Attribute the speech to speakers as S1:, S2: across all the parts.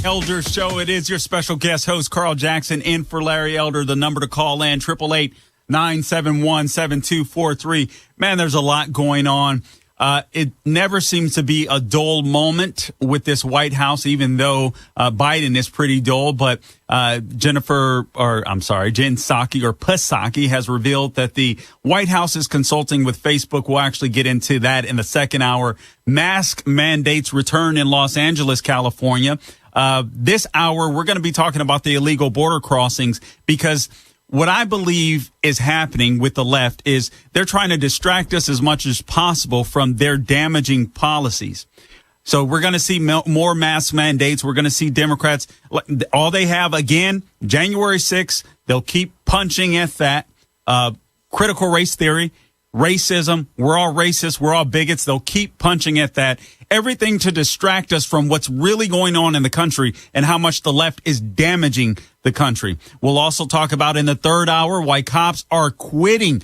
S1: Elder Show. It is your special guest host, Carl Jackson, in for Larry Elder. The number to call in, 888-971-7243. Man, there's a lot going on. It never seems to be a dull moment with this White House, even though Biden is pretty dull. But Jen Psaki has revealed that the White House is consulting with Facebook. We'll actually get into that in the second hour. Mask mandates return in Los Angeles, California. This hour, we're going to be talking about the illegal border crossings, because what I believe is happening with the left is they're trying to distract us as much as possible from their damaging policies. So we're going to see more mask mandates. We're going to see Democrats. All they have, again, January 6th, they'll keep punching at that. Critical race theory, racism. We're all racists. We're all bigots. They'll keep punching at that. Everything to distract us from what's really going on in the country and how much the left is damaging the country. We'll also talk about in the third hour why cops are quitting.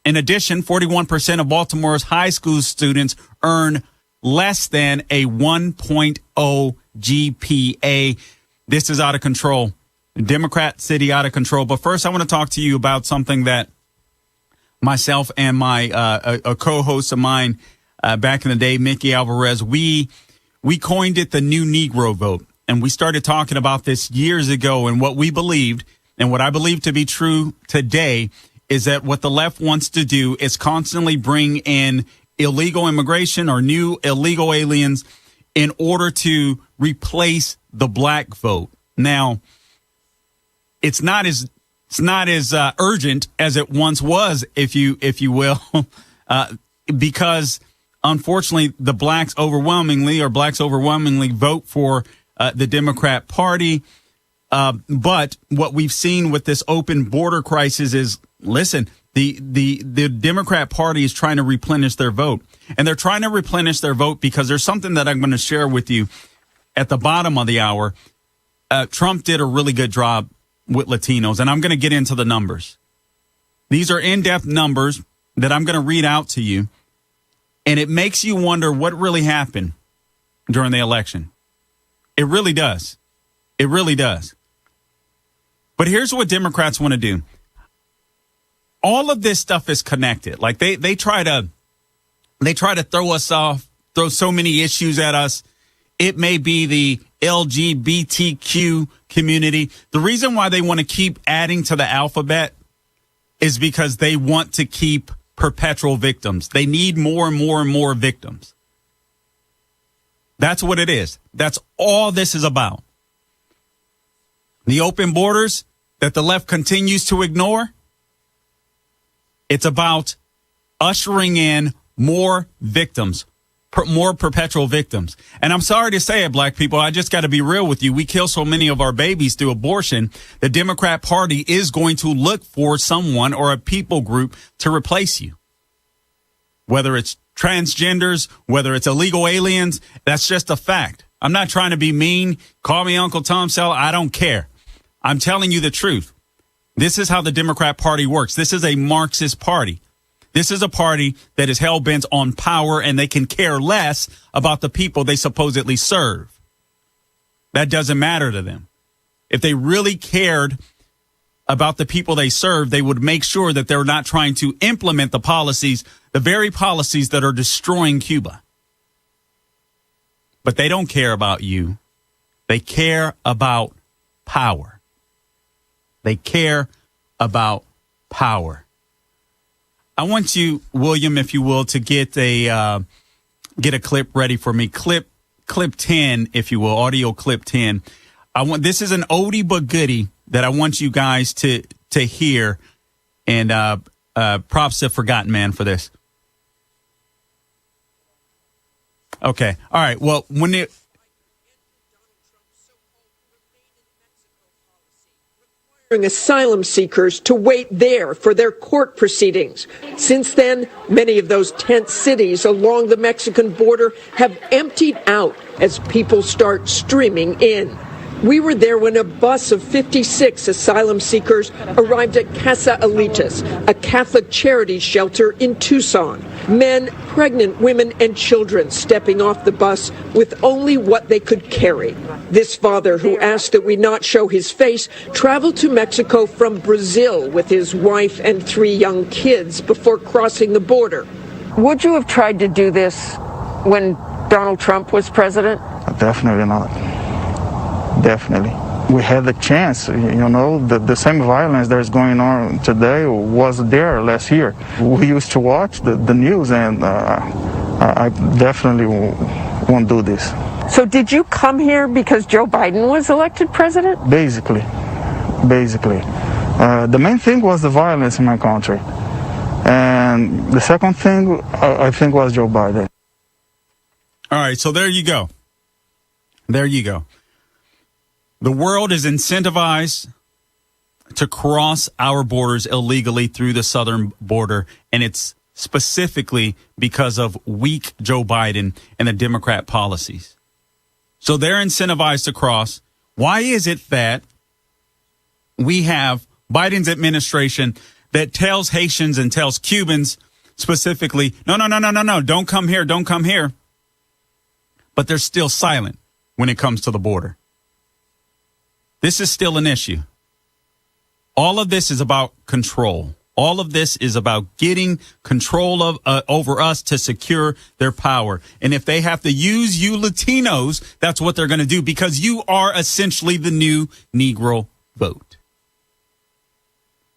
S1: In addition, 41% of Baltimore's high school students earn less than a 1.0 GPA. This is out of control. Democrat city out of control. But first, I want to talk to you about something that myself and my a co-host of mine back in the day, Mickey Alvarez, we coined it the new Negro vote. And we started talking about this years ago, and what we believed, and what I believe to be true today, is that what the left wants to do is constantly bring in illegal immigration or new illegal aliens in order to replace the black vote. Now, it's not as urgent as it once was, if you will, because unfortunately the blacks overwhelmingly vote for the Democrat Party. But what we've seen with this open border crisis is, listen, the Democrat Party is trying to replenish their vote. And they're trying to replenish their vote because there's something that I'm going to share with you at the bottom of the hour. Trump did a really good job with Latinos, and I'm going to get into the numbers. These are in-depth numbers that I'm going to read out to you, and it makes you wonder what really happened during the election. It really does. It really does. But here's what Democrats want to do. All of this stuff is connected. Like they try to throw us off, throw so many issues at us. It may be the LGBTQ community. The reason why they want to keep adding to the alphabet is because they want to keep perpetual victims. They need more and more and more victims. That's what it is. That's all this is about. The open borders that the left continues to ignore, it's about ushering in more victims, more perpetual victims. And I'm sorry to say it, black people, I just got to be real with you. We kill so many of our babies through abortion. The Democrat Party is going to look for someone or a people group to replace you. Whether it's transgenders, whether it's illegal aliens, that's just a fact. I'm not trying to be mean. Call me Uncle Tom Sell. I don't care. I'm telling you the truth. This is how the Democrat Party works. This is a Marxist party. This is a party that is hell-bent on power, and they can care less about the people they supposedly serve. That doesn't matter to them. If they really cared about the people they serve, they would make sure that they're not trying to implement the policies, the very policies that are destroying Cuba. But they don't care about you. They care about power. They care about power. I want you, William, if you will, to get a clip ready for me. Clip 10, if you will, audio clip 10. This is an oldie but goodie that I want you guys to hear. And props to Forgotten Man for this. Okay. All right. Well,
S2: asylum seekers to wait there for their court proceedings. Since then, many of those tent cities along the Mexican border have emptied out as people start streaming in. We were there when a bus of 56 asylum seekers arrived at Casa Alitas, a Catholic charity shelter in Tucson. Men, pregnant women, and children stepping off the bus with only what they could carry. This father, who asked that we not show his face, traveled to Mexico from Brazil with his wife and 3 young kids before crossing the border. Would you have tried to do this when Donald Trump was president?
S3: Definitely not. Definitely. We had the chance, the same violence that is going on today was there last year. We used to watch the news, and I definitely won't do this.
S2: So did you come here because Joe Biden was elected president?
S3: Basically. The main thing was the violence in my country. And the second thing, I think, was Joe Biden.
S1: All right, so there you go. There you go. The world is incentivized to cross our borders illegally through the southern border, and it's specifically because of weak Joe Biden and the Democrat policies. So they're incentivized to cross. Why is it that we have Biden's administration that tells Haitians and tells Cubans specifically, no, don't come here. But they're still silent when it comes to the border. This is still an issue. All of this is about control. All of this is about getting control of over us to secure their power. And if they have to use you Latinos, that's what they're going to do, because you are essentially the new Negro vote.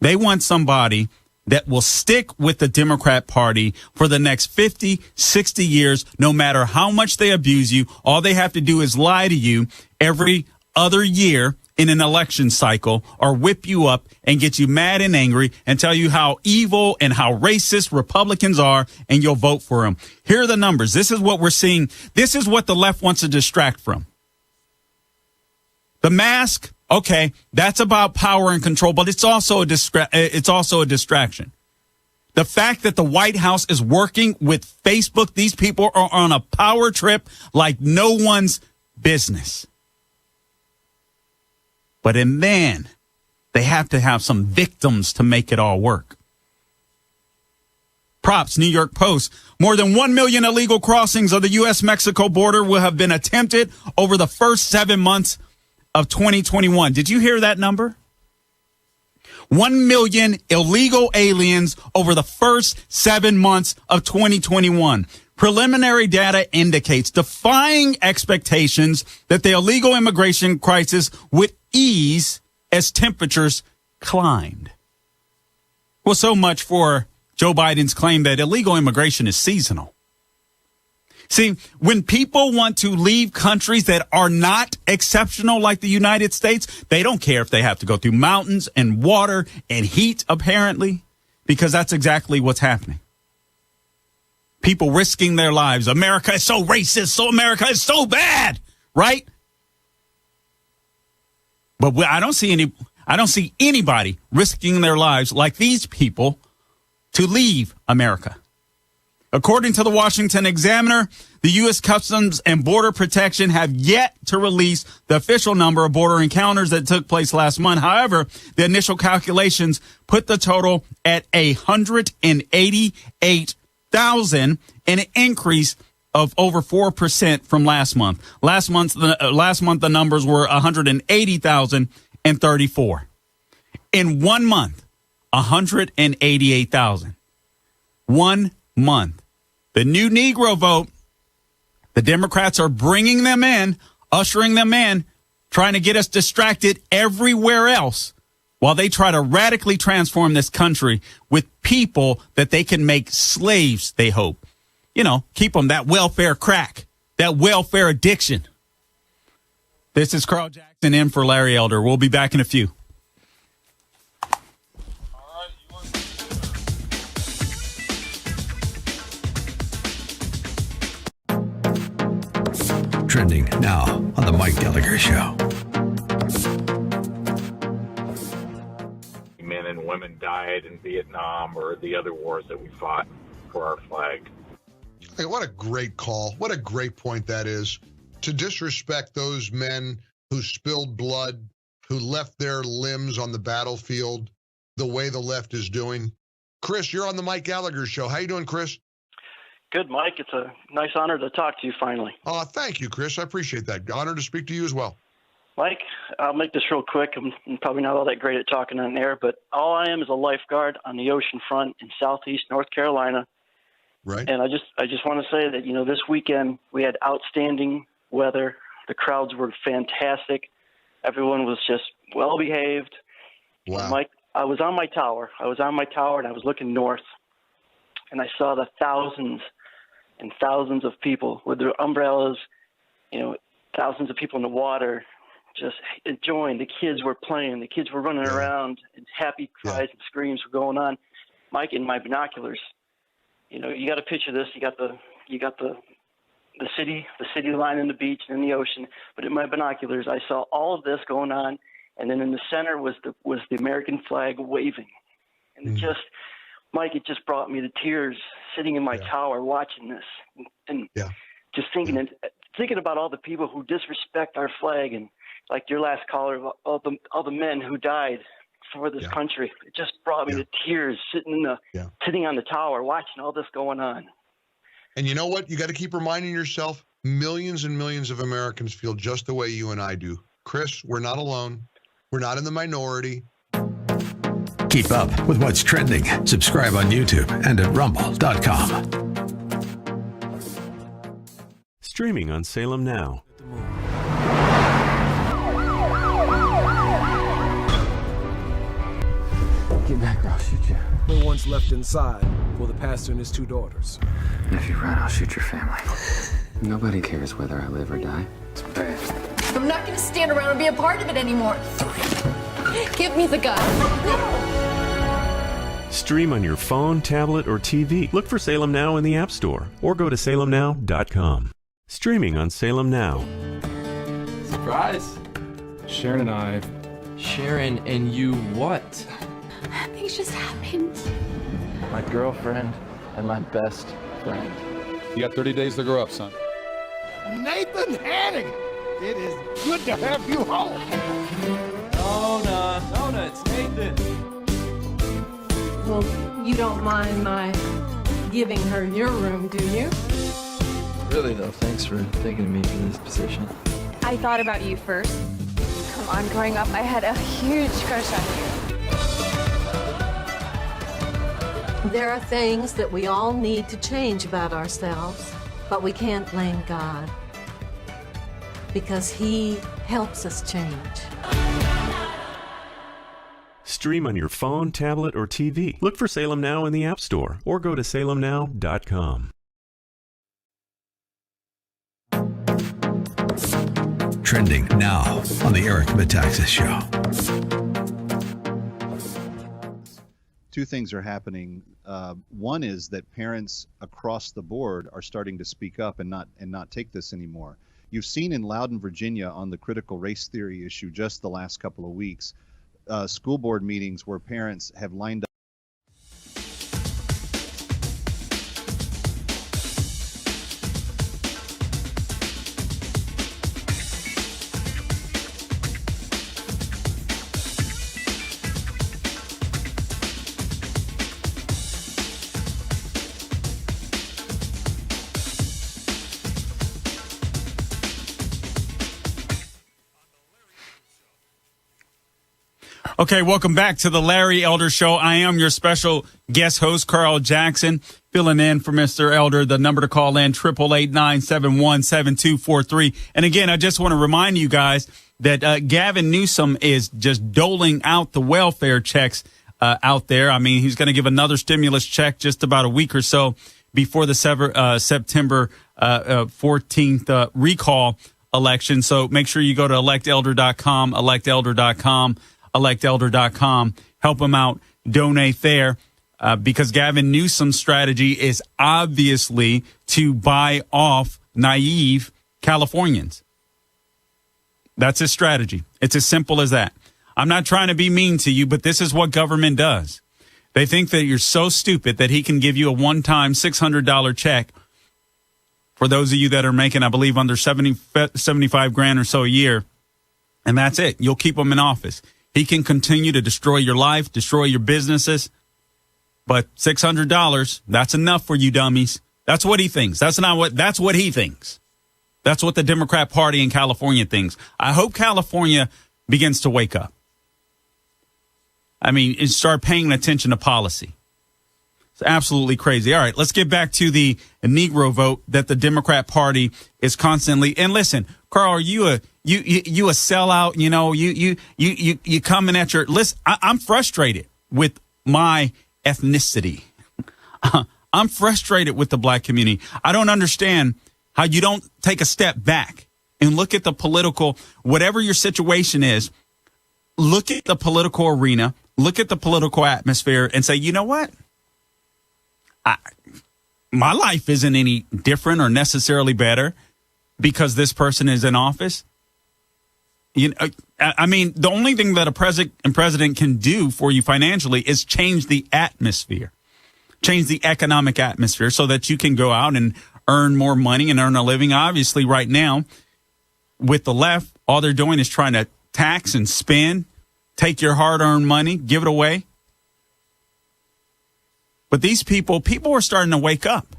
S1: They want somebody that will stick with the Democrat Party for the next 50, 60 years, no matter how much they abuse you. All they have to do is lie to you every other year in an election cycle, or whip you up and get you mad and angry and tell you how evil and how racist Republicans are, and you'll vote for them. Here are the numbers. This is what we're seeing. This is what the left wants to distract from. The mask, okay, that's about power and control, but it's also a distraction. The fact that the White House is working with Facebook, these people are on a power trip like no one's business. But then they have to have some victims to make it all work. Props, New York Post. More than 1 million illegal crossings of the U.S.-Mexico border will have been attempted over the first 7 months of 2021. Did you hear that number? 1 million illegal aliens over the first 7 months of 2021. Preliminary data indicates, defying expectations, that the illegal immigration crisis would ease as temperatures climbed. Well, so much for Joe Biden's claim that illegal immigration is seasonal. See, when people want to leave countries that are not exceptional like the United States, they don't care if they have to go through mountains and water and heat, apparently, because that's exactly what's happening. People risking their lives. America is so racist, so America is so bad, right? But I don't see anybody risking their lives like these people to leave America. According to the Washington Examiner, the U.S. Customs and Border Protection have yet to release the official number of border encounters that took place last month. However, the initial calculations put the total at 188,000, an increase of over 4% from last month. Last month, the numbers were 180,034. In 1 month, 188,000. 1 month. The new Negro vote, the Democrats are bringing them in, ushering them in, trying to get us distracted everywhere else while they try to radically transform this country with people that they can make slaves, they hope. You know, keep them that welfare crack, that welfare addiction. This is Carl Jackson in for Larry Elder. We'll be back in a few.
S4: Trending now on the Mike Gallagher Show.
S5: Men and women died in Vietnam or the other wars that we fought for our flag.
S6: Hey, what a great call. What a great point that is. To disrespect those men who spilled blood, who left their limbs on the battlefield the way the left is doing. Chris, you're on the Mike Gallagher Show. How you doing, Chris?
S7: Good, Mike. It's a nice honor to talk to you finally.
S6: Oh, thank you, Chris. I appreciate that. Honor to speak to you as well.
S7: Mike, I'll make this real quick. I'm probably not all that great at talking on air, but all I am is a lifeguard on the ocean front in southeast North Carolina.
S6: Right.
S7: And I just want to say that, this weekend we had outstanding weather. The crowds were fantastic. Everyone was just well behaved.
S6: Wow.
S7: And Mike, I was on my tower and I was looking north, and I saw the thousands and thousands of people with their umbrellas, thousands of people in the water just enjoying. The kids were playing. The kids were running around, and happy cries and screams were going on. Mike, in my binoculars, you got to picture this. You got the city line and the beach and the ocean. But in my binoculars, I saw all of this going on, and then in the center was the American flag waving, and it just brought me to tears sitting in my tower watching this, and just thinking about all the people who disrespect our flag, and like your last caller, all the men who died for this country. It just brought me to tears sitting on the tower watching all this going on.
S6: And you know what? You got to keep reminding yourself, millions and millions of Americans feel just the way you and I do. Chris, we're not alone. We're not in the minority.
S4: Keep up with what's trending. Subscribe on YouTube and at rumble.com.
S8: Streaming on Salem Now.
S9: Get back or I'll shoot you.
S10: No one's left inside for the pastor and his 2 daughters.
S9: If you run, I'll shoot your family. Nobody cares whether I live or die. It's bad.
S11: I'm not going to stand around and be a part of it anymore. Give me the gun.
S8: Stream on your phone, tablet, or TV. Look for Salem Now in the App Store or go to salemnow.com. Streaming on Salem Now.
S12: Surprise!
S10: Sharon and I.
S12: Sharon and you what?
S11: Things just happened.
S12: My girlfriend and my best friend.
S13: You got 30 days to grow up, son.
S14: Nathan Hannigan, it is good to have you home.
S12: Nona, it's Nathan.
S15: Well, you don't mind my giving her your room, do you?
S12: Really though, thanks for thinking of me for this position.
S16: I thought about you first. Come on, growing up, I had a huge crush on you.
S15: There are things that we all need to change about ourselves, but we can't blame God because He helps us change.
S8: Stream on your phone, tablet, or TV. Look for Salem Now in the App Store or go to salemnow.com.
S4: Trending now on the Eric Metaxas Show.
S17: 2 things are happening. One is that parents across the board are starting to speak up and not take this anymore. You've seen in Loudoun, Virginia, on the critical race theory issue just the last couple of weeks, school board meetings where parents have lined up.
S1: Okay, welcome back to the Larry Elder Show. I am your special guest host, Carl Jackson, filling in for Mr. Elder. The number to call in, 888-971-7243. And again, I just want to remind you guys that Gavin Newsom is just doling out the welfare checks out there. I mean, he's going to give another stimulus check just about a week or so before the September 14th recall election. So make sure you go to electelder.com, electelder.com. electelder.com. Help them out. Donate there because Gavin Newsom's strategy is obviously to buy off naive Californians. That's his strategy. It's as simple as that. I'm not trying to be mean to you, but this is what government does. They think that you're so stupid that he can give you a one-time $600 check for those of you that are making, I believe, under 75 grand or so a year. And that's it. You'll keep him in office. He can continue to destroy your life, destroy your businesses. But $600, that's enough for you dummies. That's what he thinks. That's what he thinks. That's what the Democrat Party in California thinks. I hope California begins to wake up. I mean, and start paying attention to policy. It's absolutely crazy. All right, let's get back to the Negro vote that the Democrat Party is constantly. And listen, Carl, are you a sellout? You know, you coming at your list. I'm frustrated with my ethnicity. I'm frustrated with the black community. I don't understand how you don't take a step back and look at the political, whatever your situation is, look at the political arena, look at the political atmosphere and say, you know what? My life isn't any different or necessarily better because this person is in office. You know, I mean, the only thing that a president can do for you financially is change the atmosphere, change the economic atmosphere so that you can go out and earn more money and earn a living. Obviously, right now, with the left, all they're doing is trying to tax and spend, take your hard-earned money, give it away. But these people are starting to wake up.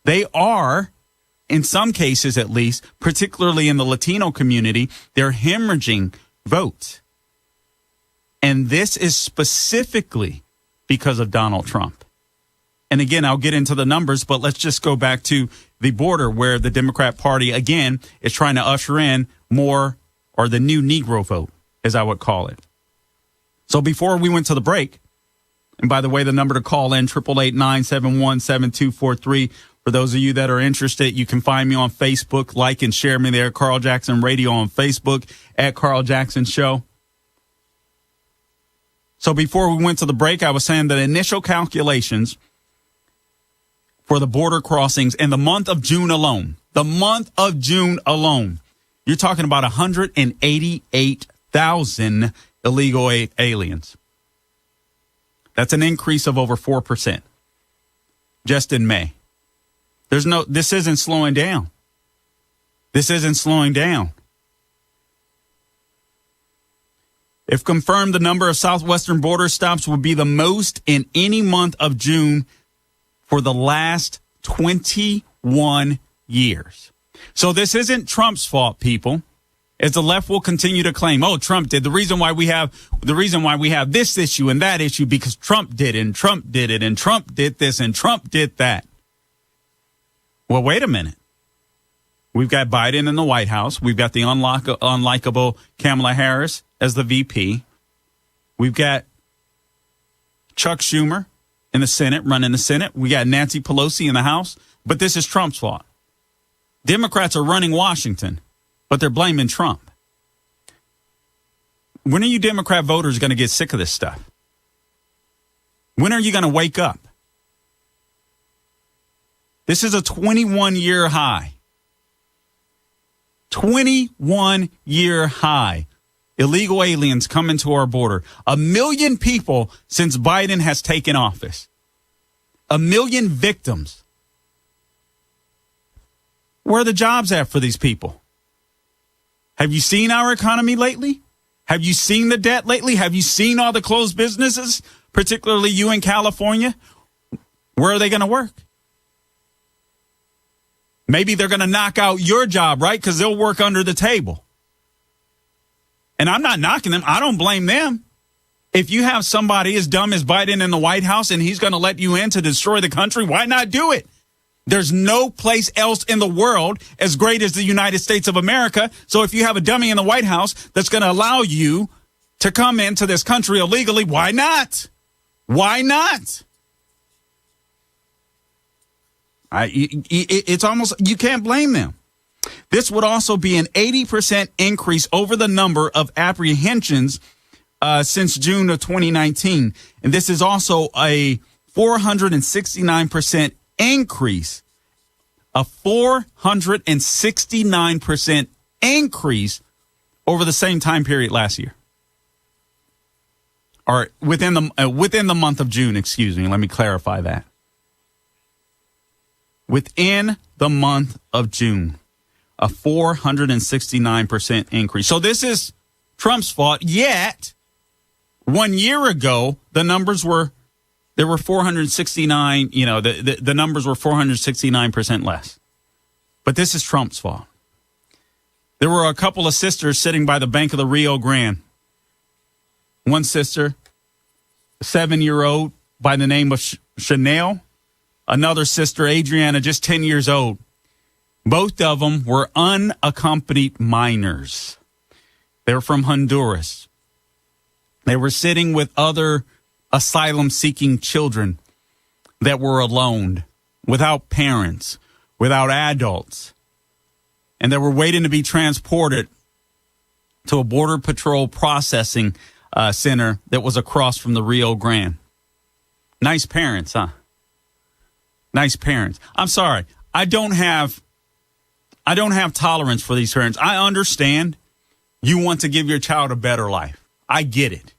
S1: They are, in some cases at least, particularly in the Latino community, they're hemorrhaging votes. And this is specifically because of Donald Trump. And again, I'll get into the numbers, but let's just go back to the border where the Democrat Party, again, is trying to usher in more, or the new Negro vote, as I would call it. So before we went to the break, and by the way, the number to call in, 888-971-7243. For those of you that are interested, you can find me on Facebook. Like and share me there, Carl Jackson Radio on Facebook, at Carl Jackson Show. So before we went to the break, I was saying that initial calculations for the border crossings in the month of June alone, you're talking about 188,000 illegal aliens. That's an increase of over 4% just in May. This isn't slowing down. If confirmed, the number of southwestern border stops would be the most in any month of June for the last 21 years. So this isn't Trump's fault, people. As the left will continue to claim, oh, Trump did. The reason why we have this issue and that issue because Trump did it, and Trump did it, and Trump did this, and Trump did that. Well, wait a minute. We've got Biden in the White House. We've got the unlikable Kamala Harris as the VP. We've got Chuck Schumer in the Senate, running the Senate. We got Nancy Pelosi in the House. But this is Trump's fault. Democrats are running Washington, but they're blaming Trump. When are you Democrat voters going to get sick of this stuff? When are you going to wake up? This is a 21-year high. 21-year high. Illegal aliens coming to our border. 1 million people since Biden has taken office. 1 million victims. Where are the jobs at for these people? Have you seen our economy lately? Have you seen the debt lately? Have you seen all the closed businesses, particularly you in California? Where are they going to work? Maybe they're going to knock out your job, right? Because they'll work under the table. And I'm not knocking them. I don't blame them. If you have somebody as dumb as Biden in the White House and he's going to let you in to destroy the country, why not do it? There's no place else in the world as great as the United States of America. So if you have a dummy in the White House that's going to allow you to come into this country illegally, why not? Why not? It's almost, you can't blame them. This would also be an 80% increase over the number of apprehensions since June of 2019. And this is also a 469% increase, a 469% increase over the same time period last year. Or within the month of June, excuse me. Let me clarify that. Within the month of June, a 469% increase. So this is Trump's fault. Yet, 1 year ago, there were 469, the numbers were 469% less. But this is Trump's fault. There were a couple of sisters sitting by the bank of the Rio Grande. One sister, a 7-year-old by the name of Chanel. Another sister, Adriana, just 10 years old. Both of them were unaccompanied minors. They're from Honduras. They were sitting with other asylum-seeking children that were alone, without parents, without adults. And they were waiting to be transported to a Border Patrol processing center that was across from the Rio Grande. Nice parents, huh? Nice parents. I'm sorry. I don't have tolerance for these parents. I understand you want to give your child a better life. I get it.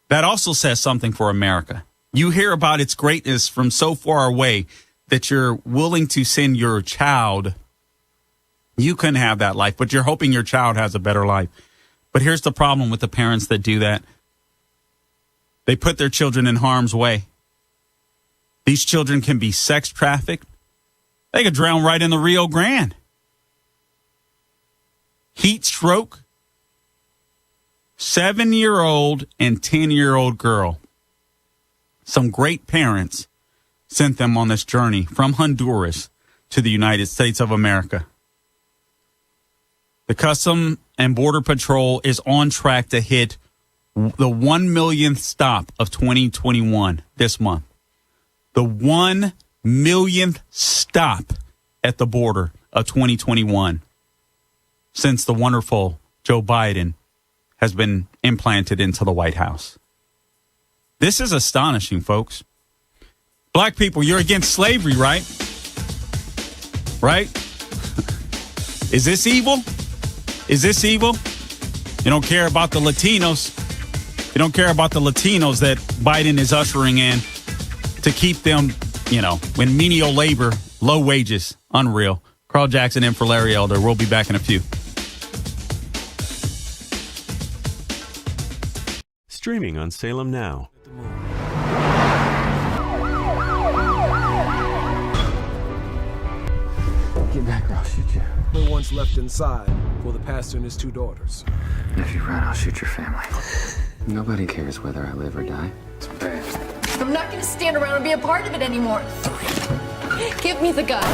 S1: That also says something for America. You hear about its greatness from so far away that you're willing to send your child. You can have that life, but you're hoping your child has a better life. But here's the problem with the parents that do that. They put their children in harm's way. These children can be sex trafficked. They could drown right in the Rio Grande. Heat stroke. 7-year-old and 10-year-old girl. Some great parents sent them on this journey from Honduras to the United States of America. The Customs and Border Patrol is on track to hit the 1 millionth stop of 2021 this month. The 1 millionth stop at the border of 2021 since the wonderful Joe Biden has been implanted into the White House. This is astonishing, folks. Black people, you're against slavery, right? Right? Is this evil? Is this evil? You don't care about the Latinos. You don't care about the Latinos that Biden is ushering in to keep them, in menial labor, low wages. Unreal. Carl Jackson in for Larry Elder. We'll be back in a few.
S8: Streaming on Salem Now.
S9: Get back or I'll shoot you.
S10: The ones left inside for the pastor and his 2 daughters.
S9: If you run, I'll shoot your family. Nobody cares whether I live or die. It's bad.
S11: I'm not going to stand around and be a part of it anymore. Give me the gun.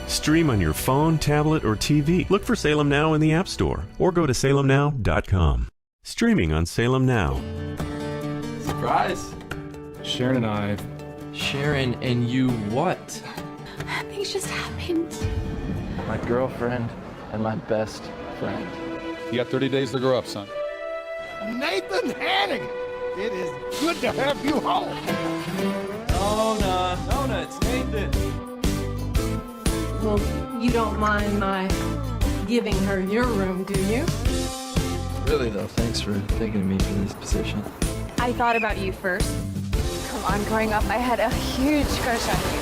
S8: Stream on your phone, tablet, or TV. Look for Salem Now in the App Store or go to salemnow.com. Streaming on Salem Now.
S12: Surprise.
S13: Sharon and I.
S12: Sharon and you what?
S16: Things just happened.
S12: My girlfriend and my best friend.
S13: You got 30 days to grow up, son.
S14: Nathan Hannigan, it is good to have you home.
S12: Nona, it's Nathan.
S15: Well, you don't mind my giving her your room, do you?
S12: Really though, thanks for thinking of me for this position.
S16: I thought about you first. Come on, growing up, I had a huge crush on you.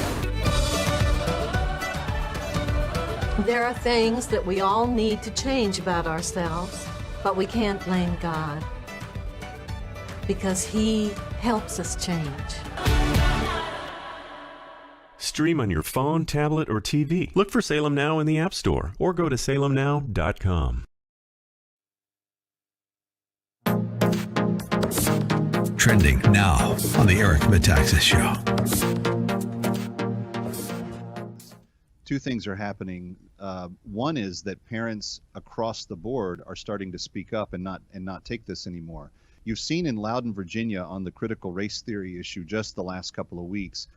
S15: There are things that we all need to change about ourselves, but we can't blame God because He helps us change.
S8: Stream on your phone, tablet, or TV. Look for Salem Now in the App Store or go to salemnow.com.
S4: Trending now on the Eric Metaxas Show.
S17: 2 things are happening. One is that parents across the board are starting to speak up and not take this anymore. You've seen in Loudoun, Virginia, on the critical race theory issue just the last couple of weeks,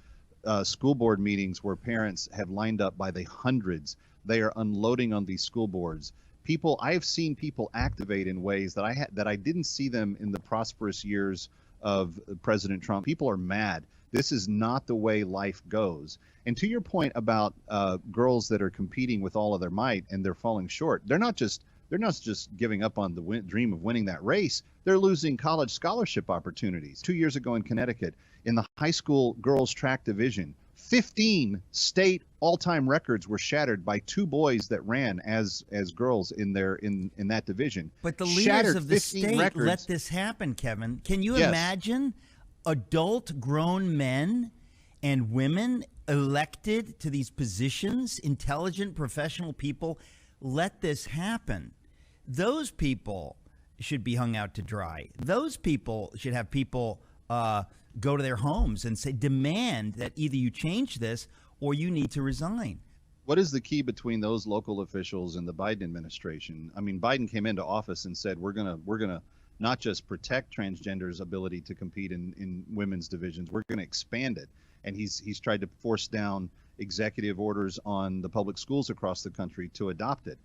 S17: school board meetings where parents have lined up by the hundreds. They are unloading on these school boards. I have seen people activate in ways that I didn't see them in the prosperous years of President Trump. People are mad. This is not the way life goes. And to your point about girls that are competing with all of their might and they're falling short, they're not just giving up on the dream of winning that race. They're losing college scholarship opportunities. 2 years ago in Connecticut, in the high school girls track division, 15 state all-time records were shattered by two boys that ran as girls in that division.
S18: But the leaders
S17: Shattered
S18: of the
S17: 15
S18: state
S17: records.
S18: let this happen, Kevin. Can you
S17: Yes.
S18: imagine adult grown men and women elected to these positions, intelligent professional people, let this happen? Those people should be hung out to dry. Those people should have people go to their homes and say, demand that either you change this or you need to resign.
S17: What is the key between those local officials and the Biden administration? I mean, Biden came into office and said, we're gonna not just protect transgenders' ability to compete in women's divisions, we're going to expand it. And he's tried to force down executive orders on the public schools across the country to adopt it.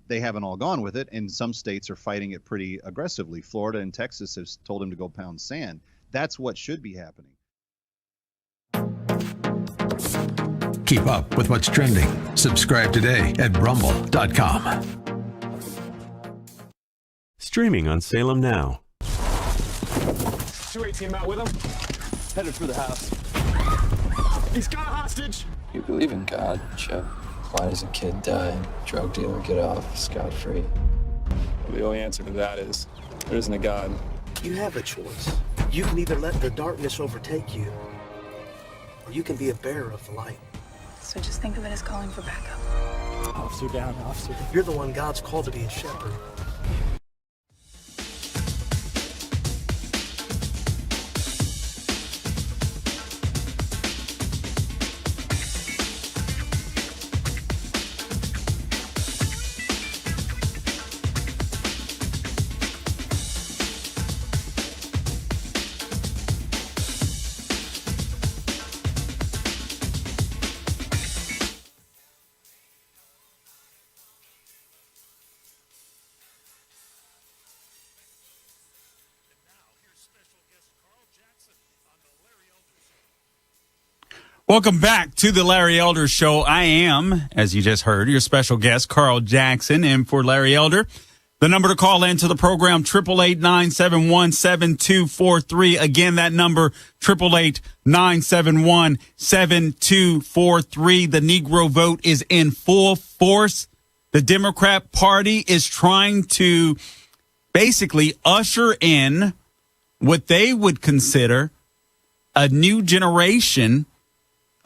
S17: They haven't all gone with it, and some states are fighting it pretty aggressively. Florida and Texas have told him to go pound sand. That's what should be happening.
S4: Keep up with what's trending. Subscribe today at rumble.com.
S8: Streaming on Salem Now.
S14: 218 out with him. Headed for the house. He's got a hostage.
S12: You believe in God, Chip. Why does a kid die and a drug dealer get off scot-free?
S13: Well, the only answer to that is there isn't a God.
S19: You have a choice. You can either let the darkness overtake you, or you can be a bearer of the light.
S16: So just think of it as calling for backup.
S19: Officer down, officer down. You're the one God's called to be a shepherd.
S1: Welcome back to the Larry Elder Show. I am, as you just heard, your special guest, Carl Jackson, and for Larry Elder. The number to call into the program, 888-971-7243. Again, that number, 888-971-7243. The Negro vote is in full force. The Democrat Party is trying to basically usher in what they would consider a new generation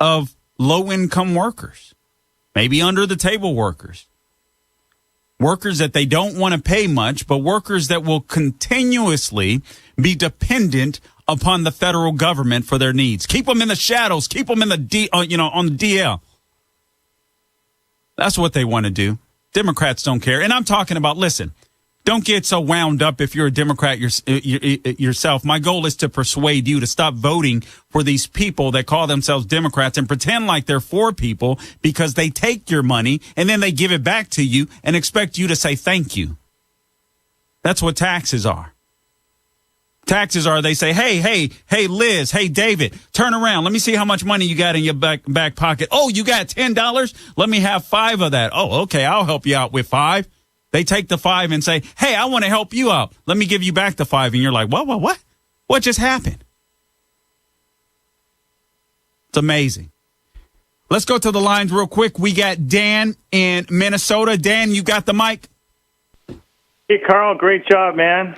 S1: of low-income workers, maybe under-the-table workers that they don't want to pay much, but workers that will continuously be dependent upon the federal government for their needs. Keep them in the shadows. Keep them in the on the DL. That's what they want to do. Democrats don't care, and I'm talking about. Listen. Don't get so wound up if you're a Democrat yourself. My goal is to persuade you to stop voting for these people that call themselves Democrats and pretend like they're for people because they take your money and then they give it back to you and expect you to say thank you. That's what taxes are. Taxes are, they say, hey, Liz, hey, David, turn around. Let me see how much money you got in your back pocket. Oh, you got $10? Let me have 5 of that. Oh, okay, I'll help you out with 5. They take the 5 and say, hey, I want to help you out. Let me give you back the 5. And you're like, what? What just happened? It's amazing. Let's go to the lines real quick. We got Dan in Minnesota. Dan, you got the mic?
S20: Hey, Carl, great job, man.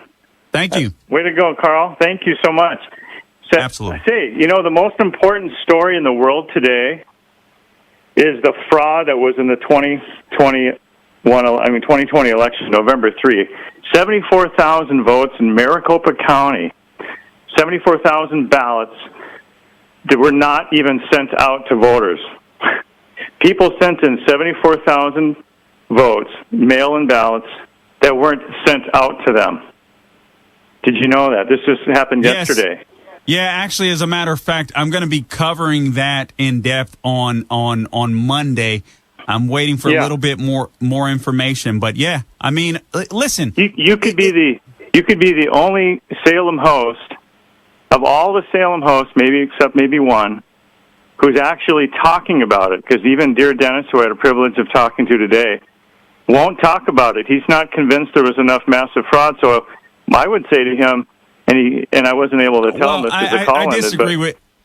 S1: Thank you.
S20: Way to go, Carl. Thank you so much.
S1: Absolutely.
S20: Say, the most important story in the world today is the fraud that was in the 2020 election, November 3. 74,000 votes in Maricopa County, 74,000 ballots that were not even sent out to voters. People sent in 74,000 votes, mail-in ballots, that weren't sent out to them. Did you know that? This just happened yesterday.
S1: Yeah, actually, as a matter of fact, I'm going to be covering that in depth on Monday. I'm waiting for a little bit more information, but yeah, I mean, listen.
S20: You could be the only Salem host of all the Salem hosts, except maybe one, who's actually talking about it. Because even dear Dennis, who I had a privilege of talking to today, won't talk about it. He's not convinced there was enough massive fraud. So I would say to him, and I wasn't able to tell him this as a call.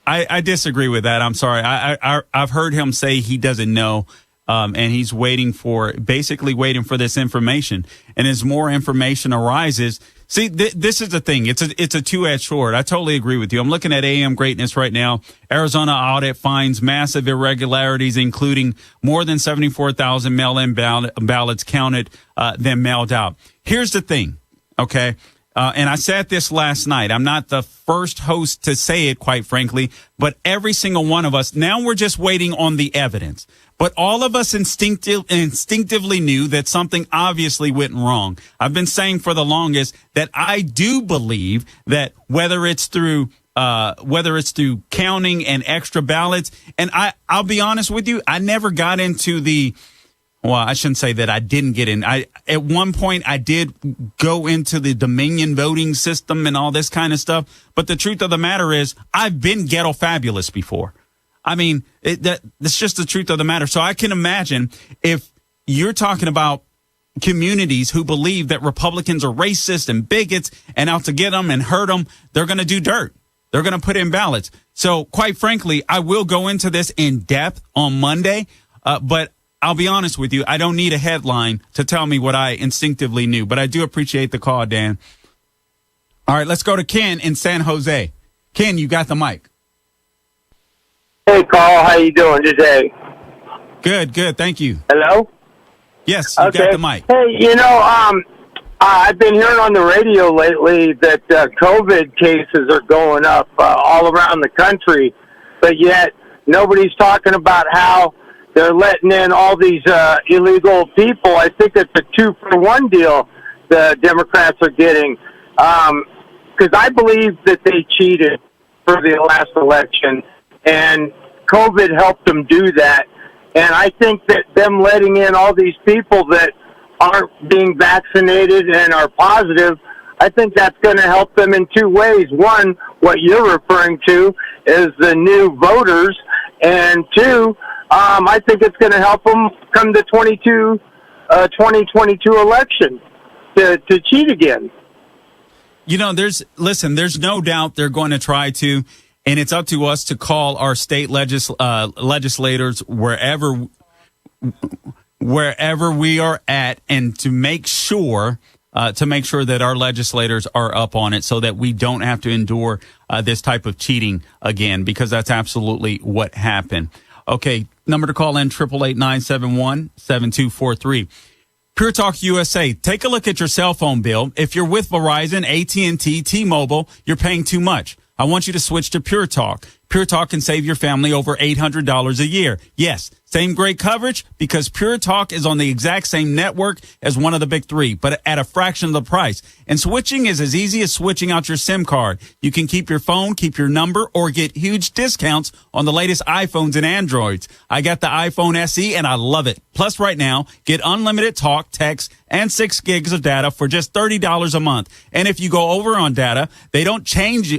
S1: I disagree with that. I'm sorry. I've heard him say he doesn't know, and he's basically waiting for this information. And as more information arises, see, this is the thing. It's a two-edged sword. I totally agree with you. I'm looking at AM Greatness right now. Arizona audit finds massive irregularities, including more than 74,000 mail-in ballots counted than mailed out. Here's the thing, okay? And I said this last night. I'm not the first host to say it, quite frankly, but every single one of us, now we're just waiting on the evidence. But all of us instinctively knew that something obviously went wrong. I've been saying for the longest that I do believe that whether it's through counting and extra ballots, and I'll be honest with you, I never got into well, I shouldn't say that I didn't get in. At one point, I did go into the Dominion voting system and all this kind of stuff. But the truth of the matter is, I've been ghetto fabulous before. I mean, that's just the truth of the matter. So I can imagine if you're talking about communities who believe that Republicans are racist and bigots and out to get them and hurt them, they're going to do dirt. They're going to put in ballots. So quite frankly, I will go into this in depth on Monday, but I'll be honest with you, I don't need a headline to tell me what I instinctively knew, but I do appreciate the call, Dan. All right, let's go to Ken in San Jose. Ken, you got the mic.
S21: Hey, Carl, how you doing today?
S1: Good, thank you.
S21: Hello?
S1: Yes, you got the mic.
S21: Hey, I've been hearing on the radio lately that COVID cases are going up all around the country, but yet nobody's talking about how they're letting in all these illegal people. I think it's a 2-for-1 deal the Democrats are getting. Because I believe that they cheated for the last election, and COVID helped them do that. And I think that them letting in all these people that aren't being vaccinated and are positive, I think that's going to help them in two ways. One, what you're referring to is the new voters, and two, I think it's going to help them come the 2022 election to cheat again.
S1: There's no doubt they're going to try to, and it's up to us to call our state legislators wherever we are at, and to make sure that our legislators are up on it so that we don't have to endure this type of cheating again, because that's absolutely what happened. Okay, number to call in, 888-971-7243. Pure Talk USA. Take a look at your cell phone bill. If you're with Verizon, AT&T, T-Mobile, you're paying too much. I want you to switch to Pure Talk. Pure Talk can save your family over $800 a year. Yes, same great coverage, because Pure Talk is on the exact same network as one of the big three, but at a fraction of the price. And switching is as easy as switching out your SIM card. You can keep your phone, keep your number, or get huge discounts on the latest iPhones and Androids. I got the iPhone SE and I love it. Plus right now, get unlimited talk, text, and 6 gigs of data for just $30 a month. And if you go over on data, they don't charge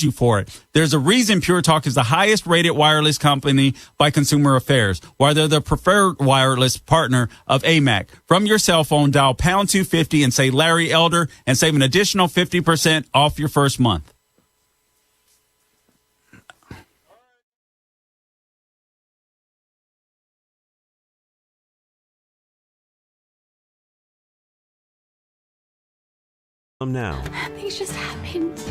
S1: you for it. There's a reason Pure Talk is the highest rated wireless company by Consumer Affairs, while they're the preferred wireless partner of AMAC. From your cell phone, dial pound 250 and say Larry Elder and save an additional 50% off your first month.
S8: Now.
S16: Things just happened.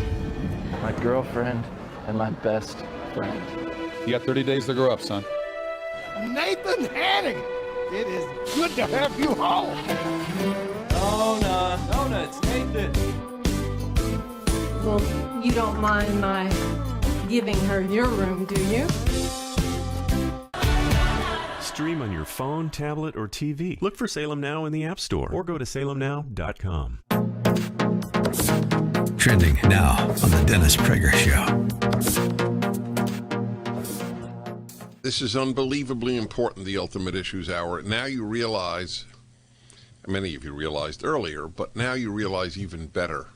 S12: My girlfriend and my best friend.
S13: You got 30 days to grow up, son.
S14: Nathan Hannigan, it is good to have you home.
S12: Nona, it's Nathan.
S15: Well, you don't mind my giving her your room, do you?
S8: Stream on your phone, tablet, or TV. Look for Salem Now in the App Store or go to salemnow.com.
S4: Trending now on the Dennis Prager Show.
S22: This is unbelievably important, the Ultimate Issues Hour. Now you realize, many of you realized earlier, but now you realize even better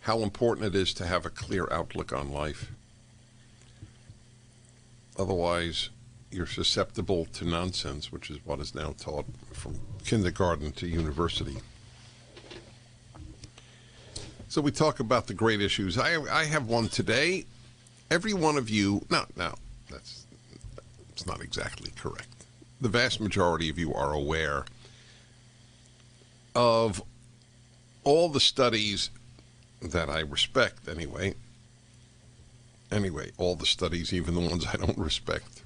S22: how important it is to have a clear outlook on life. Otherwise, you're susceptible to nonsense, which is what is now taught from kindergarten to university. So we talk about the great issues. I have one today. every one of you, no, that's not exactly correct. The vast majority of you are aware of all the studies that I respect anyway, all the studies, even the ones I don't respect,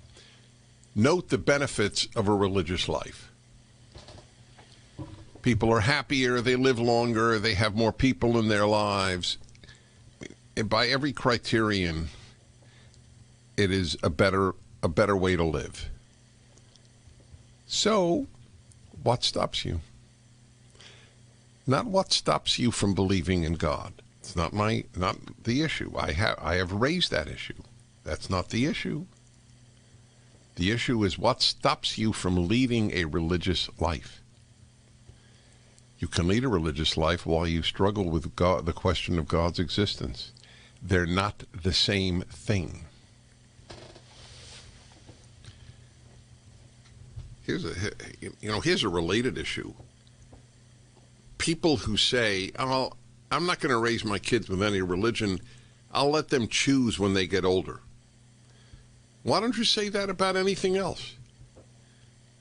S22: note the benefits of a religious life. People are happier, they live longer, they have more people in their lives. By every criterion, it is a better way to live. So, what stops you? Not what stops you from believing in God. It's not the issue. I have raised that issue. That's not the issue. The issue is what stops you from leading a religious life. You can lead a religious life while you struggle with God, the question of God's existence. They're not the same thing. Here's a related issue. People who say, "Oh, I'm not going to raise my kids with any religion. I'll let them choose when they get older." Why don't you say that about anything else?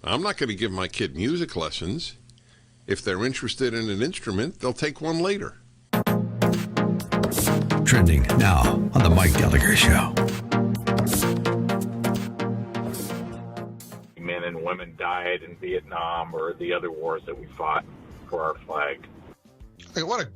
S22: I'm not going to give my kid music lessons. If they're interested in an instrument, they'll take one later.
S4: Trending now on the Mike Gallagher Show.
S5: Men and women died in Vietnam or the other wars that we fought for our flag.
S6: Hey, what a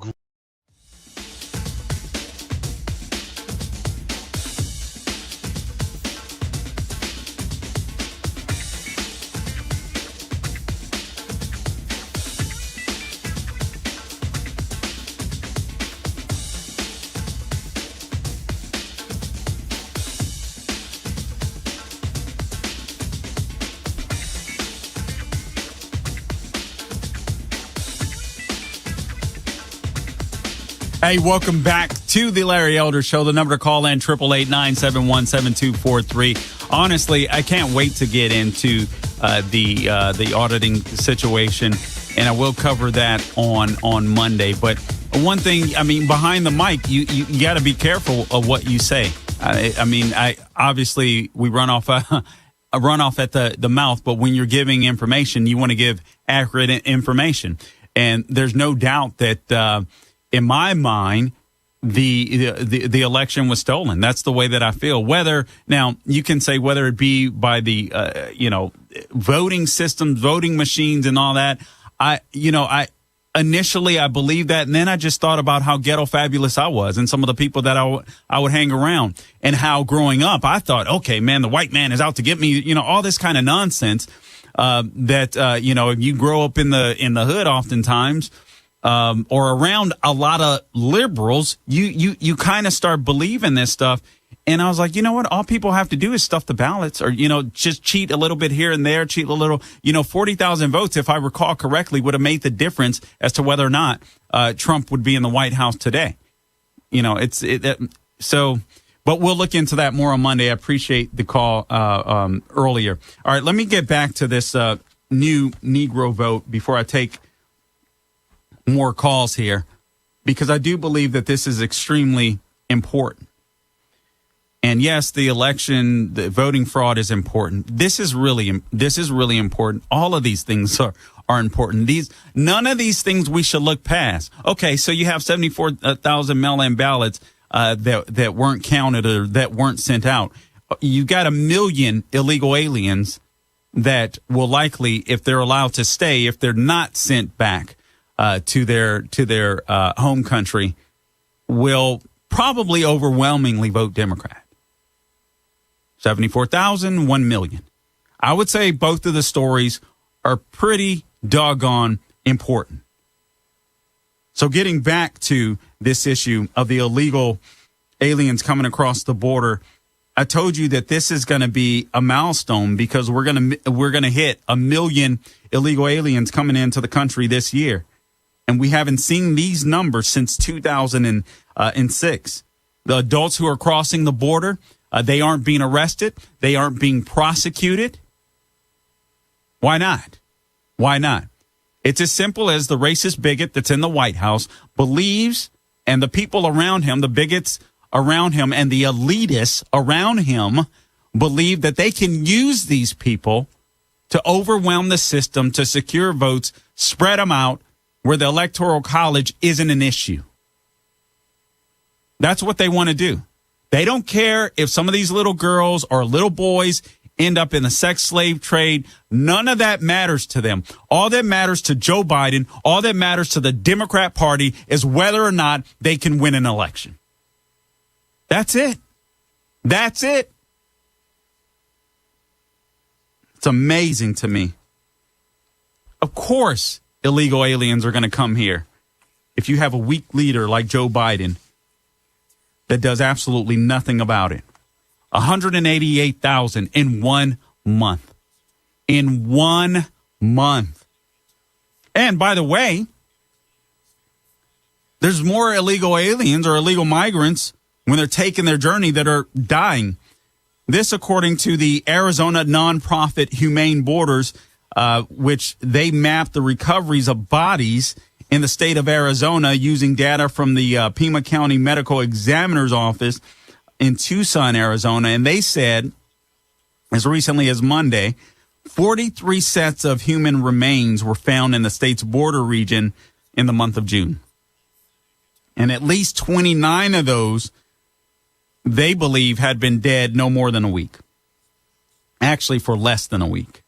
S1: Hey, welcome back to the Larry Elder Show. The number to call in, 888-971-7243. Honestly, I can't wait to get into the auditing situation, and I will cover that on Monday. But one thing, I mean, behind the mic, you got to be careful of what you say. I obviously we run off at the mouth, but when you're giving information, you want to give accurate information. And there's no doubt that in my mind, the election was stolen. That's the way that I feel. Whether now you can say whether it be by the voting systems, voting machines, and all that. I initially I believed that, and then I just thought about how ghetto fabulous I was, and some of the people that I would hang around, and how growing up I thought, okay, man, the white man is out to get me. All this kind of nonsense. If you grow up in the hood, oftentimes. Or around a lot of liberals, you kind of start believing this stuff. And I was like, you know what? All people have to do is stuff the ballots or, just cheat a little bit here and there, cheat a little, 40,000 votes, if I recall correctly, would have made the difference as to whether or not, Trump would be in the White House today. But we'll look into that more on Monday. I appreciate the call, earlier. All right. Let me get back to this, new Negro vote before I take more calls here, because I do believe that this is extremely important. And yes, the election, the voting fraud is important. This is really important. All of these things are important. None of these things we should look past. Okay, so you have 74,000 mail-in ballots that weren't counted or that weren't sent out. You got 1 million illegal aliens that will likely, if they're allowed to stay, if they're not sent back to their home country, will probably overwhelmingly vote Democrat. 74,000, 1 million. I would say both of the stories are pretty doggone important. So getting back to this issue of the illegal aliens coming across the border, I told you that this is going to be a milestone because we're going to hit 1 million illegal aliens coming into the country this year. And we haven't seen these numbers since 2006. The adults who are crossing the border, they aren't being arrested. They aren't being prosecuted. Why not? Why not? It's as simple as the racist bigot that's in the White House believes, and the people around him, the bigots around him and the elitists around him believe that they can use these people to overwhelm the system, to secure votes, spread them out where the Electoral College isn't an issue. That's what they want to do. They don't care if some of these little girls or little boys end up in the sex slave trade. None of that matters to them. All that matters to Joe Biden, all that matters to the Democrat Party is whether or not they can win an election. That's it. That's it. It's amazing to me. Of course, illegal aliens are going to come here if you have a weak leader like Joe Biden that does absolutely nothing about it. 188,000 in 1 month. In 1 month. And by the way, there's more illegal aliens or illegal migrants when they're taking their journey that are dying. This, according to the Arizona nonprofit Humane Borders, which they mapped the recoveries of bodies in the state of Arizona using data from the Pima County Medical Examiner's Office in Tucson, Arizona. And they said, as recently as Monday, 43 sets of human remains were found in the state's border region in the month of June. And at least 29 of those they believe had been dead no more than a week. Actually, for less than a week.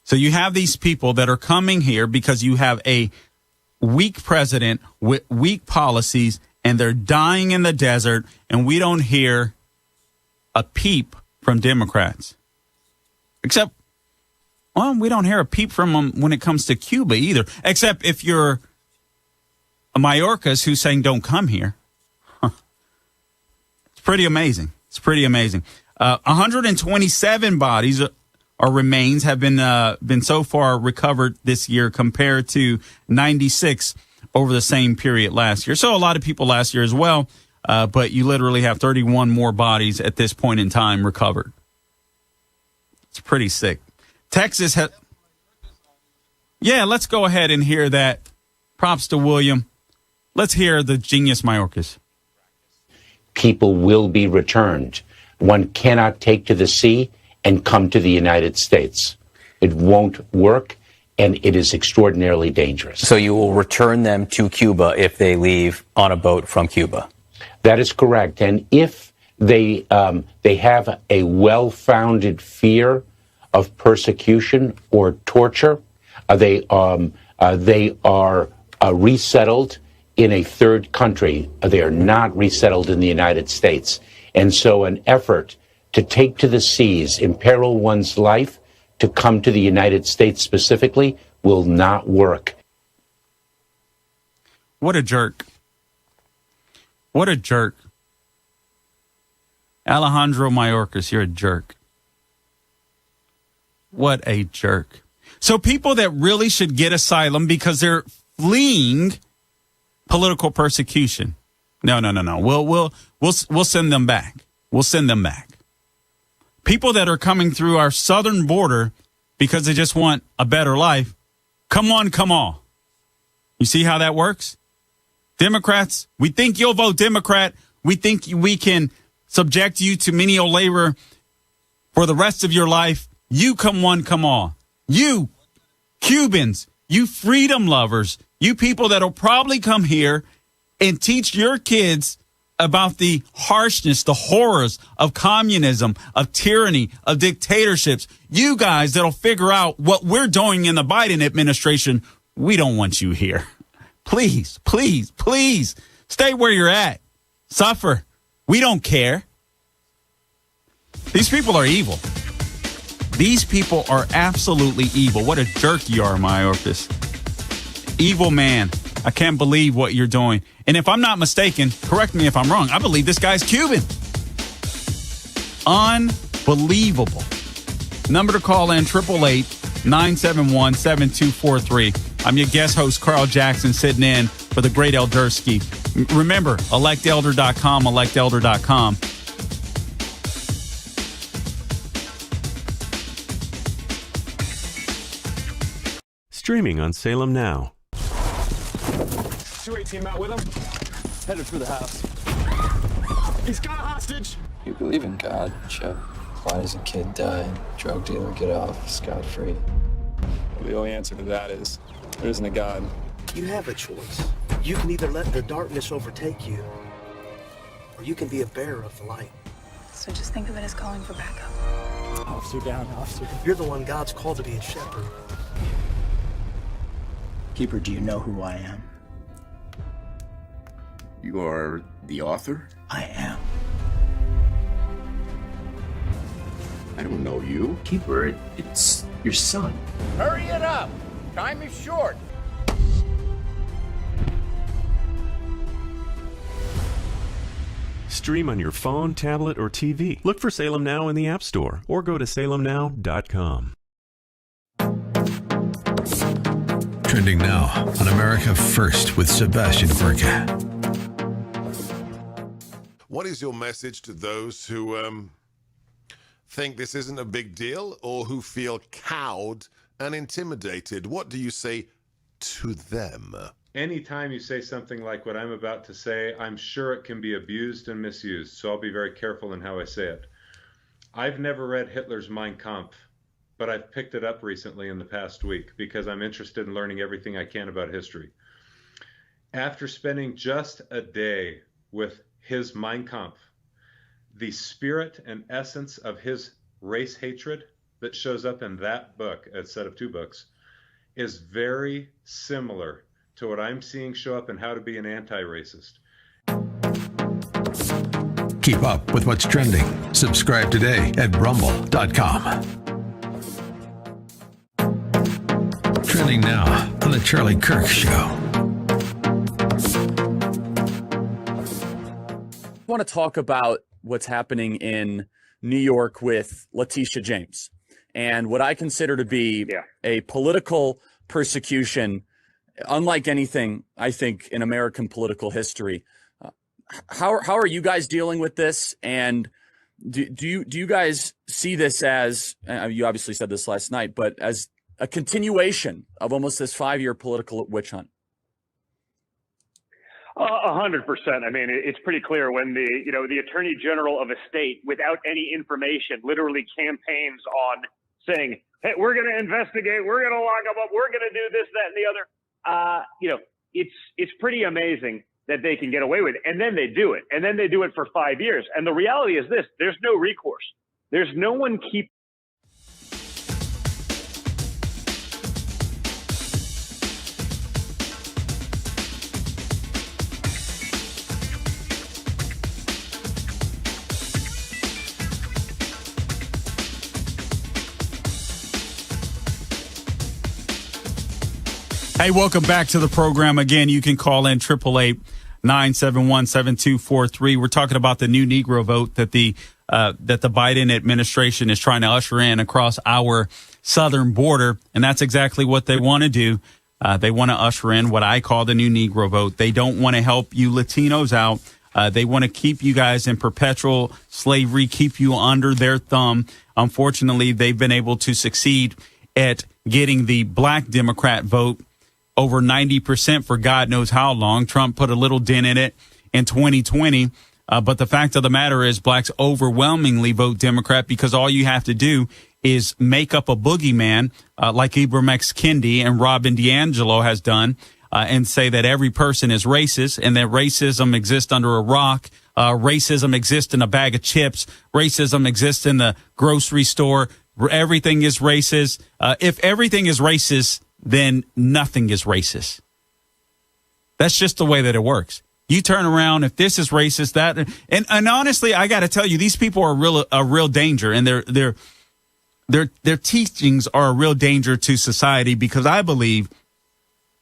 S1: So you have these people that are coming here because you have a weak president with weak policies, and they're dying in the desert, and we don't hear a peep from Democrats. Except, well, we don't hear a peep from them when it comes to Cuba either. Except if you're a Mayorkas who's saying don't come here. Pretty amazing. It's pretty amazing. 127 bodies or remains have been so far recovered this year compared to 96 over the same period last year. So a lot of people last year as well, but you literally have 31 more bodies at this point in time recovered. It's pretty sick. Texas has... Yeah, let's go ahead and hear that. Props to William. Let's hear the genius Mayorkas.
S2: People will be returned. One cannot take to the sea and come to the United States. It won't work, and it is extraordinarily dangerous.
S3: So you will return them to Cuba if they leave on a boat from Cuba?
S2: That is correct. And if they have a well-founded fear of persecution or torture, they are resettled in a third country. They are not resettled in the United States. And so an effort to take to the seas, imperil one's life, to come to the United States specifically, will not work.
S1: What a jerk. What a jerk. Alejandro Mayorkas, you're a jerk. What a jerk. So people that really should get asylum because they're fleeing political persecution. No. We'll send them back. We'll send them back. People that are coming through our southern border because they just want a better life. Come on, come all. You see how that works? Democrats, we think you'll vote Democrat. We think we can subject you to menial labor for the rest of your life. You come one, come all. You Cubans, you freedom lovers, you people that'll probably come here and teach your kids about the harshness, the horrors of communism, of tyranny, of dictatorships. You guys that'll figure out what we're doing in the Biden administration, we don't want you here. Please, please, please stay where you're at. Suffer. We don't care. These people are evil. These people are absolutely evil. What a jerk you are, Mayorkas. Evil man. I can't believe what you're doing. And if I'm not mistaken, correct me if I'm wrong, I believe this guy's Cuban. Unbelievable. Number to call in, 888-971-7243. I'm your guest host, Carl Jackson, sitting in for the great Eldersky. Remember, electelder.com, electelder.com.
S8: Streaming on Salem Now.
S13: 218 out with him. Headed for the house.
S14: He's got a hostage.
S12: You believe in God, Joe? Why does a kid die and drug dealer get off scot-free?
S13: The only answer to that is there isn't a God.
S19: You have a choice. You can either let the darkness overtake you, or you can be a bearer of the light.
S16: So just think of it as calling for backup.
S14: Officer down, officer down.
S19: You're the one God's called to be a shepherd.
S7: Keeper, do you know who I am?
S10: You are the author?
S7: I am.
S10: I don't know you.
S7: Keeper, it's your son.
S14: Hurry it up. Time is short.
S8: Stream on your phone, tablet, or TV. Look for Salem Now in the App Store or go to salemnow.com.
S4: Trending now on America First with Sebastian Gorka.
S23: What is your message to those who think this isn't a big deal or who feel cowed and intimidated? What do you say to them?
S24: Anytime you say something like what I'm about to say, I'm sure it can be abused and misused, so I'll be very careful in how I say it. I've never read Hitler's Mein Kampf, but I've picked it up recently in the past week because I'm interested in learning everything I can about history. After spending just a day with his Mein Kampf, the spirit and essence of his race hatred that shows up in that book, a set of 2 books, is very similar to what I'm seeing show up in How to Be an Anti-Racist.
S4: Keep up with what's trending. Subscribe today at rumble.com. Trending now on the Charlie Kirk Show.
S25: I want to talk about what's happening in New York with Letitia James and what I consider to be a political persecution unlike anything, I think, in American political history. How are you guys dealing with this? And do you guys see this as, you obviously said this last night, but as a continuation of almost this 5-year political witch hunt?
S26: 100%. I mean, it's pretty clear when the Attorney General of a state, without any information, literally campaigns on saying, "Hey, we're going to investigate, we're going to lock them up, we're going to do this, that, and the other." It's pretty amazing that they can get away with it. And then they do it. And then they do it for 5 years. And the reality is this: there's no recourse. There's no one keep.
S1: Hey, welcome back to the program. Again, you can call in 888-971-7243. We're talking about the new Negro vote that the Biden administration is trying to usher in across our southern border, and that's exactly what they want to do. They want to usher in what I call the new Negro vote. They don't want to help you Latinos out. They want to keep you guys in perpetual slavery, keep you under their thumb. Unfortunately, they've been able to succeed at getting the black Democrat vote over 90% for God knows how long. Trump put a little dent in it in 2020. But the fact of the matter is blacks overwhelmingly vote Democrat because all you have to do is make up a boogeyman like Ibram X. Kendi and Robin DiAngelo has done and say that every person is racist and that racism exists under a rock. Racism exists in a bag of chips. Racism exists in the grocery store. Everything is racist. If everything is racist, then nothing is racist. That's just the way that it works. You turn around, if this is racist, that, and honestly, I got to tell you, these people are a real danger, and their teachings are a real danger to society because I believe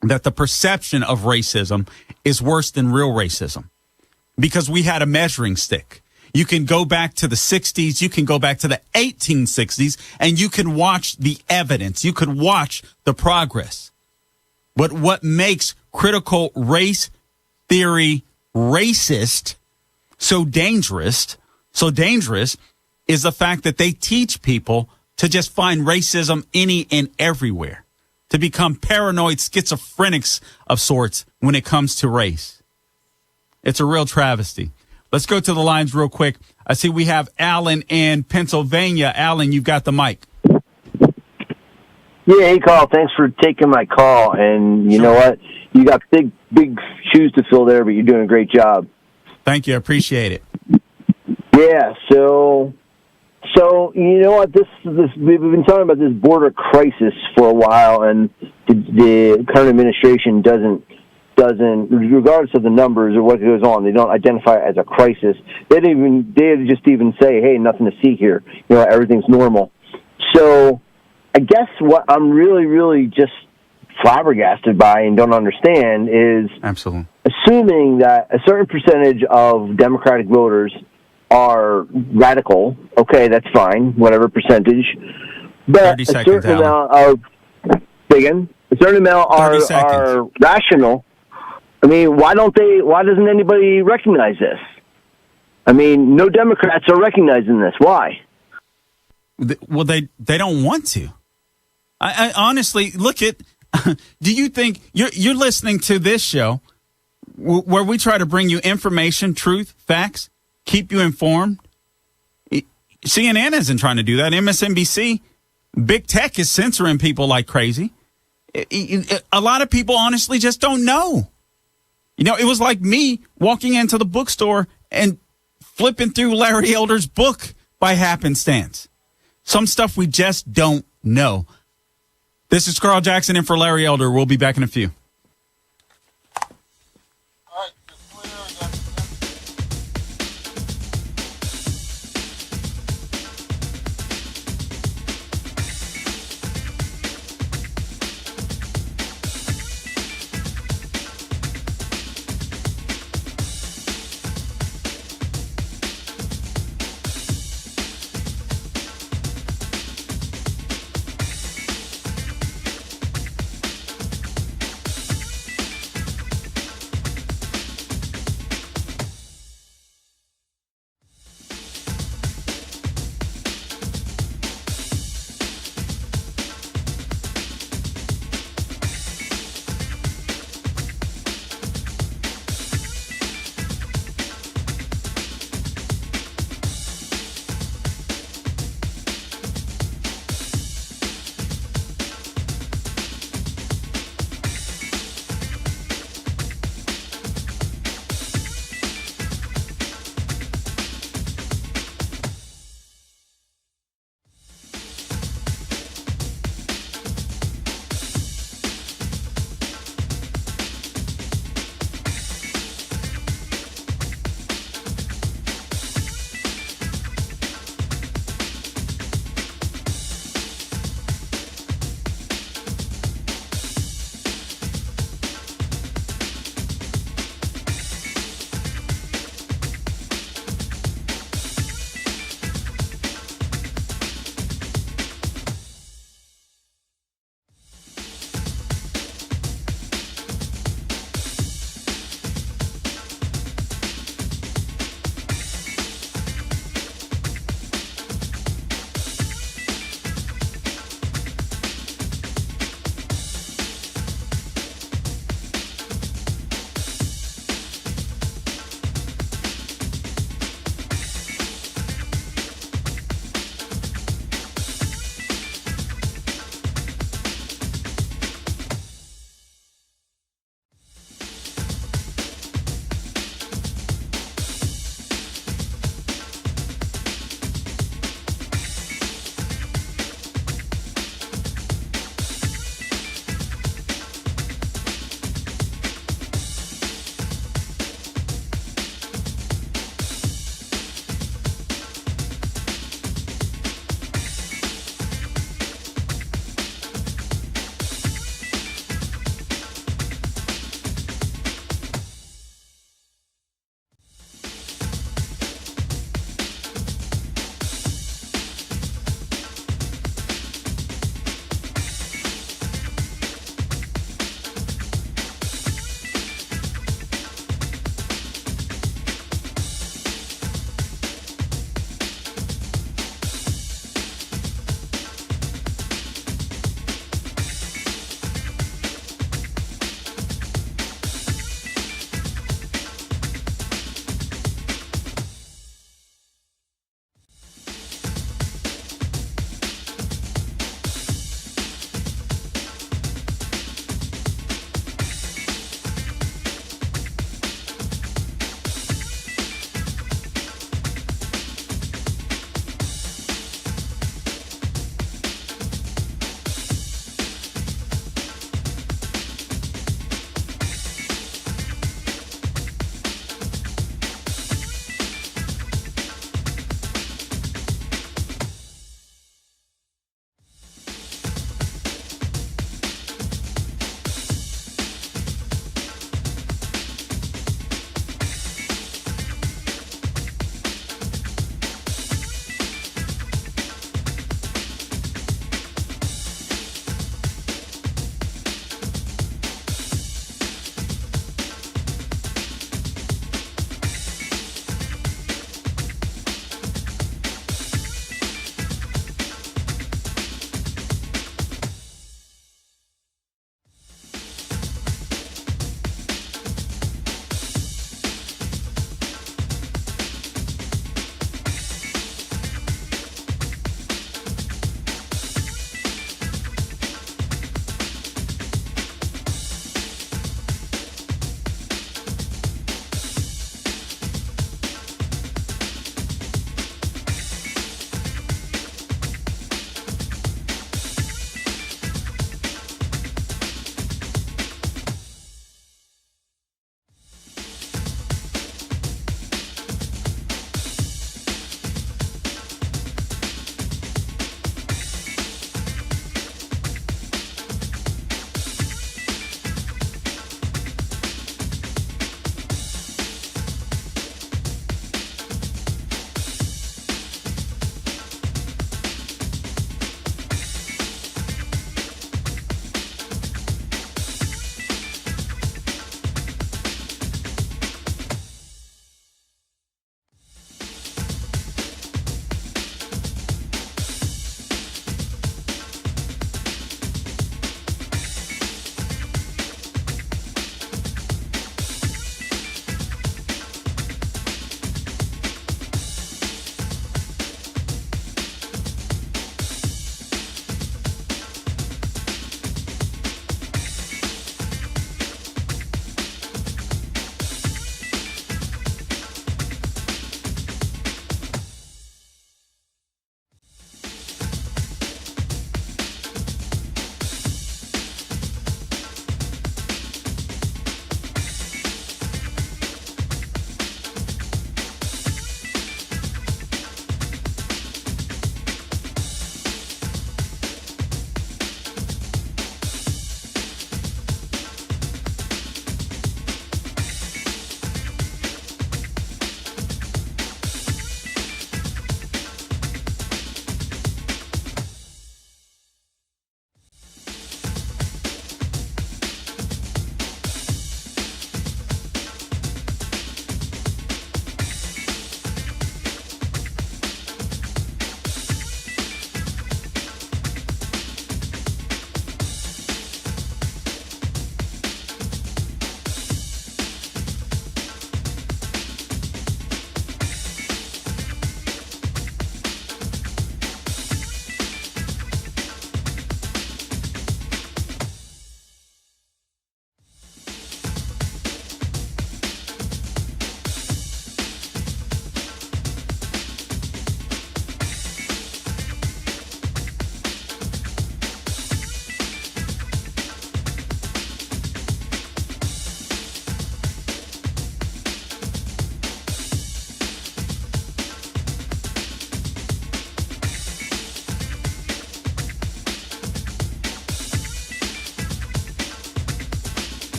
S1: that the perception of racism is worse than real racism because we had a measuring stick. You can go back to the 60s. You can go back to the 1860s and you can watch the evidence. You could watch the progress. But what makes critical race theory racist so dangerous is the fact that they teach people to just find racism any and everywhere, to become paranoid schizophrenics of sorts when it comes to race. It's a real travesty. Let's go to the lines real quick. I see we have Alan in Pennsylvania. Alan, you've got the mic.
S9: Yeah, hey, Carl. Thanks for taking my call. And you know what? You got big shoes to fill there, but you're doing a great job.
S1: Thank you. I appreciate it.
S9: Yeah. So you know what? This we've been talking about this border crisis for a while, and the current administration doesn't, regardless of the numbers or what goes on, they don't identify it as a crisis. They just even say, "Hey, nothing to see here. You know, everything's normal." So, I guess what I'm really, really just flabbergasted by and don't understand is
S1: absolutely
S9: assuming that a certain percentage of Democratic voters are radical. Okay, that's fine, whatever percentage. But a certain amount are rational. I mean, why doesn't anybody recognize this? I mean, no Democrats are recognizing this. Why?
S1: Well, they don't want to. I honestly look at. Do you think you're listening to this show where we try to bring you information, truth, facts, keep you informed? CNN isn't trying to do that. MSNBC, big tech is censoring people like crazy. A lot of people honestly just don't know. You know, it was like me walking into the bookstore and flipping through Larry Elder's book by happenstance. Some stuff we just don't know. This is Carl Jackson in for Larry Elder. We'll be back in a few.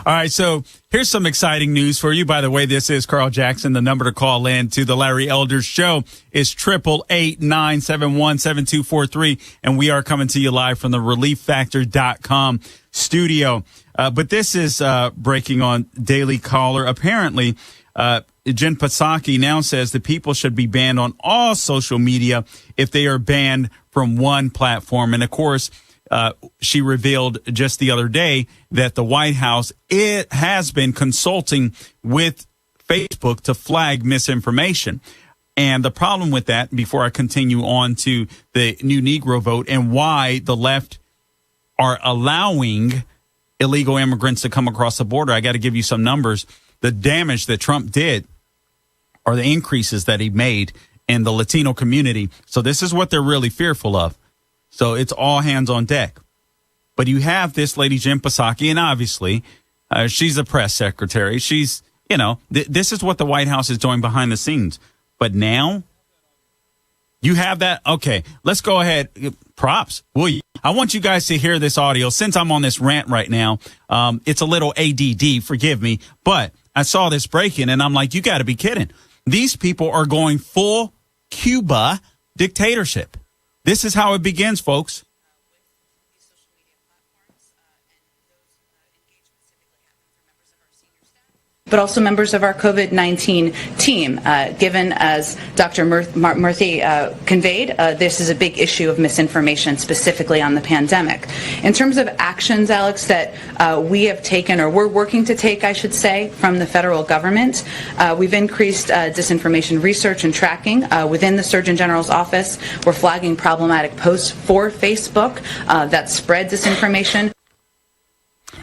S1: All right, so here's some exciting news for you. By the way, this is Carl Jackson. The number to call in to the Larry Elders Show is 888-971-7243, and we are coming to you live from the ReliefFactor.com studio. But this is breaking on Daily Caller. Apparently, Jen Psaki now says that people should be banned on all social media if they are banned from one platform. And, of course, she revealed just the other day that the White House has been consulting with Facebook to flag misinformation. And the problem with that, before I continue on to the new Negro vote and why the left are allowing illegal immigrants to come across the border, I got to give you some numbers. The damage that Trump did, or the increases that he made in the Latino community. So this is what they're really fearful of. So it's all hands on deck. But you have this lady, Jen Psaki, and obviously she's a press secretary. She's, this is what the White House is doing behind the scenes. But now you have that. Okay, let's go ahead. Props. I want you guys to hear this audio. Since I'm on this rant right now, it's a little ADD, forgive me. But I saw this breaking and I'm like, you got to be kidding. These people are going full Cuba dictatorship. This is how it begins, folks.
S11: But also members of our COVID-19 team. Given, as Dr. Murthy conveyed, this is a big issue of misinformation, specifically on the pandemic. In terms of actions, Alex, that we have taken, or we're working to take, I should say, from the federal government, we've increased disinformation research and tracking within the Surgeon General's office. We're flagging problematic posts for Facebook that spread disinformation.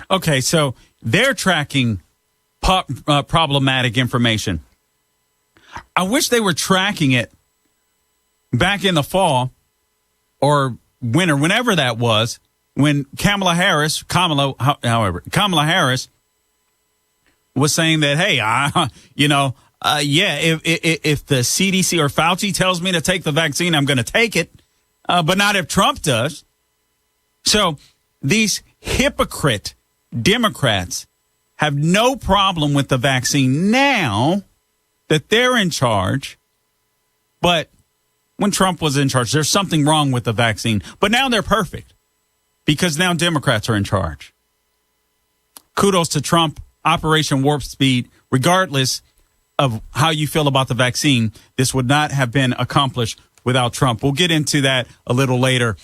S1: Okay, so they're tracking problematic information. I wish they were tracking it back in the fall or winter, whenever that was, when Kamala Harris was saying that, hey, if the CDC or Fauci tells me to take the vaccine, I'm going to take it, but not if Trump does. So these hypocrite Democrats have no problem with the vaccine now that they're in charge. But when Trump was in charge, there's something wrong with the vaccine. But now they're perfect because now Democrats are in charge. Kudos to Trump, Operation Warp Speed. Regardless of how you feel about the vaccine, this would not have been accomplished without Trump. We'll get into that a little later.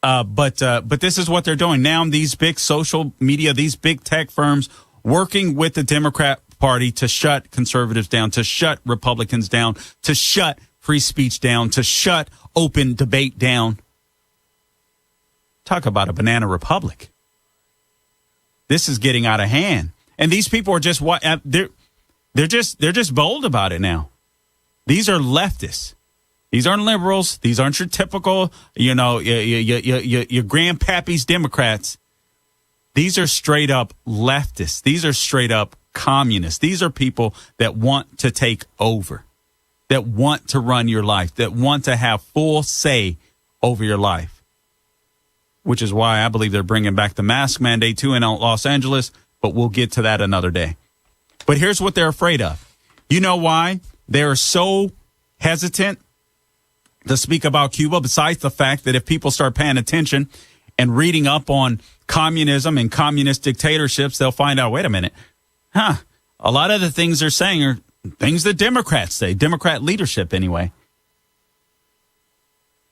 S1: But this is what they're doing. Now these big social media, these big tech firms working with the Democrat Party to shut conservatives down, to shut Republicans down, to shut free speech down, to shut open debate down. Talk about a banana republic. This is getting out of hand. And these people are just what they're just bold about it now. These are leftists. These aren't liberals. These aren't your typical, your grandpappy's Democrats. These are straight up leftists. These are straight up communists. These are people that want to take over, that want to run your life, that want to have full say over your life, which is why I believe they're bringing back the mask mandate too in Los Angeles, but we'll get to that another day. But here's what they're afraid of. You know why they're so hesitant to speak about Cuba, besides the fact that if people start paying attention and reading up on communism and communist dictatorships, they'll find out, wait a minute, a lot of the things they're saying are things that Democrats say, Democrat leadership anyway.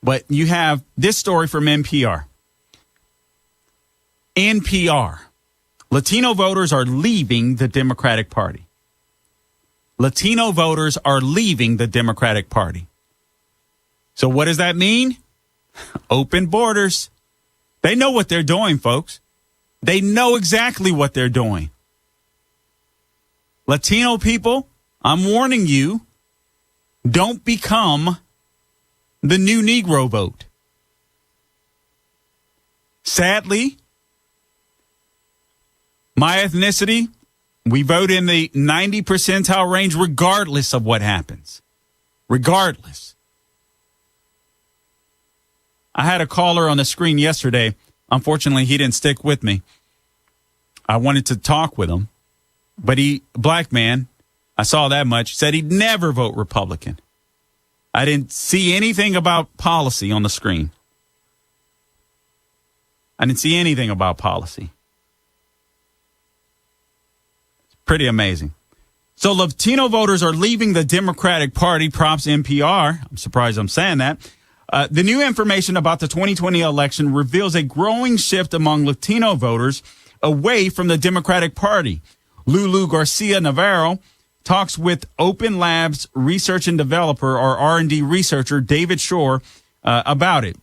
S1: But you have this story from NPR. Latino voters are leaving the Democratic Party. Latino voters are leaving the Democratic Party. So what does that mean? Open borders. They know what they're doing, folks. They know exactly what they're doing. Latino people, I'm warning you, don't become the new Negro vote. Sadly, my ethnicity, we vote in the 90 percentile range regardless of what happens. Regardless. I had a caller on the screen yesterday. Unfortunately, he didn't stick with me. I wanted to talk with him, but black man, I saw that much, said he'd never vote Republican. I didn't see anything about policy on the screen. I didn't see anything about policy. It's pretty amazing. So Latino voters are leaving the Democratic Party, props NPR. I'm surprised I'm saying that. The new information about the 2020 election reveals a growing shift among Latino voters away from the Democratic Party. Lulu Garcia Navarro talks with Open Labs research and developer, or R&D researcher, David Shore, about it.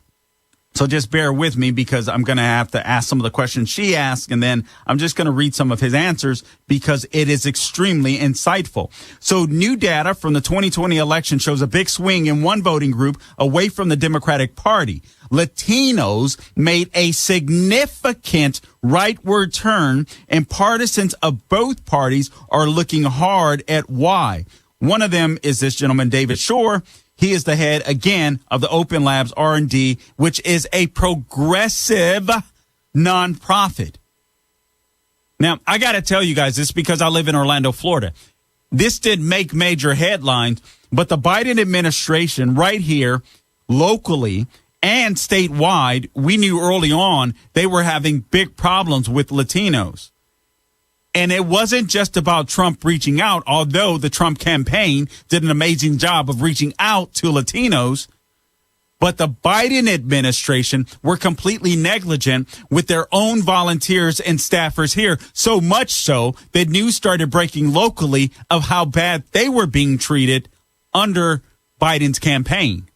S1: So just bear with me because I'm going to have to ask some of the questions she asked, and then I'm just going to read some of his answers because it is extremely insightful. So new data from the 2020 election shows a big swing in one voting group away from the Democratic Party. Latinos made a significant rightward turn, and partisans of both parties are looking hard at why. One of them is this gentleman, David Shore. He is the head, again, of the Open Labs R&D, which is a progressive nonprofit. Now, I got to tell you guys this because I live in Orlando, Florida. This didn't make major headlines, but the Biden administration right here, locally and statewide, we knew early on they were having big problems with Latinos. And it wasn't just about Trump reaching out, although the Trump campaign did an amazing job of reaching out to Latinos. But the Biden administration were completely negligent with their own volunteers and staffers here, so much so that news started breaking locally of how bad they were being treated under Biden's campaign.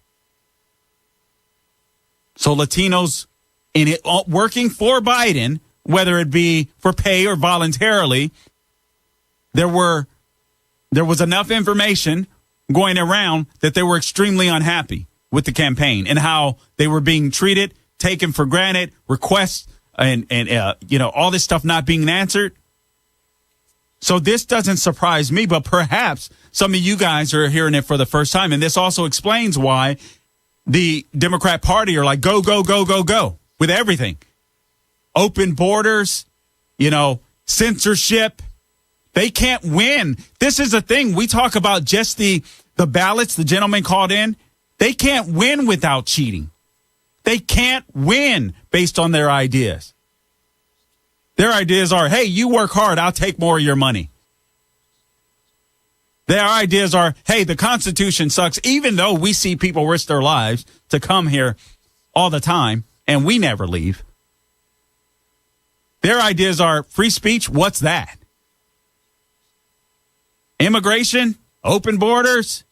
S1: So Latinos in it working for Biden, whether it be for pay or voluntarily, there was enough information going around that they were extremely unhappy with the campaign and how they were being treated, taken for granted, requests and all this stuff not being answered. So this doesn't surprise me, but perhaps some of you guys are hearing it for the first time. And this also explains why the Democrat Party are like, go, go, go, go, go with everything. Open borders, censorship. They can't win. This is the thing. We talk about just the ballots the gentleman called in. They can't win without cheating. They can't win based on their ideas. Their ideas are, hey, you work hard, I'll take more of your money. Their ideas are, hey, the Constitution sucks, even though we see people risk their lives to come here all the time, and we never leave. Their ideas are free speech. What's that? Immigration, open borders,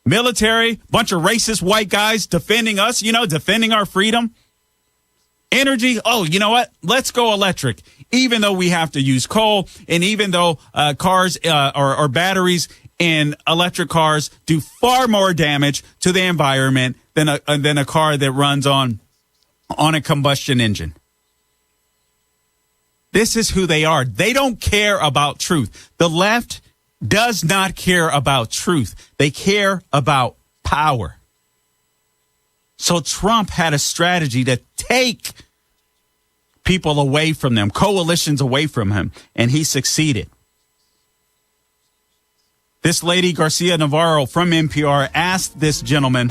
S1: military, bunch of racist white guys defending us, defending our freedom. Energy. Oh, you know what? Let's go electric, even though we have to use coal. And even though cars or batteries in electric cars do far more damage to the environment than a car that runs on a combustion engine. This is who they are. They don't care about truth. The left does not care about truth. They care about power. So Trump had a strategy to take people away from them, coalitions away from him, and he succeeded. This lady, Garcia Navarro from NPR, asked this gentleman,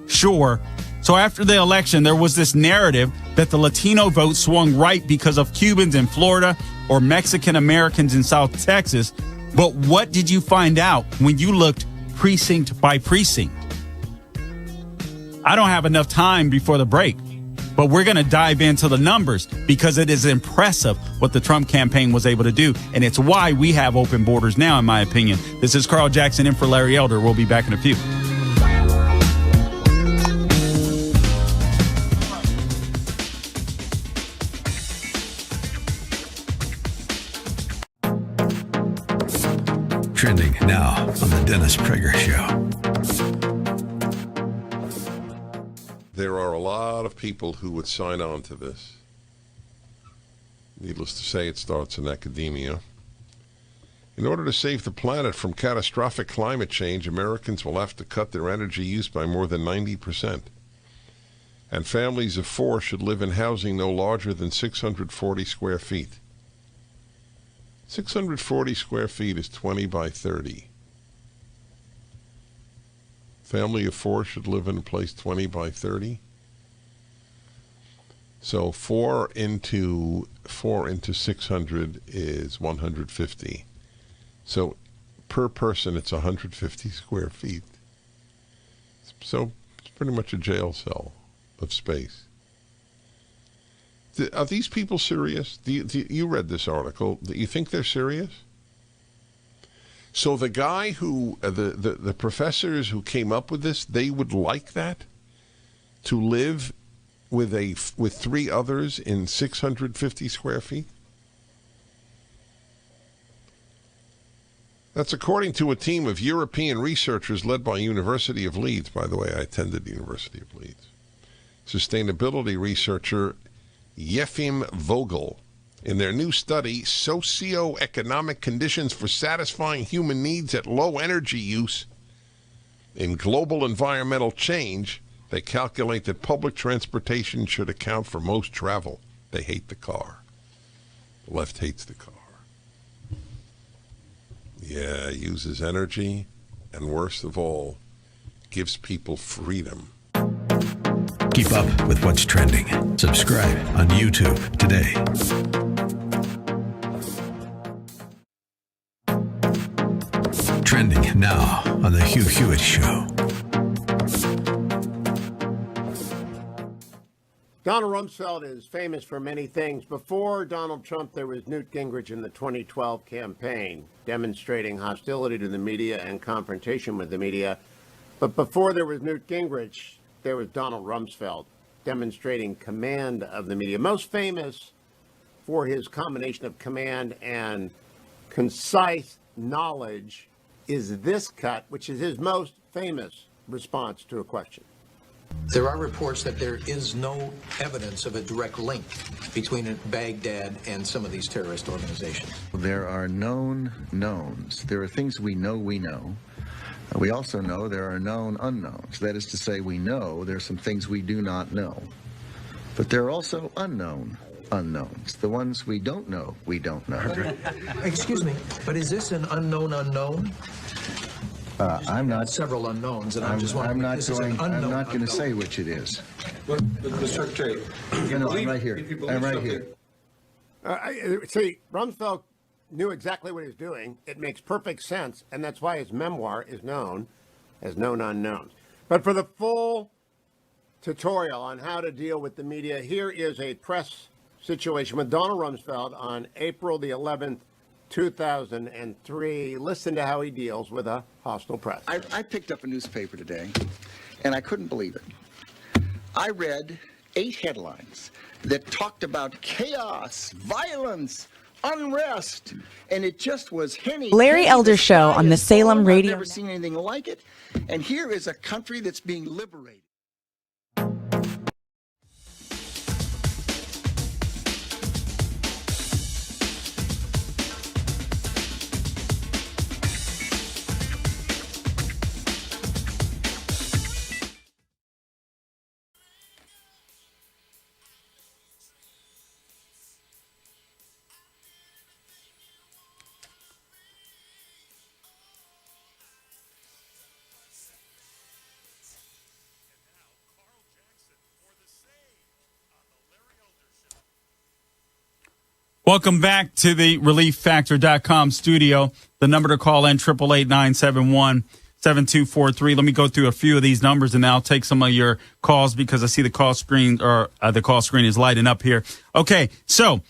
S1: Shore, so after the election, there was this narrative that the Latino vote swung right because of Cubans in Florida or Mexican Americans in South Texas. But what did you find out when you looked precinct by precinct? I don't have enough time before the break, but we're going to dive into the numbers because it is impressive what the Trump campaign was able to do. And it's why we have open borders now, in my opinion. This is Carl Jackson in for Larry Elder. We'll be back in a few.
S4: Trending now on the Dennis Prager Show.
S23: There are a lot of people who would sign on to this. Needless to say, it starts in academia. In order to save the planet from catastrophic climate change, Americans will have to cut their energy use by more than 90%. And families of 4 should live in housing no larger than 640 square feet. 640 square feet is 20 by 30. Family of 4 should live in a place 20 by 30. So 4 into 600 is 150. So per person, it's 150 square feet. So it's pretty much a jail cell of space. Are these people serious? You read this article. Do you think they're serious? So the guy who, the professors who came up with this, they would like that? To live with 3 others in 650 square feet? That's according to a team of European researchers led by University of Leeds. By the way, I attended the University of Leeds. Sustainability researcher Yefim Vogel. In their new study, Socioeconomic Conditions for Satisfying Human Needs at Low Energy Use in Global Environmental Change, they calculate that public transportation should account for most travel. They hate the car. The left hates the car. Yeah, uses energy, and worst of all, gives people freedom.
S4: Keep up with what's trending. Subscribe on YouTube today. Trending now on The Hugh Hewitt Show.
S14: Donald Rumsfeld is famous for many things. Before Donald Trump, there was Newt Gingrich in the 2012 campaign, demonstrating hostility to the media and confrontation with the media. But before there was Newt Gingrich, there was Donald Rumsfeld, demonstrating command of the media. Most famous for his combination of command and concise knowledge is this cut, which is his most famous response to a question.
S15: There are reports that there is no evidence of a direct link between Baghdad and some of these terrorist organizations.
S17: There are known knowns. There are things we know we know. We also know there are known unknowns. That is to say, we know there are some things we do not know. But there are also unknown unknowns. The ones we don't know, we don't know.
S15: Excuse me, but is this an unknown unknown?
S17: I'm not.
S15: Several unknowns, and I'm
S17: not going to say which it is.
S15: Mr. Secretary,
S17: I'm right here. I'm right here.
S14: See, Rumsfeld knew exactly what he was doing. It makes perfect sense, and that's why his memoir is known as Known Unknowns. But for the full tutorial on how to deal with the media, here is a press situation with Donald Rumsfeld on April the 11th, 2003. Listen to how he deals with a hostile press.
S17: I picked up a newspaper today, and I couldn't believe it. I read 8 headlines that talked about chaos, violence, unrest, and it just was
S18: Larry Elder Show on the Salem Radio.
S17: I've never seen anything like it, and here is a country that's being liberated.
S1: Welcome back to the ReliefFactor.com studio. The number to call in, 888-971-7243. Let me go through a few of these numbers, and then I'll take some of your calls because I see the call screen the call screen is lighting up here. Okay, so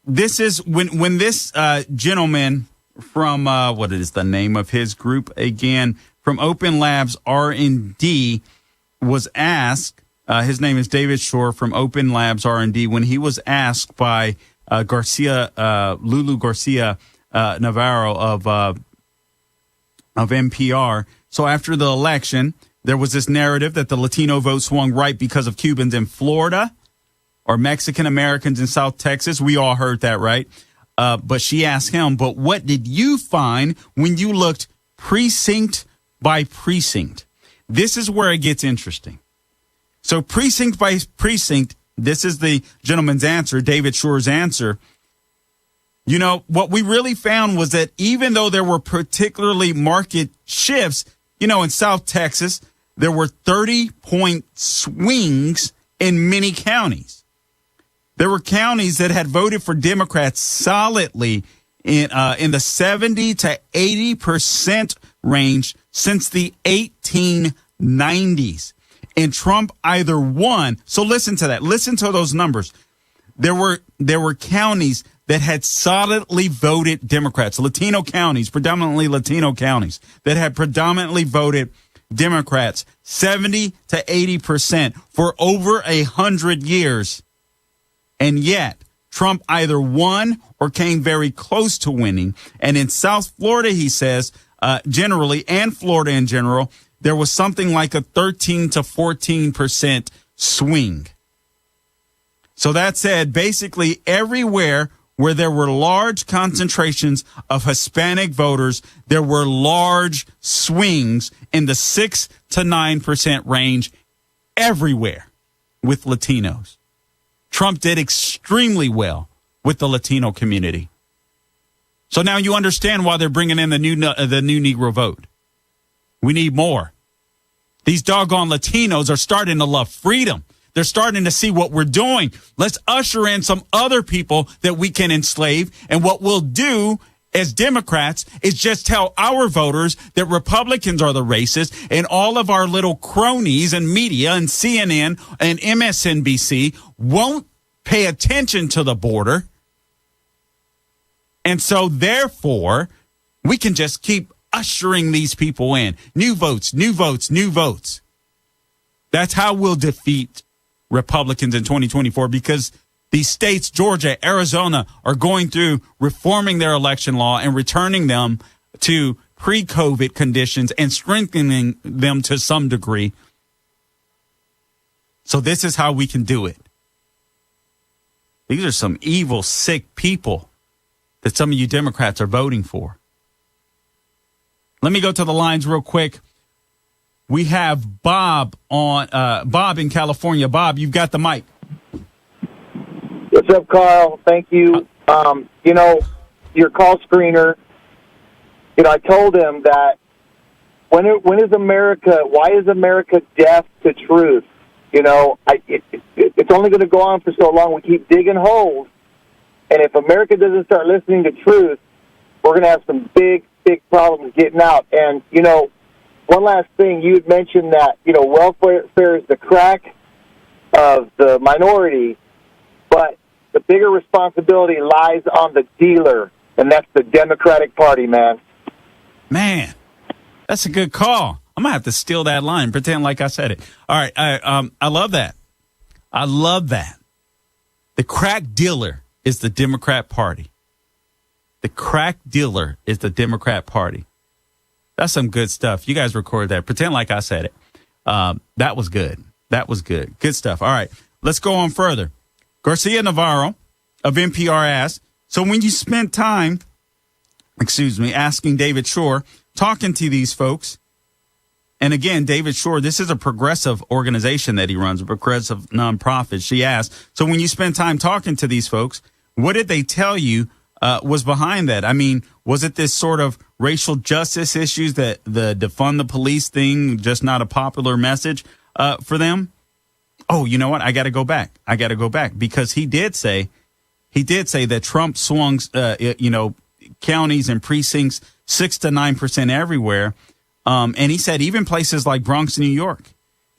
S1: this is when this gentleman from what is the name of his group again? From Open Labs R&D was asked. His name is David Shore from Open Labs R&D. When he was asked by Lulu Garcia Navarro of NPR. So after the election, there was this narrative that the Latino vote swung right because of Cubans in Florida or Mexican Americans in South Texas. We all heard that, right? But she asked him, but what did you find when you looked precinct by precinct? This is where it gets interesting. So precinct by precinct, this is the gentleman's answer, David Shore's answer. You know, what we really found was that even though there were particularly market shifts, you know, in South Texas, there were 30-point swings in many counties. There were counties that had voted for Democrats solidly in the 70 to 80% range since the 1890s. And Trump either won. So listen to that. Listen to those numbers. There were counties that had solidly voted Democrats, Latino counties, predominantly Latino counties, that had predominantly voted Democrats 70 to 80% for over 100 years. And yet Trump either won or came very close to winning. And in South Florida, he says, generally, and Florida in general, there was something like a 13 to 14% swing. So that said, basically everywhere where there were large concentrations of Hispanic voters, there were large swings in the 6 to 9% range everywhere with Latinos. Trump did extremely well with the Latino community. So now you understand why they're bringing in the new Negro vote. We need more. These doggone Latinos are starting to love freedom. They're starting to see what we're doing. Let's usher in some other people that we can enslave. And what we'll do as Democrats is just tell our voters that Republicans are the racists, and all of our little cronies and media and CNN and MSNBC won't pay attention to the border. And so therefore, we can just keep ushering these people in. New votes, new votes, new votes. That's how we'll defeat Republicans in 2024, because these states, Georgia, Arizona, are going through reforming their election law and returning them to pre-COVID conditions and strengthening them to some degree. So this is how we can do it. These are some evil, sick people that some of you Democrats are voting for. Let me go to the lines real quick. We have Bob on Bob in California. Bob, you've got the mic.
S3: What's up, Carl? Thank you. You know, your call screener, you know, I told him that why is America deaf to truth? You know, it's only going to go on for so long. We keep digging holes. And if America doesn't start listening to truth, we're going to have some big problems getting out. And, you know, one last thing, you had mentioned that, you know, welfare is the crack of the minority, but the bigger responsibility lies on the dealer, and that's the Democratic Party, man.
S1: Man, that's a good call. I'm going to have to steal that line, pretend like I said it. All right, I love that. I love that. The crack dealer is the Democrat Party. The crack dealer is the Democrat Party. That's some good stuff. You guys record that. Pretend like I said it. That was good. That was good. Good stuff. All right, let's go on further. Garcia Navarro of NPR asked, so when you spent time, asking David Shore, talking to these folks, and again, David Shore, this is a progressive organization that he runs, a progressive nonprofit. She asked, so when you spend time talking to these folks, what did they tell you was behind that? I mean, was it this sort of racial justice issues, that the defund the police thing, just not a popular message for them? Oh, you know what? I got to go back. Because he did say that Trump swung, counties and precincts 6 to 9% everywhere. And he said even places like Bronx, New York,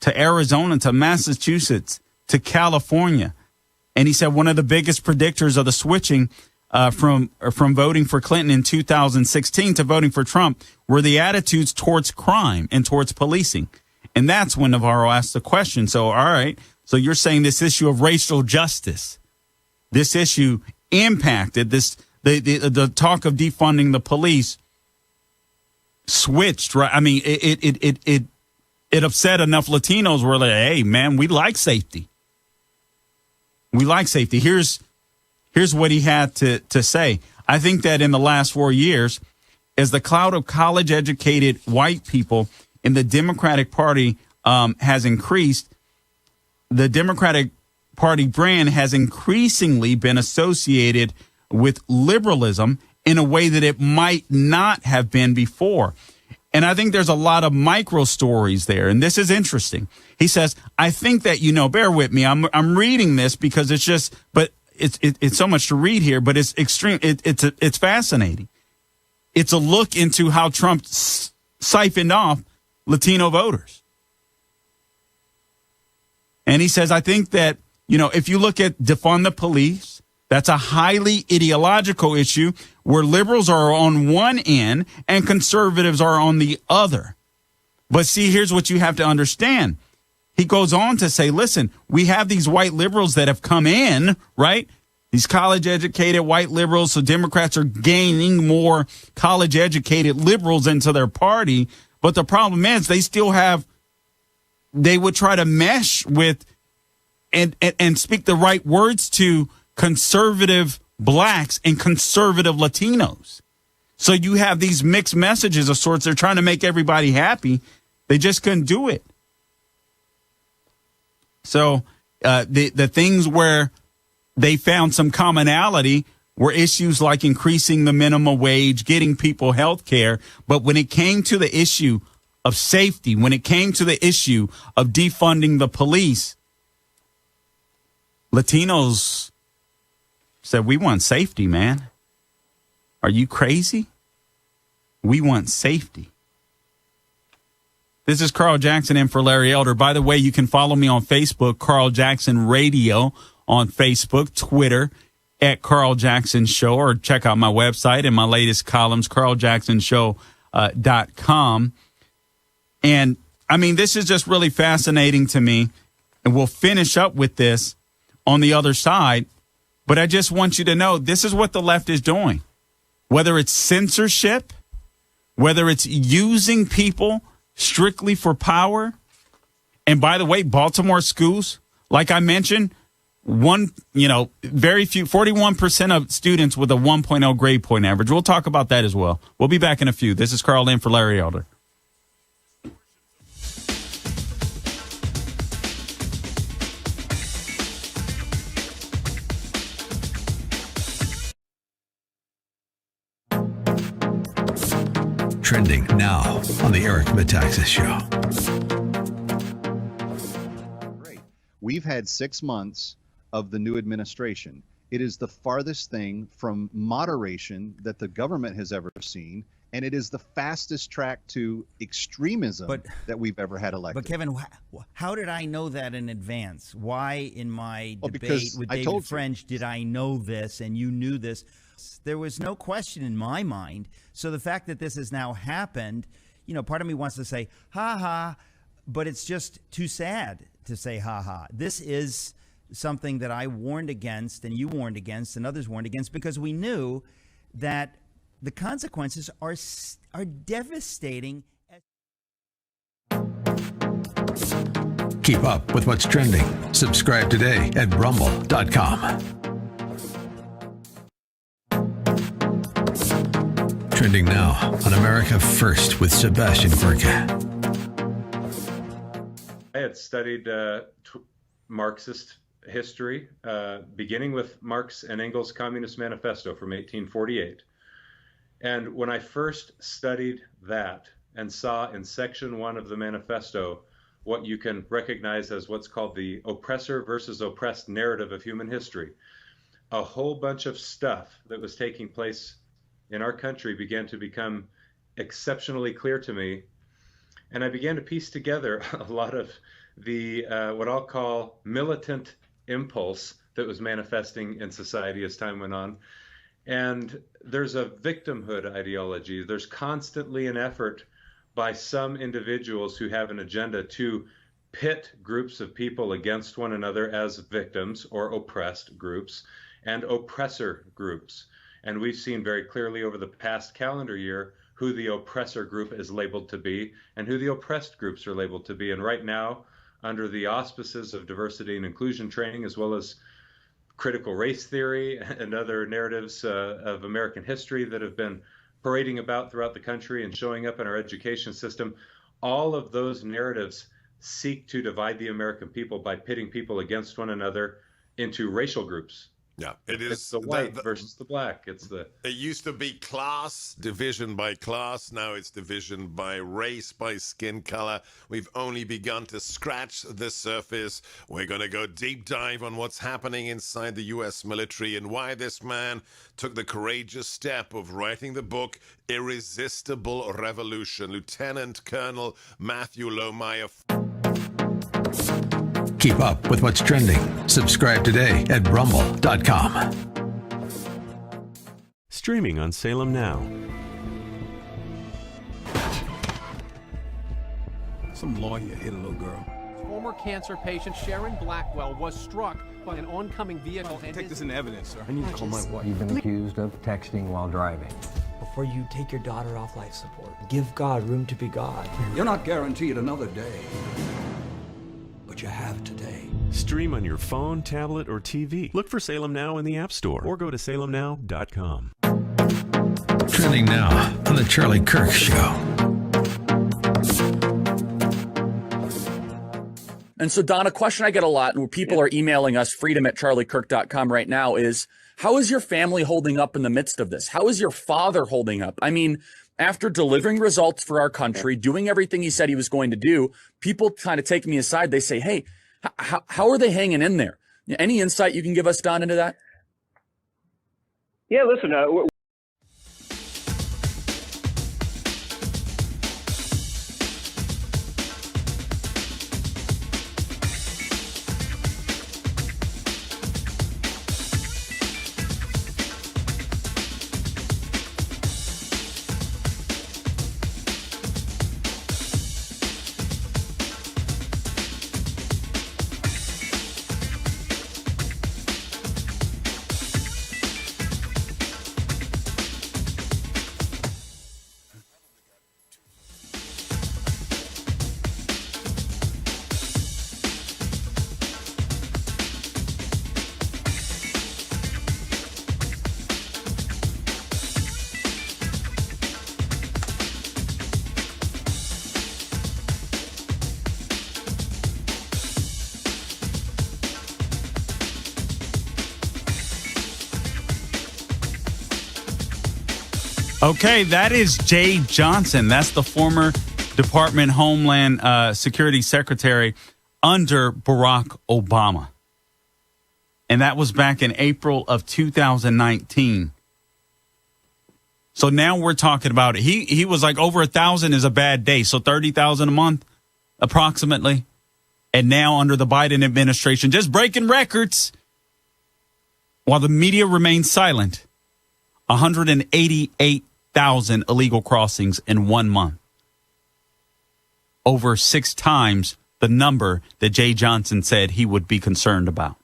S1: to Arizona, to Massachusetts, to California. And he said one of the biggest predictors of the switching from voting for Clinton in 2016 to voting for Trump were the attitudes towards crime and towards policing. And that's when Navarro asked the question. So, all right, so you're saying this issue of racial justice, this issue impacted this, the talk of defunding the police switched, right? I mean, it upset enough Latinos were like, hey, man, we like safety. We like safety. Here's what he had to say. I think that in the last 4 years, as the cloud of college-educated white people in the Democratic Party has increased, the Democratic Party brand has increasingly been associated with liberalism in a way that it might not have been before. And I think there's a lot of micro stories there. And this is interesting. He says, I think that, bear with me. I'm reading this because it's just, but it's so much to read here, but it's extreme. It's fascinating. It's a look into how Trump siphoned off Latino voters. And he says, I think that, if you look at defund the police, that's a highly ideological issue where liberals are on one end and conservatives are on the other. But see, here's what you have to understand. He goes on to say, listen, we have these white liberals that have come in, right? These college-educated white liberals, so Democrats are gaining more college-educated liberals into their party. But the problem is they would try to mesh with and speak the right words to conservative blacks and conservative Latinos. So you have these mixed messages of sorts. They're trying to make everybody happy. They just couldn't do it. So the things where they found some commonality were issues like increasing the minimum wage, getting people health care. But when it came to the issue of safety, when it came to the issue of defunding the police, Latinos said, we want safety, man. Are you crazy? We want safety. This is Carl Jackson in for Larry Elder. By the way, you can follow me on Facebook, Carl Jackson Radio on Facebook, Twitter, at Carl Jackson Show, or check out my website and my latest columns, carljacksonshow.com. And, I mean, this is just really fascinating to me, and we'll finish up with this on the other side. But I just want you to know this is what the left is doing, whether it's censorship, whether it's using people strictly for power. And by the way, Baltimore schools, like I mentioned, very few, 41% of students with a 1.0 grade point average. We'll talk about that as well. We'll be back in a few. This is Carl in for Larry Elder.
S4: Trending now on the Eric Metaxas Show.
S2: We've had 6 months of the new administration. It is the farthest thing from moderation that the government has ever seen, and it is the fastest track to extremism that we've ever had elected.
S5: But Kevin, how did I know that in advance? Why in my debate with David French did I know this and you knew this? There was no question in my mind. So the fact that this has now happened, part of me wants to say, ha ha, but it's just too sad to say ha ha. This is something that I warned against and you warned against and others warned against because we knew that the consequences are devastating.
S4: Keep up with what's trending. Subscribe today at rumble.com. Trending now on America First with Sebastian Gorka.
S24: I had studied Marxist history, beginning with Marx and Engels' Communist Manifesto from 1848. And when I first studied that and saw in section 1 of the manifesto what you can recognize as what's called the oppressor versus oppressed narrative of human history, a whole bunch of stuff that was taking place in our country began to become exceptionally clear to me. And I began to piece together a lot of the, what I'll call militant impulse that was manifesting in society as time went on. And there's a victimhood ideology. There's constantly an effort by some individuals who have an agenda to pit groups of people against one another as victims or oppressed groups and oppressor groups. And we've seen very clearly over the past calendar year who the oppressor group is labeled to be and who the oppressed groups are labeled to be. And right now, under the auspices of diversity and inclusion training, as well as critical race theory and other narratives of American history that have been parading about throughout the country and showing up in our education system, all of those narratives seek to divide the American people by pitting people against one another into racial groups
S23: Yeah, it is.
S24: It's the white versus the black. It
S23: used to be class, division by class. Now it's division by race, by skin color. We've only begun to scratch the surface. We're going to go deep dive on what's happening inside the U.S. military and why this man took the courageous step of writing the book Irresistible Revolution. Lieutenant Colonel Matthew Lohmeyer.
S4: Keep up with what's trending. Subscribe today at rumble.com.
S8: Streaming on Salem Now.
S6: Some lawyer hit a little girl.
S12: Former cancer patient Sharon Blackwell was struck by an oncoming vehicle.
S6: Take this into evidence, sir. I need to call my wife.
S13: You've been accused of texting while driving.
S20: Before you take your daughter off life support, give God room to be God.
S6: You're not guaranteed another day. But you have today.
S8: Stream on your phone, tablet, or TV. Look for Salem Now in the App Store or go to salemnow.com.
S4: Trending now on the Charlie Kirk Show.
S25: And so, Don, a question I get a lot, and where people are emailing us, freedom@charliekirk.com right now, is how is your family holding up in the midst of this? How is your father holding up? I mean, after delivering results for our country, doing everything he said he was going to do, people kind of take me aside. They say, hey, how are they hanging in there? Any insight you can give us, Don, into that?
S26: Yeah, listen,
S1: Okay, that is Jay Johnson. That's the former Department Homeland Security Secretary under Barack Obama. And that was back in April of 2019. So now we're talking about it. He was like over 1,000 is a bad day. So 30,000 a month approximately. And now under the Biden administration, just breaking records while the media remains silent. 188,000 illegal crossings in 1 month. Over 6 times the number that Jay Johnson said he would be concerned about.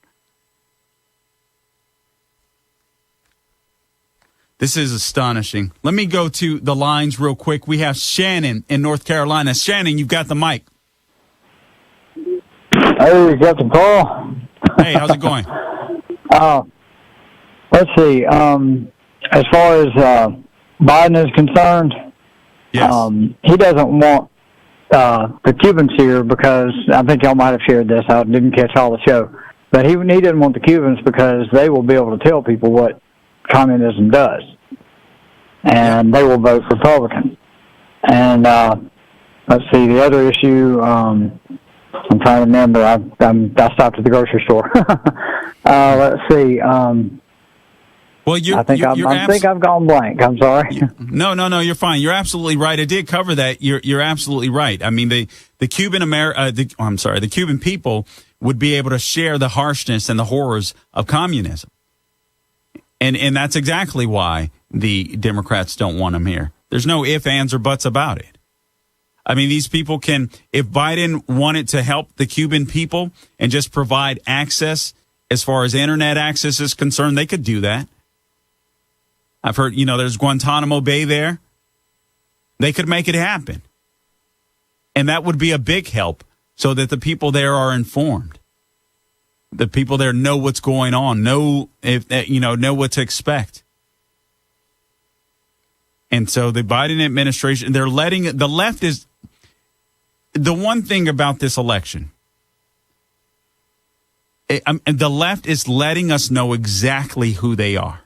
S1: This is astonishing. Let me go to the lines real quick. We have Shannon in North Carolina. Shannon, you've got the mic.
S21: Hey, Captain Paul.
S1: Hey, how's it going?
S21: Let's see. As far as Biden is concerned,
S1: yes.
S21: He doesn't want the Cubans here because I think y'all might have shared this. I didn't catch all the show. But he didn't want the Cubans because they will be able to tell people what communism does. And they will vote Republican. And let's see, the other issue, I'm trying to remember. I stopped at the grocery store. Let's see.
S1: Well,
S21: I think I've gone blank. I'm sorry.
S1: No, you're fine. You're absolutely right. I did cover that. You're absolutely right. I mean, the Cuban the Cuban people would be able to share the harshness and the horrors of communism, and that's exactly why the Democrats don't want them here. There's no ifs, ands, or buts about it. I mean, these people can, if Biden wanted to help the Cuban people and just provide access as far as internet access is concerned, they could do that. I've heard, there's Guantanamo Bay there. They could make it happen. And that would be a big help so that the people there are informed. The people there know what's going on, know what to expect. And so the Biden administration, they're letting the left is the one thing about this election. And the left is letting us know exactly who they are.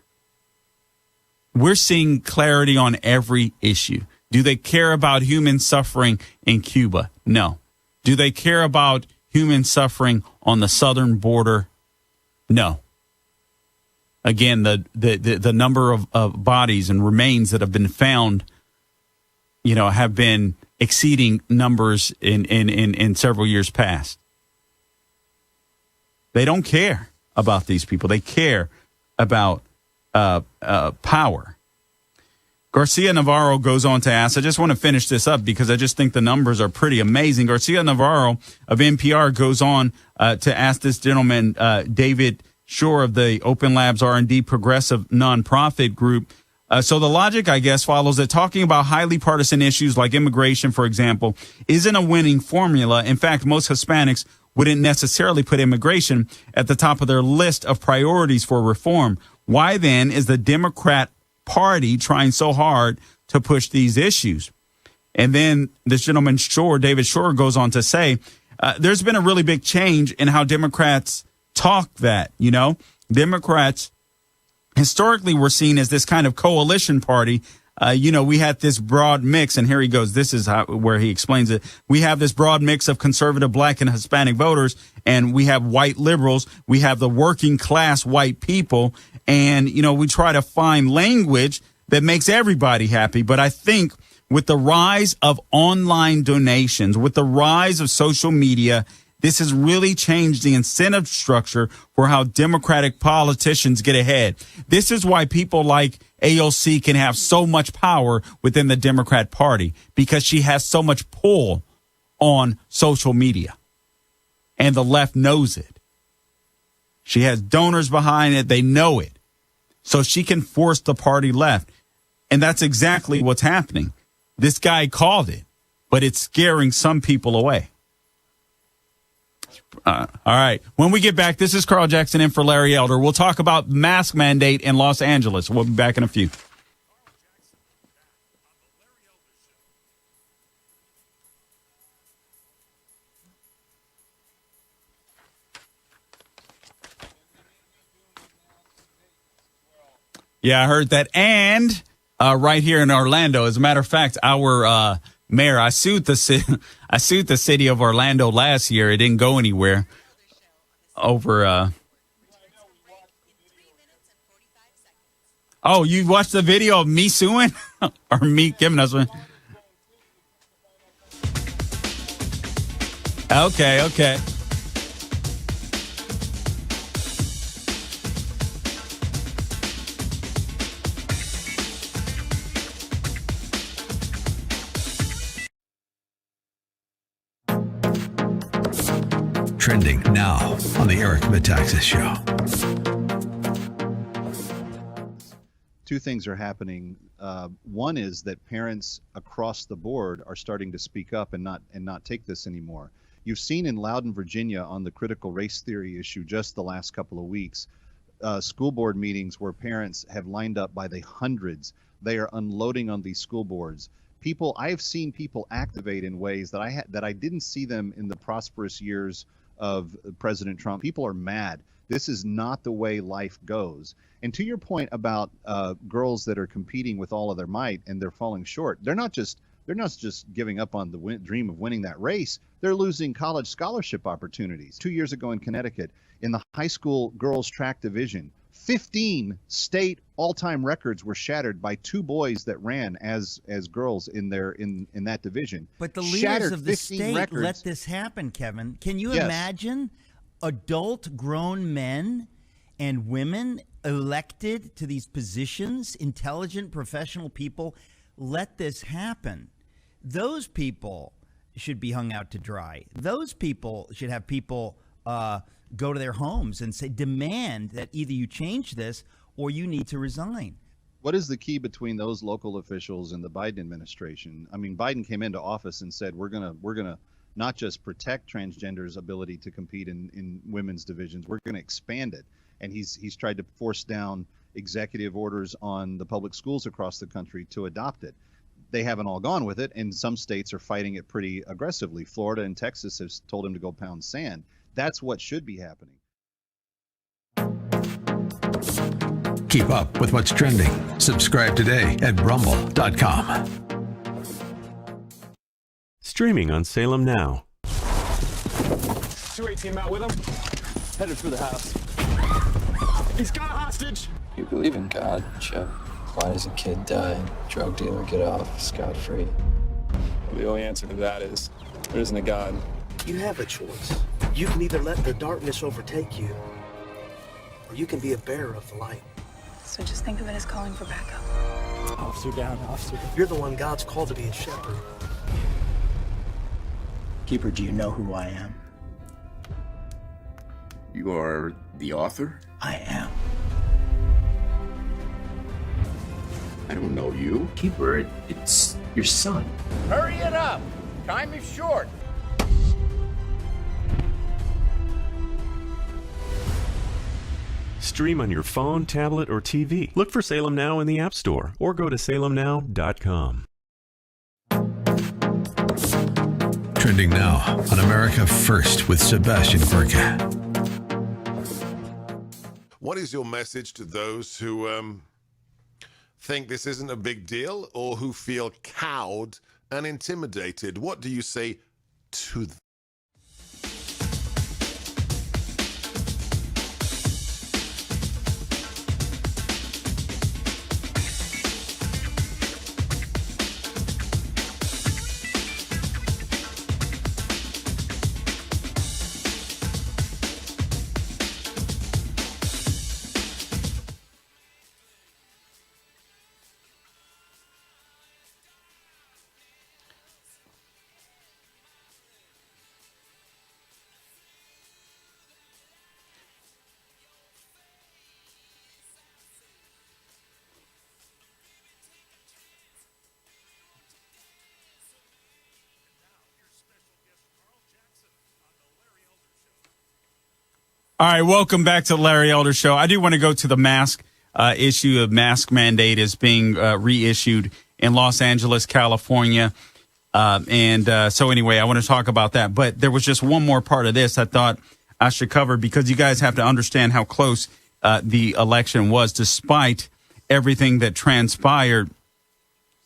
S1: We're seeing clarity on every issue. Do they care about human suffering in Cuba? No. Do they care about human suffering on the southern border? No. Again, the number of bodies and remains that have been found, have been exceeding numbers in several years past. They don't care about these people. They care about power. Garcia Navarro goes on to ask, I just want to finish this up because I just think the numbers are pretty amazing. Garcia Navarro of NPR goes on to ask this gentleman, David Shore of the Open Labs R&D Progressive Nonprofit Group. So the logic, I guess, follows that talking about highly partisan issues like immigration, for example, isn't a winning formula. In fact, most Hispanics wouldn't necessarily put immigration at the top of their list of priorities for reform. Why then is the Democrat Party trying so hard to push these issues? And then this gentleman David Shore, goes on to say, there's been a really big change in how Democrats talk that, Democrats historically were seen as this kind of coalition party. We had this broad mix, and here he goes. This is where he explains it. We have this broad mix of conservative black and Hispanic voters, and we have white liberals. We have the working class white people. And, we try to find language that makes everybody happy. But I think with the rise of online donations, with the rise of social media, this has really changed the incentive structure for how Democratic politicians get ahead. This is why people like AOC can have so much power within the Democrat Party, because she has so much pull on social media. And the left knows it. She has donors behind it. They know it. So she can force the party left. And that's exactly what's happening. This guy called it, but it's scaring some people away. All right. When we get back, this is Carl Jackson in for Larry Elder. We'll talk about mask mandate in Los Angeles. We'll be back in a few. Yeah, I heard that. And right here in Orlando, as a matter of fact, our mayor, I sued the city of Orlando last year. It didn't go anywhere over. Oh, you watched the video of me suing or me giving us one? Okay.
S4: Trending now on the Eric Metaxas Show.
S2: Two things are happening. One is that parents across the board are starting to speak up and not take this anymore. You've seen in Loudoun, Virginia, on the critical race theory issue just the last couple of weeks, school board meetings where parents have lined up by the hundreds. They are unloading on these school boards. I've seen people activate in ways that I didn't see them in the prosperous years of President Trump. People are mad. This is not the way life goes. And to your point about girls that are competing with all of their might and they're falling short, they're not just giving up on the dream of winning that race. They're losing college scholarship opportunities. 2 years ago in Connecticut, in the high school girls track division, 15 state all-time records were shattered by two boys that ran as girls in that division.
S5: But the leaders of the state
S2: records.
S5: Let this happen, Kevin. Can you
S2: Yes.
S5: imagine adult grown men and women elected to these positions, intelligent professional people, let this happen? Those people should be hung out to dry. Those people should have people go to their homes and say, demand that either you change this or you need to resign.
S2: What is the key between those local officials and the Biden administration? I mean, Biden came into office and said, we're gonna not just protect transgenders' ability to compete in women's divisions, we're gonna expand it. And he's tried to force down executive orders on the public schools across the country to adopt it. They haven't all gone with it, and some states are fighting it pretty aggressively. Florida and Texas have told him to go pound sand. That's what should be happening.
S4: Keep up with what's trending. Subscribe today at rumble.com.
S8: Streaming on Salem Now.
S7: 218 out with him. Headed for the house. He's got a hostage.
S9: You believe in God, Chip? Why does a kid die? Drug dealer get off scot-free.
S7: The only answer to that is there isn't a God.
S10: You have a choice. You can either let the darkness overtake you, or you can be a bearer of the light.
S11: So just think of it as calling for backup.
S10: Officer down, officer down. You're the one God's called to be a shepherd.
S16: Keeper, do you know who I am?
S19: You are the author?
S16: I am.
S19: I don't know you.
S16: Keeper, it's your son.
S22: Hurry it up! Time is short.
S8: Stream on your phone, tablet, or TV. Look for Salem Now in the App Store or go to salemnow.com.
S4: Trending now on America First with Sebastian Gorka.
S23: What is your message to those who think this isn't a big deal or who feel cowed and intimidated? What do you say to them?
S1: All right, welcome back to the Larry Elder Show. I do want to go to the mask issue. Of mask mandate is being reissued in Los Angeles, California. So anyway, I want to talk about that. But there was just one more part of this I thought I should cover because you guys have to understand how close the election was, despite everything that transpired.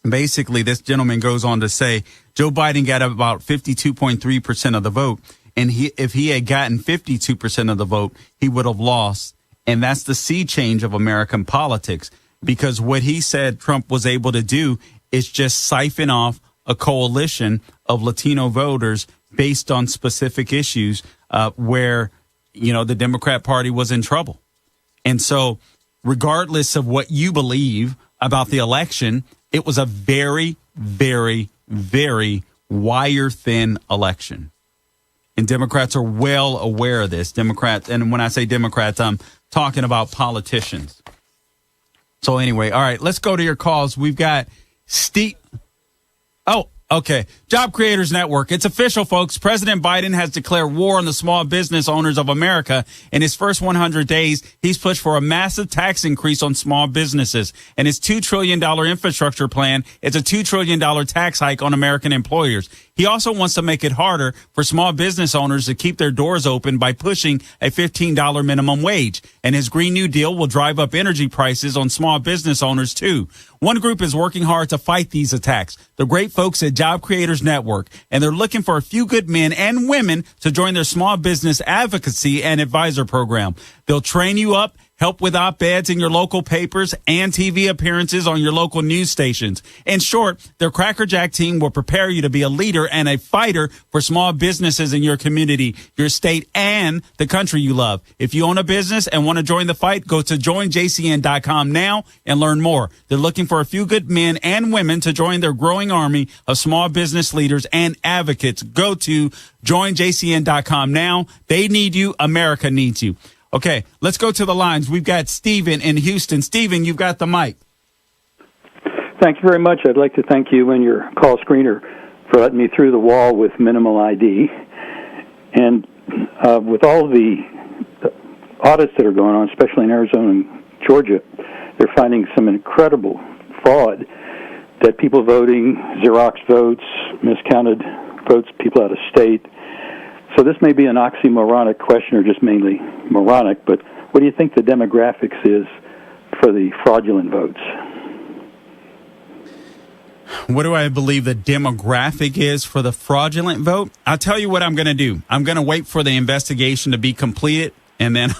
S1: Basically, this gentleman goes on to say Joe Biden got about 52.3% of the vote. And if he had gotten 52% of the vote, he would have lost. And that's the sea change of American politics, because what he said Trump was able to do is just siphon off a coalition of Latino voters based on specific issues where, the Democrat Party was in trouble. And so regardless of what you believe about the election, it was a very, very, very wire-thin election. And Democrats are well aware of this. Democrats, and when I say Democrats, I'm talking about politicians. So anyway, all right, let's go to your calls. We've got Steve. Oh, okay. Job Creators Network. It's official, folks. President Biden has declared war on the small business owners of America. In his first 100 days, he's pushed for a massive tax increase on small businesses. And his $2 trillion infrastructure plan is a $2 trillion tax hike on American employers. He also wants to make it harder for small business owners to keep their doors open by pushing a $15 minimum wage. And his Green New Deal will drive up energy prices on small business owners, too. One group is working hard to fight these attacks, the great folks at Job Creators Network, and they're looking for a few good men and women to join their small business advocacy and advisor program. They'll train you up, help with op-eds in your local papers and TV appearances on your local news stations. In short, their Cracker Jack team will prepare you to be a leader and a fighter for small businesses in your community, your state, and the country you love. If you own a business and want to join the fight, go to joinjcn.com now and learn more. They're looking for a few good men and women to join their growing army of small business leaders and advocates. Go to joinjcn.com now. They need you. America needs you. Okay, let's go to the lines. We've got Stephen in Houston. Stephen, you've got the mic.
S27: Thank you very much. I'd like to thank you and your call screener for letting me through the wall with minimal ID. And with all the audits that are going on, especially in Arizona and Georgia, they're finding some incredible fraud, that people voting, Xerox votes, miscounted votes, people out of state. So this may be an oxymoronic question, or just mainly moronic, but what do you think the demographics is for the fraudulent votes?
S1: What do I believe the demographic is for the fraudulent vote? I'll tell you what I'm going to do. I'm going to wait for the investigation to be completed, and then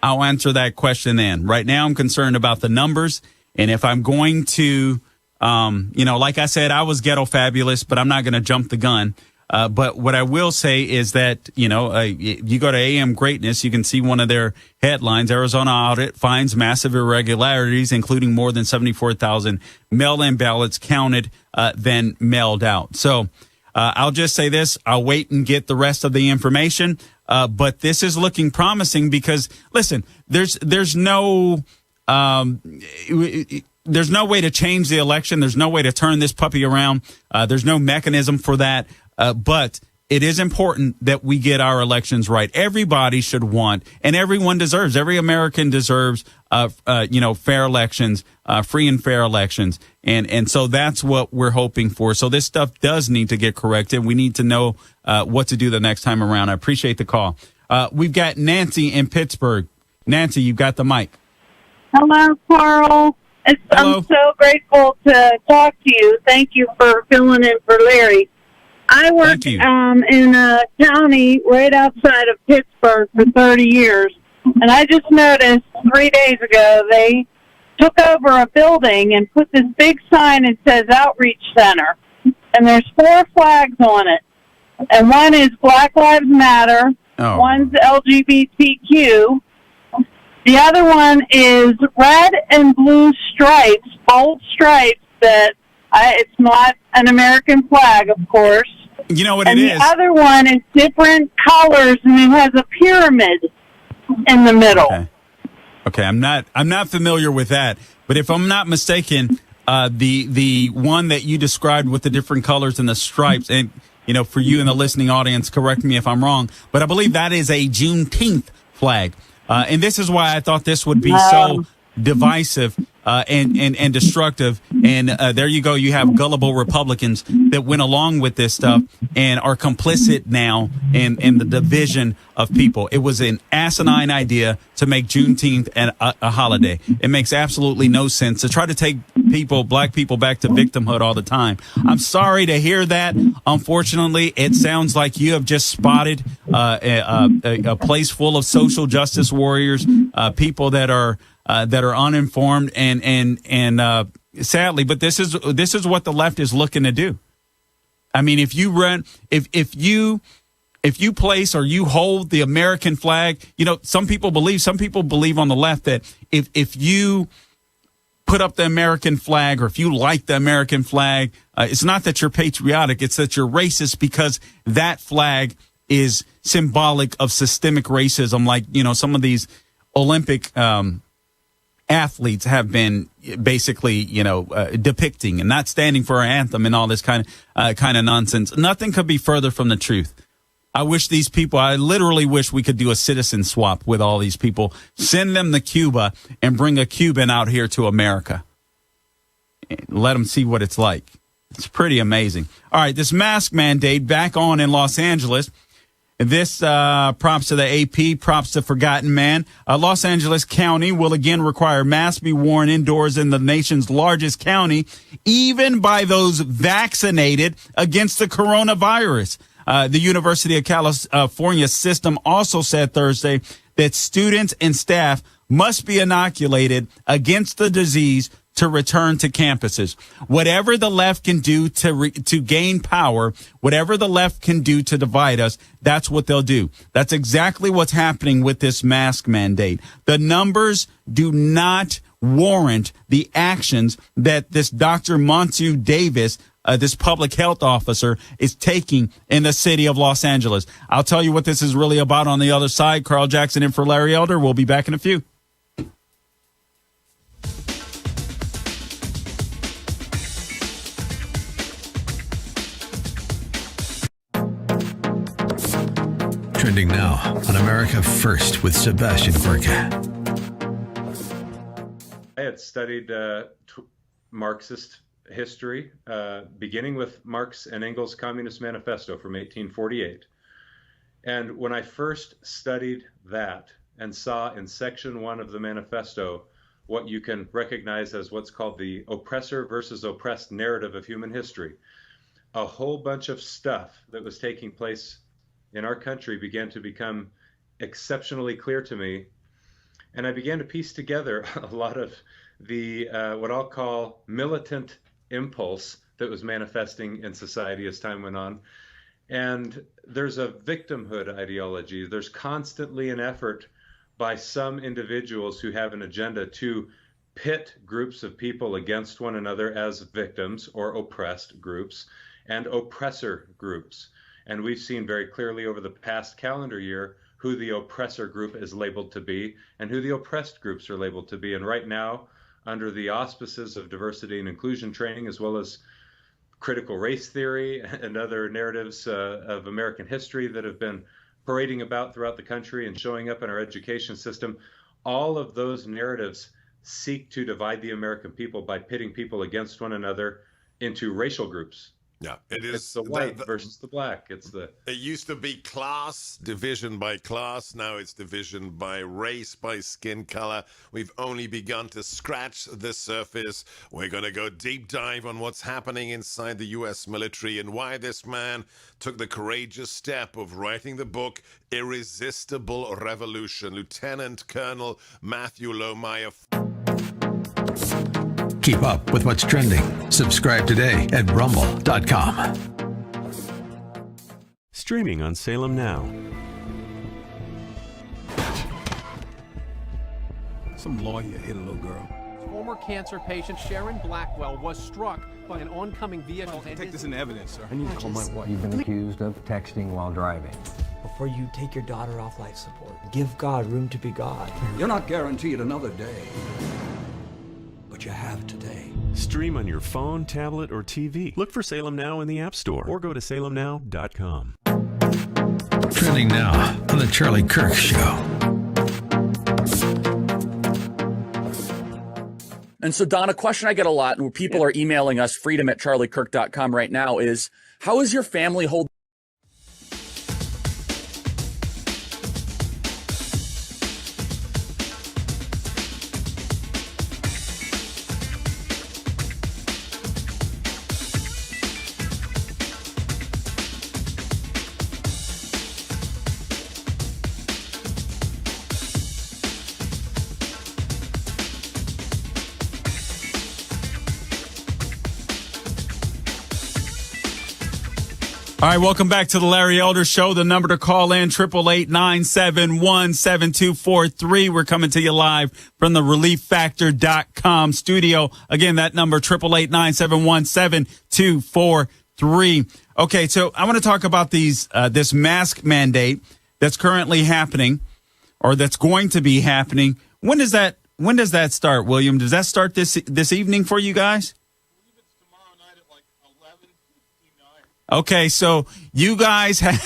S1: I'll answer that question then. Right now, I'm concerned about the numbers, and if I'm going to, like I said, I was ghetto fabulous, but I'm not going to jump the gun. But what I will say is that, you go to AM Greatness, you can see one of their headlines. Arizona audit finds massive irregularities, including more than 74,000 mail-in ballots counted than mailed out. So I'll just say this. I'll wait and get the rest of the information. But this is looking promising because, listen, there's no way to change the election. There's no way to turn this puppy around. There's no mechanism for that. But it is important that we get our elections right. Everybody should want, and everyone deserves, every American deserves, fair elections, free and fair elections. And so that's what we're hoping for. So this stuff does need to get corrected. We need to know, what to do the next time around. I appreciate the call. We've got Nancy in Pittsburgh. Nancy, you've got the mic.
S3: Hello, Carl.
S1: Hello.
S3: I'm so grateful to talk to you. Thank you for filling in for Larry. I worked in a county right outside of Pittsburgh for 30 years, and I just noticed 3 days ago they took over a building and put this big sign that says Outreach Center, and there's 4 flags on it, and one is Black Lives Matter, one's LGBTQ, the other one is red and blue stripes, bold stripes that it's not an American flag, of course.
S1: You know what
S3: and
S1: it
S3: is?
S1: And
S3: the other one is different colors, and it has a pyramid in the middle.
S1: Okay. I'm not familiar with that, but if I'm not mistaken, the one that you described with the different colors and the stripes, and for you in the listening audience, correct me if I'm wrong, but I believe that is a Juneteenth flag, and this is why I thought this would be so divisive and destructive. And there you go. You have gullible Republicans that went along with this stuff and are complicit now in the division of people. It was an asinine idea to make Juneteenth a holiday. It makes absolutely no sense to try to take black people back to victimhood all the time. I'm sorry to hear that. Unfortunately, it sounds like you have just spotted a place full of social justice warriors, people that are uninformed and sadly, but this is what the left is looking to do. I mean, if you place or you hold the American flag, some people believe on the left that if you put up the American flag or if you like the American flag, it's not that you're patriotic, it's that you're racist because that flag is symbolic of systemic racism, like, some of these Olympic athletes have been basically, depicting and not standing for our anthem and all this kind of nonsense. Nothing could be further from the truth. I literally wish we could do a citizen swap with all these people, send them to Cuba and bring a Cuban out here to America. Let them see what it's like. It's pretty amazing. All right, this mask mandate back on in Los Angeles. This props to the AP, props to Forgotten Man. Los Angeles County will again require masks be worn indoors in the nation's largest county, even by those vaccinated against the coronavirus. The University of California system also said Thursday that students and staff must be inoculated against the disease to return to campuses. Whatever the left can do to gain power, whatever the left can do to divide us, that's what they'll do. That's exactly what's happening with this mask mandate. The numbers do not warrant the actions that this Dr. Montu Davis, this public health officer, is taking in the city of Los Angeles. I'll tell you what this is really about on the other side. Carl Jackson in for Larry Elder. We'll be back in a few.
S4: Trending now on America First with Sebastian Gorka.
S12: I had studied Marxist history, beginning with Marx and Engels' Communist Manifesto from 1848. And when I first studied that and saw in section 1 of the manifesto what you can recognize as what's called the oppressor versus oppressed narrative of human history. A whole bunch of stuff that was taking place in our country began to become exceptionally clear to me. And I began to piece together a lot of the, what I'll call militant impulse that was manifesting in society as time went on. And there's a victimhood ideology. There's constantly an effort by some individuals who have an agenda to pit groups of people against one another as victims or oppressed groups and oppressor groups. And we've seen very clearly over the past calendar year who the oppressor group is labeled to be and who the oppressed groups are labeled to be. And right now, under the auspices of diversity and inclusion training, as well as critical race theory and other narratives of American history that have been parading about throughout the country and showing up in our education system, all of those narratives seek to divide the American people by pitting people against one another into racial groups.
S23: Yeah, it is.
S12: It's the white versus the black. It
S23: used to be class, division by class. Now it's division by race, by skin color. We've only begun to scratch the surface. We're going to go deep dive on what's happening inside the U.S. military and why this man took the courageous step of writing the book Irresistible Revolution. Lieutenant Colonel Matthew Lohmeyer.
S4: Keep up with what's trending. Subscribe today at rumble.com.
S8: Streaming on Salem Now.
S13: Some lawyer hit a little girl.
S14: Former cancer patient Sharon Blackwell was struck by an oncoming vehicle.
S13: Take this into evidence, sir.
S14: I need to call my wife.
S15: You've been accused of texting while driving.
S17: Before you take your daughter off life support, give God room to be God.
S6: You're not guaranteed another day, but you have today.
S8: Stream on your phone, tablet, or TV. Look for Salem Now in the App Store or go to salemnow.com.
S4: Trending now on The Charlie Kirk Show.
S25: And so, Don, a question I get a lot, and where people are emailing us, freedom@charliekirk.com right now, is how is your family holding?
S1: All right, welcome back to the Larry Elder Show. The number to call in, 888-971-7243. We're coming to you live from the ReliefFactor.com studio. Again, that number, 888-971-7243. Okay, so I want to talk about this mask mandate that's currently happening, or that's going to be happening. When does that start, William? Does that start this evening for you guys? Okay, so you guys have,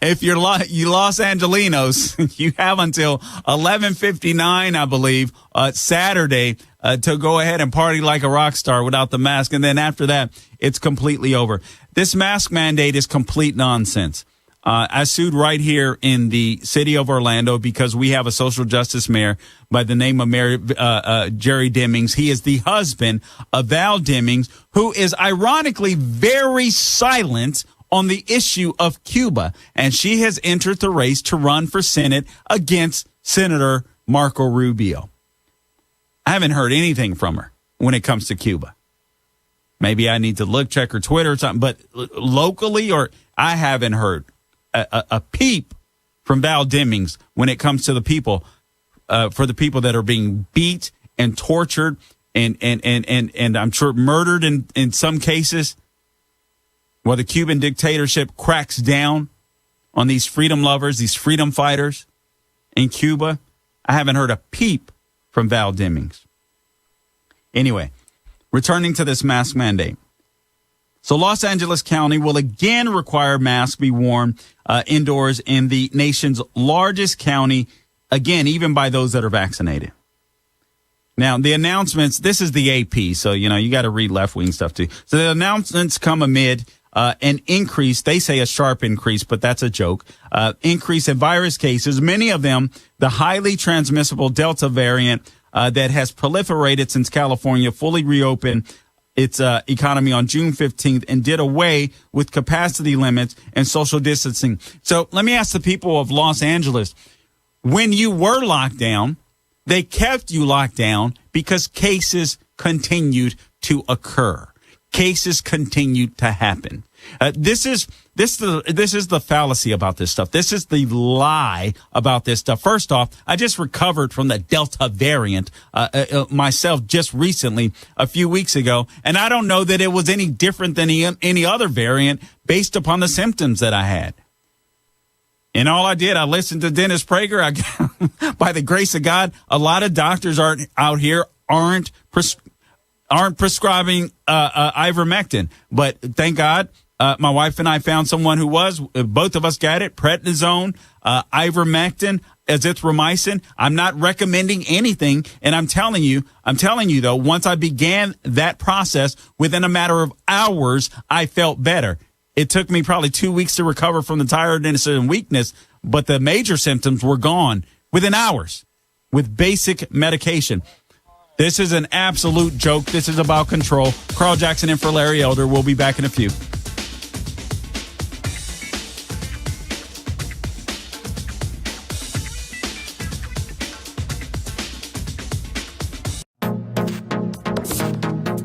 S1: if you're you Los Angelinos, you have until 11:59, I believe, Saturday, to go ahead and party like a rock star without the mask. And then after that, it's completely over. This mask mandate is complete nonsense. I sued right here in the city of Orlando because we have a social justice mayor by the name of Jerry Demings. He is the husband of Val Demings, who is ironically very silent on the issue of Cuba. And she has entered the race to run for Senate against Senator Marco Rubio. I haven't heard anything from her when it comes to Cuba. Maybe I need to check her Twitter or something, but locally, I haven't heard a peep from Val Demings when it comes to the people, for the people that are being beat and tortured and I'm sure murdered in some cases, while the Cuban dictatorship cracks down on these freedom lovers, these freedom fighters in Cuba. I haven't heard a peep from Val Demings. Anyway, returning to this mask mandate. So Los Angeles County will again require masks be worn indoors in the nation's largest county, again, even by those that are vaccinated. Now, the announcements, this is the AP, so, you got to read left-wing stuff too. So the announcements come amid an increase, they say a sharp increase, but that's a joke, increase in virus cases, many of them the highly transmissible Delta variant that has proliferated since California fully reopened its economy on June 15th and did away with capacity limits and social distancing. So let me ask the people of Los Angeles, when you were locked down, they kept you locked down because cases continued to occur. Cases continued to happen. This is the fallacy about this stuff. This is the lie about this stuff. First off, I just recovered from the Delta variant myself just recently, a few weeks ago, and I don't know that it was any different than any other variant based upon the symptoms that I had. And all I did, I listened to Dennis Prager. By the grace of God, a lot of doctors aren't prescribing ivermectin, but thank God. My wife and I found someone who was. Both of us got it. Prednisone, ivermectin, azithromycin. I'm not recommending anything, and I'm telling you though, once I began that process, within a matter of hours, I felt better. It took me probably 2 weeks to recover from the tiredness and weakness, but the major symptoms were gone within hours with basic medication. This is an absolute joke. This is about control. Carl Jackson in for Larry Elder. We'll be back in a few.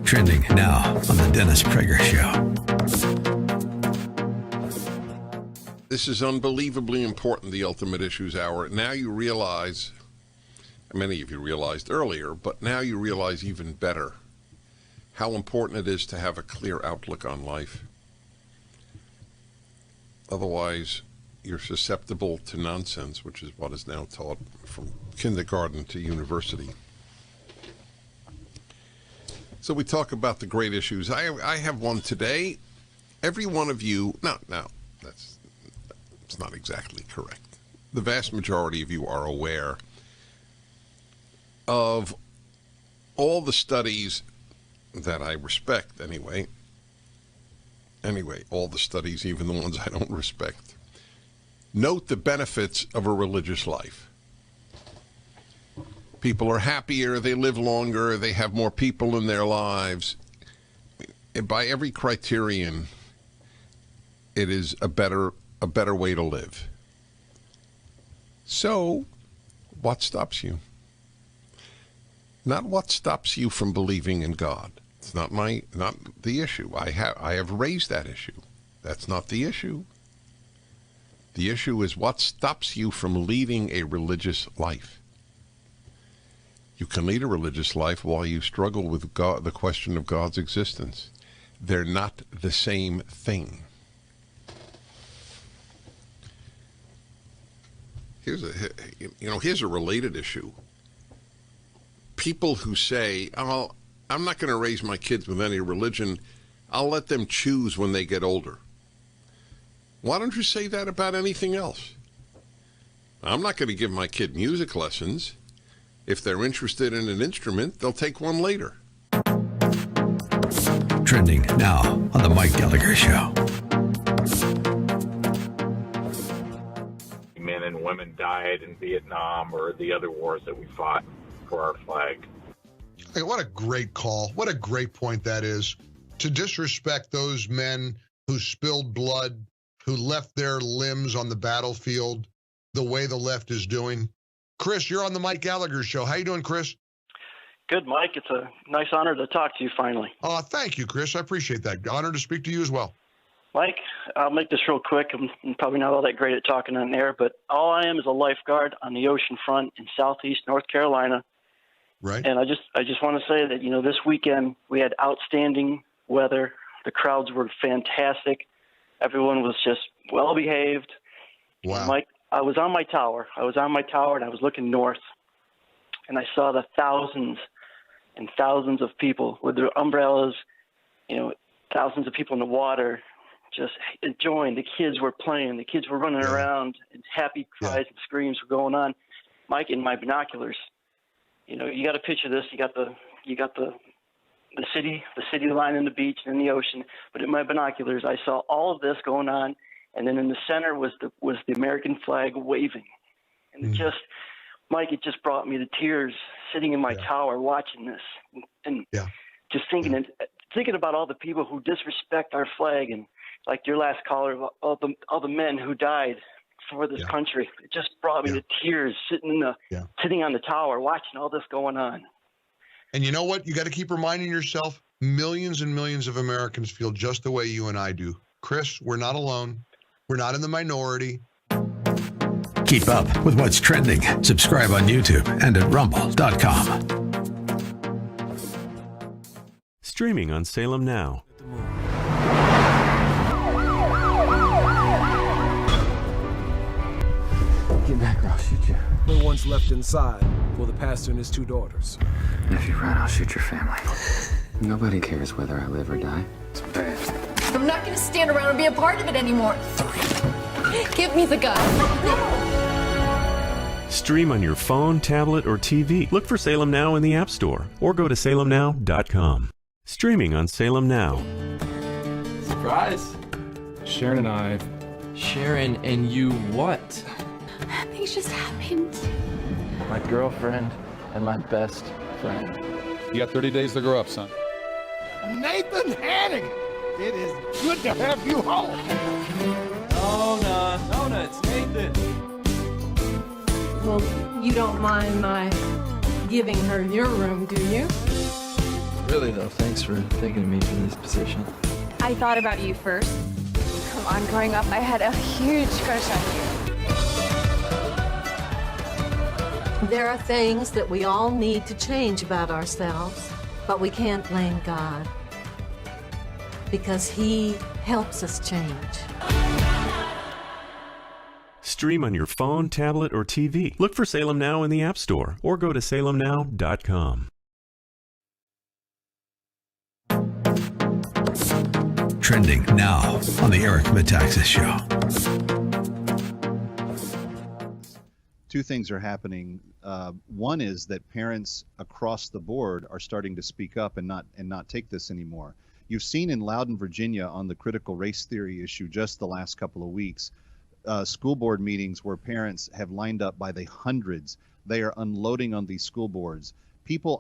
S4: Trending now on the Dennis Prager Show.
S23: This is unbelievably important, the Ultimate Issues Hour. Now you realize, many of you realized earlier, but now you realize even better how important it is to have a clear outlook on life. Otherwise, you're susceptible to nonsense, which is what is now taught from kindergarten to university. So we talk about the great issues. I have one today. Every one of you, no, that's not exactly correct. The vast majority of you are aware of all the studies that I respect anyway, all the studies, even the ones I don't respect, note the benefits of a religious life. People are happier, they live longer, they have more people in their lives. By every criterion, it is a better way to live. So, what stops you? Not what stops you from believing in God. It's not the issue. I have raised that issue. That's not the issue. The issue is what stops you from leading a religious life. You can lead a religious life while you struggle with God, the question of God's existence. They're not the same thing. Here's a related issue. People who say, "Oh, I'm not going to raise my kids with any religion. I'll let them choose when they get older." Why don't you say that about anything else? I'm not going to give my kid music lessons. If they're interested in an instrument, they'll take one later.
S4: Trending now on the Mike Gallagher Show.
S2: Men and women died in Vietnam or the other wars that we fought for our flag.
S5: Hey, what a great call. What a great point that is. To disrespect those men who spilled blood, who left their limbs on the battlefield the way the left is doing. Chris, you're on the Mike Gallagher Show. How you doing, Chris?
S18: Good, Mike. It's a nice honor to talk to you finally.
S5: Thank you, Chris. I appreciate that. Honor to speak to you as well.
S18: Mike, I'll make this real quick. I'm probably not all that great at talking on air, but all I am is a lifeguard on the ocean front in southeast North Carolina.
S5: Right.
S18: And I just want to say that, this weekend we had outstanding weather. The crowds were fantastic. Everyone was just well behaved.
S5: Wow.
S18: And Mike, I was on my tower and I was looking north, and I saw the thousands and thousands of people with their umbrellas, thousands of people in the water just enjoying. The kids were playing. The kids were running around, and happy cries and screams were going on. Mike, in my binoculars, you got to picture this. You got the the city line and the beach and the ocean. But in my binoculars, I saw all of this going on, and then in the center was the American flag waving, and it just, Mike, it just brought me to tears sitting in my tower watching this, and just thinking about all the people who disrespect our flag, and like your last caller, all the men who died for this country. It just brought me to tears sitting on the tower watching all this going on.
S5: And you know what? You got to keep reminding yourself, millions and millions of Americans feel just the way you and I do. Chris, we're not alone. We're not in the minority.
S4: Keep up with what's trending. Subscribe on YouTube and at rumble.com.
S8: Streaming on Salem Now.
S15: Get back or I'll shoot you.
S13: No one's left inside for the pastor and his 2 daughters.
S15: If you run, I'll shoot your family. Nobody cares whether I live or die. It's bad.
S7: I'm not going to stand around and be a part of it anymore. Give me the gun.
S8: Stream on your phone, tablet, or TV. Look for Salem Now in the App Store or go to salemnow.com. Streaming on Salem Now.
S9: Surprise.
S11: Sharon and I.
S9: Sharon and you what?
S7: Things just happened.
S9: My girlfriend and my best friend.
S11: You got 30 days to grow up, son.
S22: Nathan Hannigan, it is good to have you home.
S9: Nona, it's Nathan.
S20: Well, you don't mind my giving her your room, do you?
S9: Really though, thanks for thinking of me for this position.
S21: I thought about you first. Come on, growing up, I had a huge crush on you.
S20: There are things that we all need to change about ourselves, but we can't blame God because He helps us change.
S8: Stream on your phone, tablet, or TV. Look for Salem Now in the App Store or go to salemnow.com.
S4: Trending now on the Eric Metaxas Show.
S24: 2 things are happening. One is that parents across the board are starting to speak up and not take this anymore. You've seen in Loudoun, Virginia, on the critical race theory issue just the last couple of weeks, school board meetings where parents have lined up by the hundreds. They are unloading on these school boards.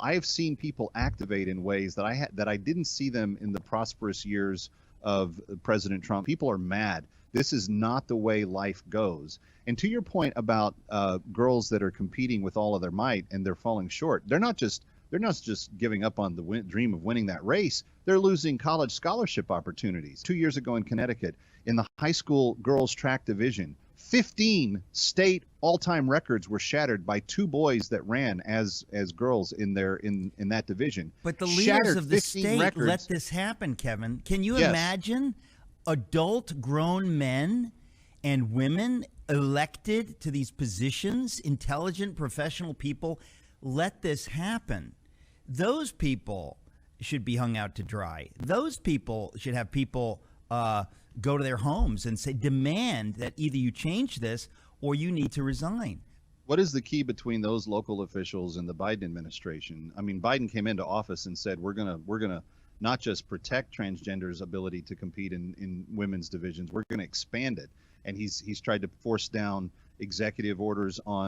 S24: I have seen people activate in ways that I didn't see them in the prosperous years of President Trump. People are mad. This is not the way life goes. And to your point about girls that are competing with all of their might and they're falling short, they're not just giving up on the dream of winning that race. They're losing college scholarship opportunities. 2 years ago in Connecticut, in the high school girls track division, 15 state all-time records were shattered by 2 boys that ran as girls in that division.
S26: But the leaders of the state let this happen, Kevin. Can you imagine adult grown men and women elected to these positions, intelligent professional people, let this happen? Those people should be hung out to dry. Those people should have people go to their homes and say, demand that either you change this or you need to resign.
S24: What is the key between those local officials and the Biden administration? I mean, Biden came into office and said, we're gonna not just protect transgenders' ability to compete in women's divisions, we're going to expand it. And he's tried to force down executive orders on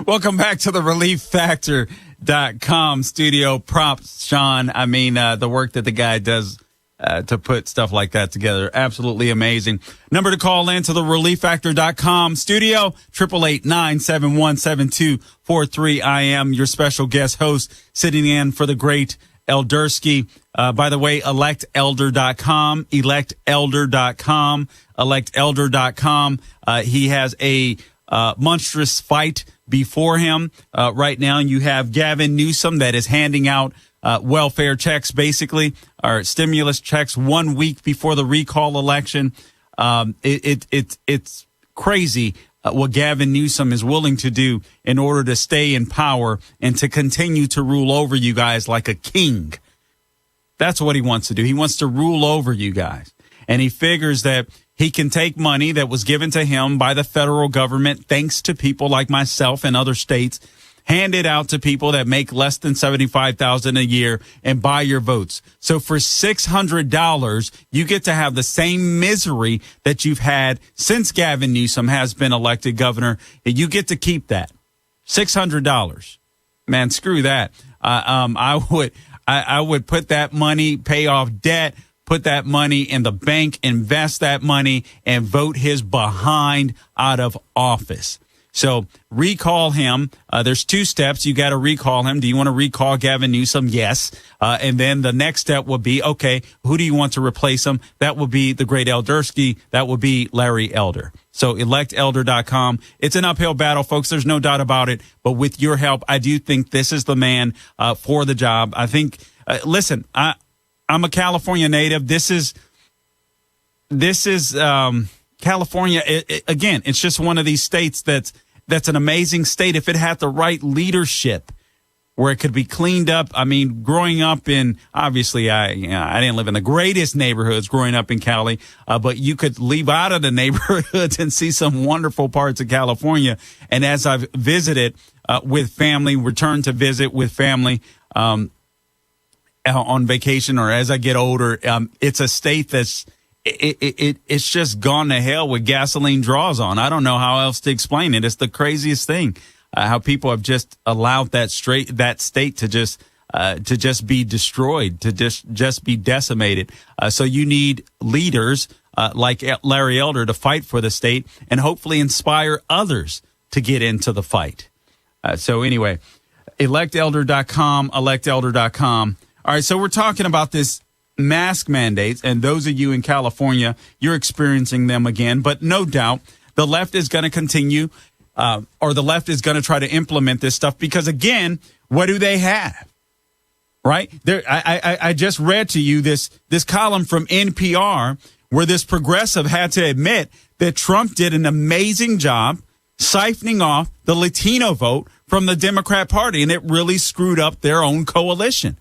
S1: Welcome back to the ReliefFactor.com studio. Props, Sean. I mean, the work that the guy does to put stuff like that together. Absolutely amazing. Number to call in to the ReliefFactor.com studio, 888-971-7243. I am your special guest host, sitting in for the great Eldersky. By the way, electelder.com, electelder.com. He has a monstrous fight before him right now. You have Gavin Newsom that is handing out welfare checks, basically, or stimulus checks 1 week before the recall election. It's crazy what Gavin Newsom is willing to do in order to stay in power and to continue to rule over you guys like a king. That's what he wants to do. He wants to rule over you guys. And he figures that he can take money that was given to him by the federal government, thanks to people like myself and other states, hand it out to people that make less than $75,000 a year and buy your votes. So for $600, you get to have the same misery that you've had since Gavin Newsom has been elected governor. And you get to keep that. $600. Man, screw that. I would put that money, pay off debt, put that money in the bank, invest that money, and vote his behind out of office. So recall him. There's two steps. You got to recall him. Do you want to recall Gavin Newsom? Yes. And then the next step will be, okay, who do you want to replace him? That will be the great Eldersky. That will be Larry Elder. So electelder.com. It's an uphill battle, folks. There's no doubt about it. But with your help, I do think this is the man for the job. I think, listen, I'm a California native. This is California. Again, it's just one of these states that's an amazing state if it had the right leadership where it could be cleaned up. I mean, growing up in, obviously, I didn't live in the greatest neighborhoods growing up in Cali, but you could leave out of the neighborhoods and see some wonderful parts of California. And as I've visited with family, returned to visit with family on vacation, or as I get older, it's a state that's, it's just gone to hell with gasoline draws on. I don't know how else to explain it. It's the craziest thing, how people have just allowed that state to just be destroyed, to just be decimated. So you need leaders like Larry Elder to fight for the state and hopefully inspire others to get into the fight. So anyway, electelder.com, electelder.com. All right, so we're talking about this mask mandates, and those of you in California, you're experiencing them again. But no doubt the left is going to continue, or the left is going to try to implement this stuff because, again, what do they have? Right? I just read to you this column from NPR where this progressive had to admit that Trump did an amazing job siphoning off the Latino vote from the Democrat Party, and it really screwed up their own coalition.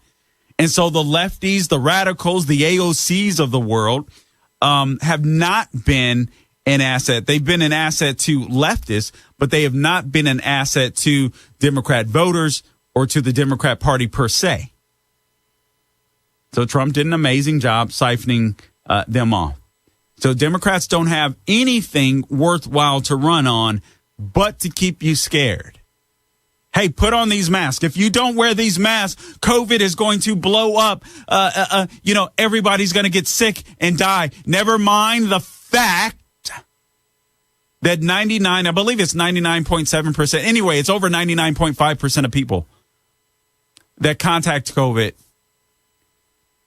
S1: And so the lefties, the radicals, the AOCs of the world have not been an asset. They've been an asset to leftists, but they have not been an asset to Democrat voters or to the Democrat Party per se. So Trump did an amazing job siphoning them off. So Democrats don't have anything worthwhile to run on but to keep you scared. Hey, put on these masks. If you don't wear these masks, COVID is going to blow up. Everybody's going to get sick and die. Never mind the fact that 99.7%. Anyway, it's over 99.5% of people that contact COVID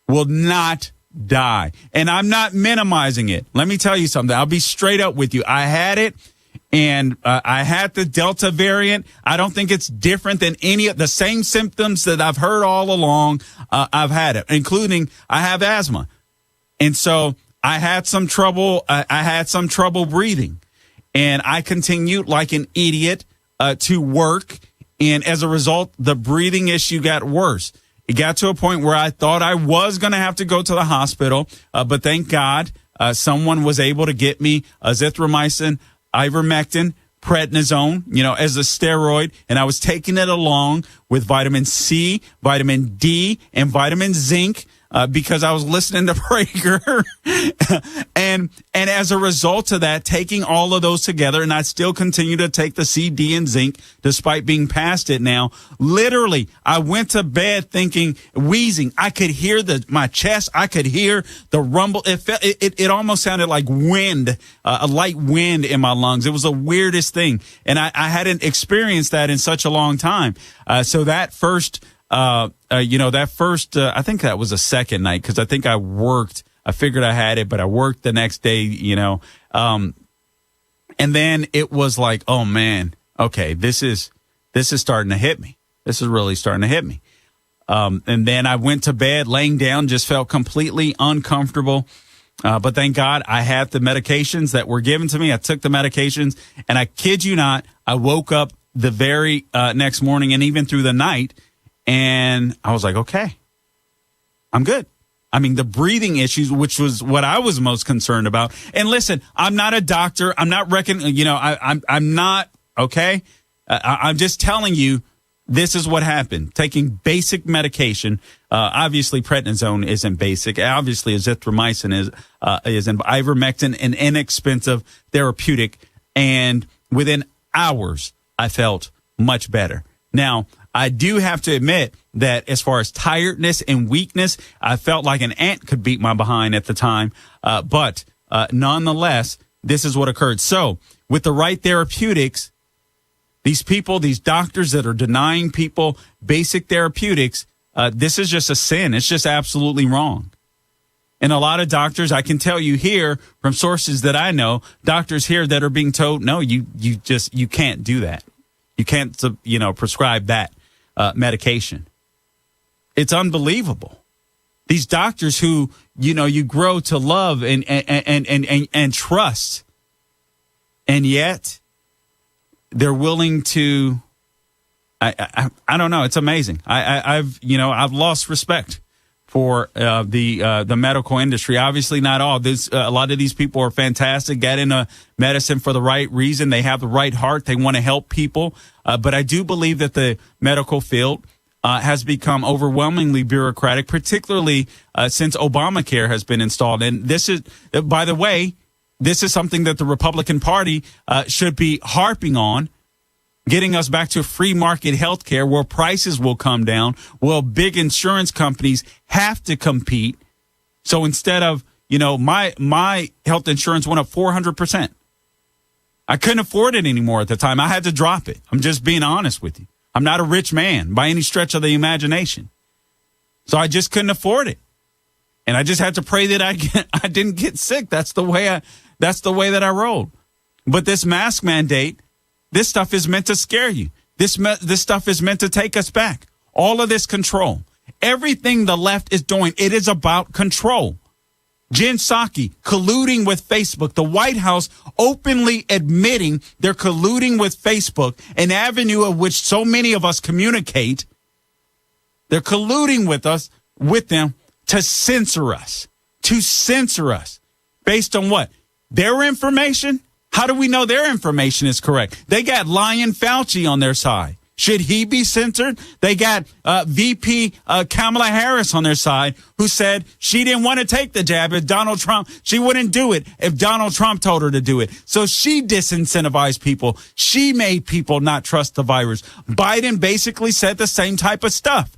S1: will not die. And I'm not minimizing it. Let me tell you something. I'll be straight up with you. I had it. And I had the Delta variant. I don't think it's different than any of the same symptoms that I've heard all along. I've had it, including I have asthma. And so I had some trouble. I had some trouble breathing, and I continued like an idiot to work. And as a result, the breathing issue got worse. It got to a point where I thought I was going to have to go to the hospital. But thank God someone was able to get me azithromycin, ivermectin, prednisone, as a steroid, and I was taking it along with vitamin C, vitamin D, and vitamin zinc because I was listening to Prager. and as a result of that, taking all of those together, and I still continue to take the CD and zinc despite being past it now. Literally, I went to bed thinking, wheezing. I could hear my chest. I could hear the rumble. It almost sounded like wind, a light wind in my lungs. It was the weirdest thing. And I hadn't experienced that in such a long time. So that first, I think that was the second night, because I think I worked. I figured I had it, but I worked the next day, and then it was like, oh man, okay, this is starting to hit me. This is really starting to hit me. And then I went to bed, laying down, just felt completely uncomfortable. But thank God I had the medications that were given to me. I took the medications, and I kid you not, I woke up the very next morning and even through the night, and I was like, okay, I'm good. I mean, the breathing issues, which was what I was most concerned about. And listen, I'm not a doctor. I'm not I'm not, okay? I'm just telling you, this is what happened. Taking basic medication. Obviously, prednisone isn't basic. Obviously, azithromycin isn't. Ivermectin, an inexpensive therapeutic. And within hours, I felt much better. Now, I do have to admit that as far as tiredness and weakness, I felt like an ant could beat my behind at the time. But nonetheless, this is what occurred. So with the right therapeutics, these people, these doctors that are denying people basic therapeutics, this is just a sin. It's just absolutely wrong. And a lot of doctors, I can tell you here from sources that I know, doctors here that are being told, no, you can't do that. You can't, prescribe that medication. It's unbelievable. These doctors who, you grow to love and trust, and yet they're willing to, I don't know. It's amazing. I've lost respect for the medical industry. Obviously not all. A lot of these people are fantastic, get into medicine for the right reason. They have the right heart. They want to help people. But I do believe that the medical field has become overwhelmingly bureaucratic, particularly since Obamacare has been installed. And this is, by the way, this is something that the Republican Party should be harping on, getting us back to free market health care where prices will come down, where big insurance companies have to compete. So instead of, my health insurance went up 400%. I couldn't afford it anymore at the time. I had to drop it. I'm just being honest with you. I'm not a rich man by any stretch of the imagination. So I just couldn't afford it. And I just had to pray that I didn't get sick. That's the way that I rolled. But this mask mandate, this stuff is meant to scare you. This stuff is meant to take us back. All of this control. Everything the left is doing, it is about control. Jen Psaki colluding with Facebook. The White House openly admitting they're colluding with Facebook, an avenue of which so many of us communicate. They're colluding with them to censor us. Based on what? Their information? How do we know their information is correct? They got Lion Fauci on their side. Should he be censored? They got VP Kamala Harris on their side, who said she didn't want to take the jab if Donald Trump, she wouldn't do it if Donald Trump told her to do it. So she disincentivized people. She made people not trust the virus. Biden basically said the same type of stuff.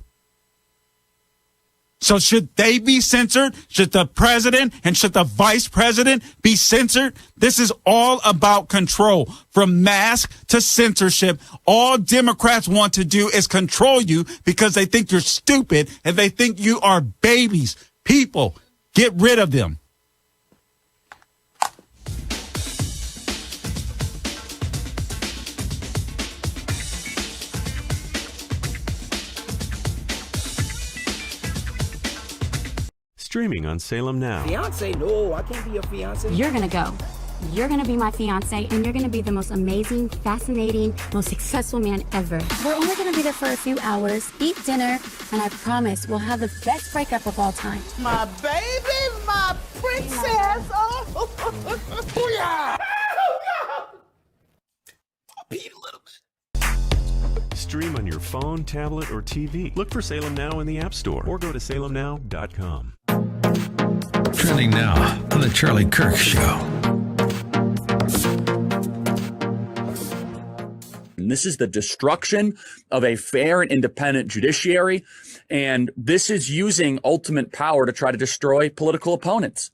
S1: So should they be censored? Should the president and should the vice president be censored? This is all about control. From mask to censorship, all Democrats want to do is control you because they think you're stupid and they think you are babies. People, get rid of them.
S8: Streaming on Salem Now.
S22: Fiance? No, I can't be your fiance.
S3: You're gonna go. You're gonna be my fiance, and you're gonna be the most amazing, fascinating, most successful man ever. We're only gonna be there for a few hours, eat dinner, and I promise we'll have the best breakup of all time.
S22: My baby, my princess. Oh, yeah.
S8: Stream on your phone, tablet, or TV. Look for Salem Now in the App Store or go to salemnow.com.
S4: Trending now on the Charlie Kirk Show.
S25: And this is the destruction of a fair and independent judiciary. And this is using ultimate power to try to destroy political opponents.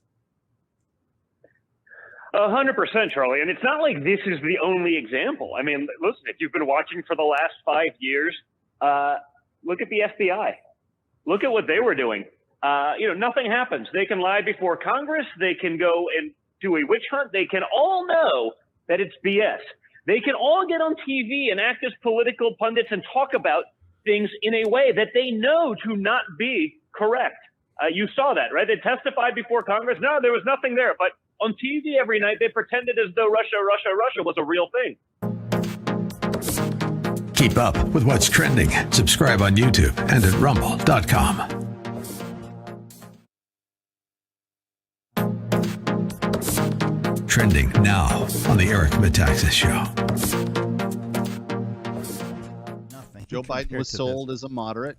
S10: 100%, Charlie. And it's not like this is the only example. I mean, listen, if you've been watching for the last 5 years, look at the FBI. Look at what they were doing. Nothing happens. They can lie before Congress. They can go and do a witch hunt. They can all know that it's BS. They can all get on TV and act as political pundits and talk about things in a way that they know to not be correct. You saw that, right? They testified before Congress. No, there was nothing there. But on TV every night, they pretended as though Russia was a real thing.
S4: Keep up with what's trending. Subscribe on YouTube and at rumble.com. Trending now on the Eric Metaxas Show.
S24: Joe Biden was sold as a moderate.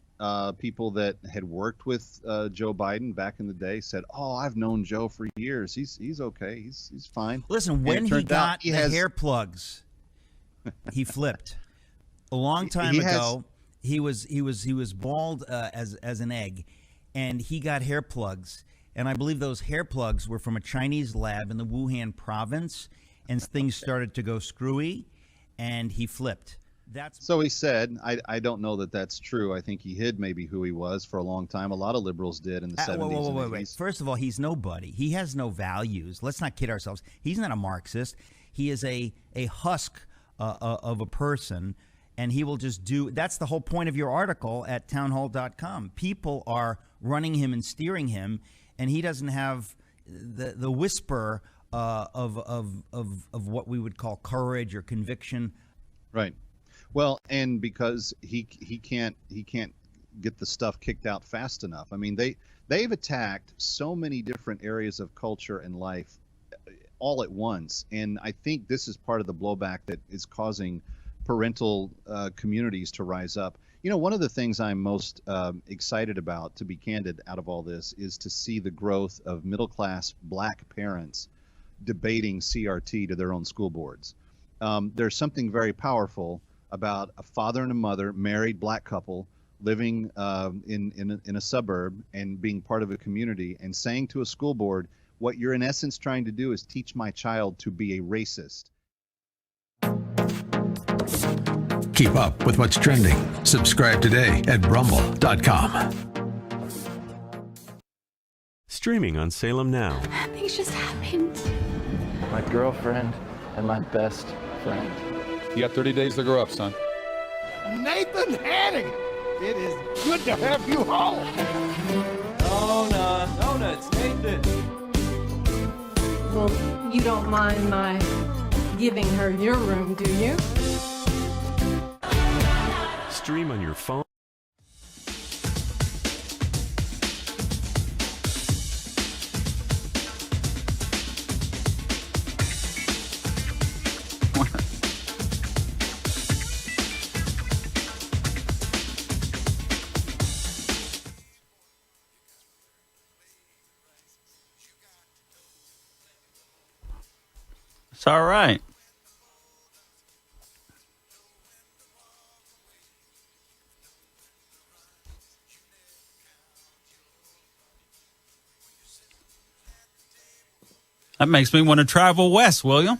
S24: People that had worked with Joe Biden back in the day said, "Oh, I've known Joe for years. He's okay. He's fine."
S26: Listen, when he got the hair plugs, he flipped. A long time ago, he was bald as an egg, and he got hair plugs. And I believe those hair plugs were from a Chinese lab in the Wuhan province, and things started to go screwy, and he flipped.
S24: So he said. I don't know that that's true. I think he hid maybe who he was for a long time. A lot of liberals did in the 70s.
S26: Wait. First of all, he's nobody. He has no values. Let's not kid ourselves. He's not a Marxist. He is a husk of a person, and he will just do. That's the whole point of your article at townhall.com. People are running him and steering him, and he doesn't have the whisper of what we would call courage or conviction.
S24: Right. Well, and because he can't get the stuff kicked out fast enough. I mean, they've attacked so many different areas of culture and life all at once, and I think this is part of the blowback that is causing parental communities to rise up. You know, one of the things I'm most excited about, to be candid, out of all this, is to see the growth of middle-class black parents debating CRT to their own school boards. There's something very powerful about a father and a mother, married black couple, living in a suburb and being part of a community and saying to a school board, what you're in essence trying to do is teach my child to be a racist.
S4: Keep up with what's trending. Subscribe today at rumble.com.
S8: Streaming on Salem Now.
S3: Things just happened.
S9: My girlfriend and my best friend.
S11: You got 30 days to grow up, son.
S22: Nathan Hannigan, it is good to have you home.
S12: Nona, it's Nathan.
S20: Well, you don't mind my giving her your room, do you?
S8: Stream on your phone.
S1: It's all right. That makes me want to travel west, William.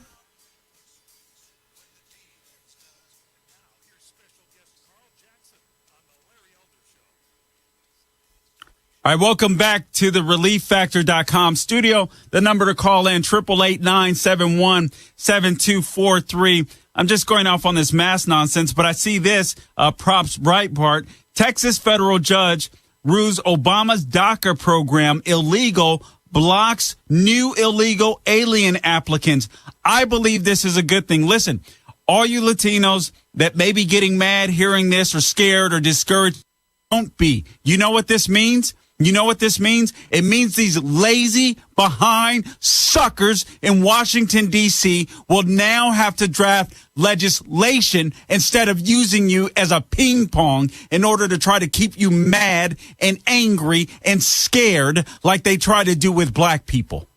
S1: All right, welcome back to the ReliefFactor.com studio. The number to call in, 888-971-7243. I'm just going off on this mask nonsense, but I see this, props Breitbart. Texas federal judge rules Obama's DACA program illegal, blocks new illegal alien applicants. I believe this is a good thing. Listen, all you Latinos that may be getting mad hearing this or scared or discouraged, don't be. You know what this means? You know what this means? It means these lazy, behind suckers in Washington, D.C. will now have to draft legislation instead of using you as a ping pong in order to try to keep you mad and angry and scared like they try to do with black people.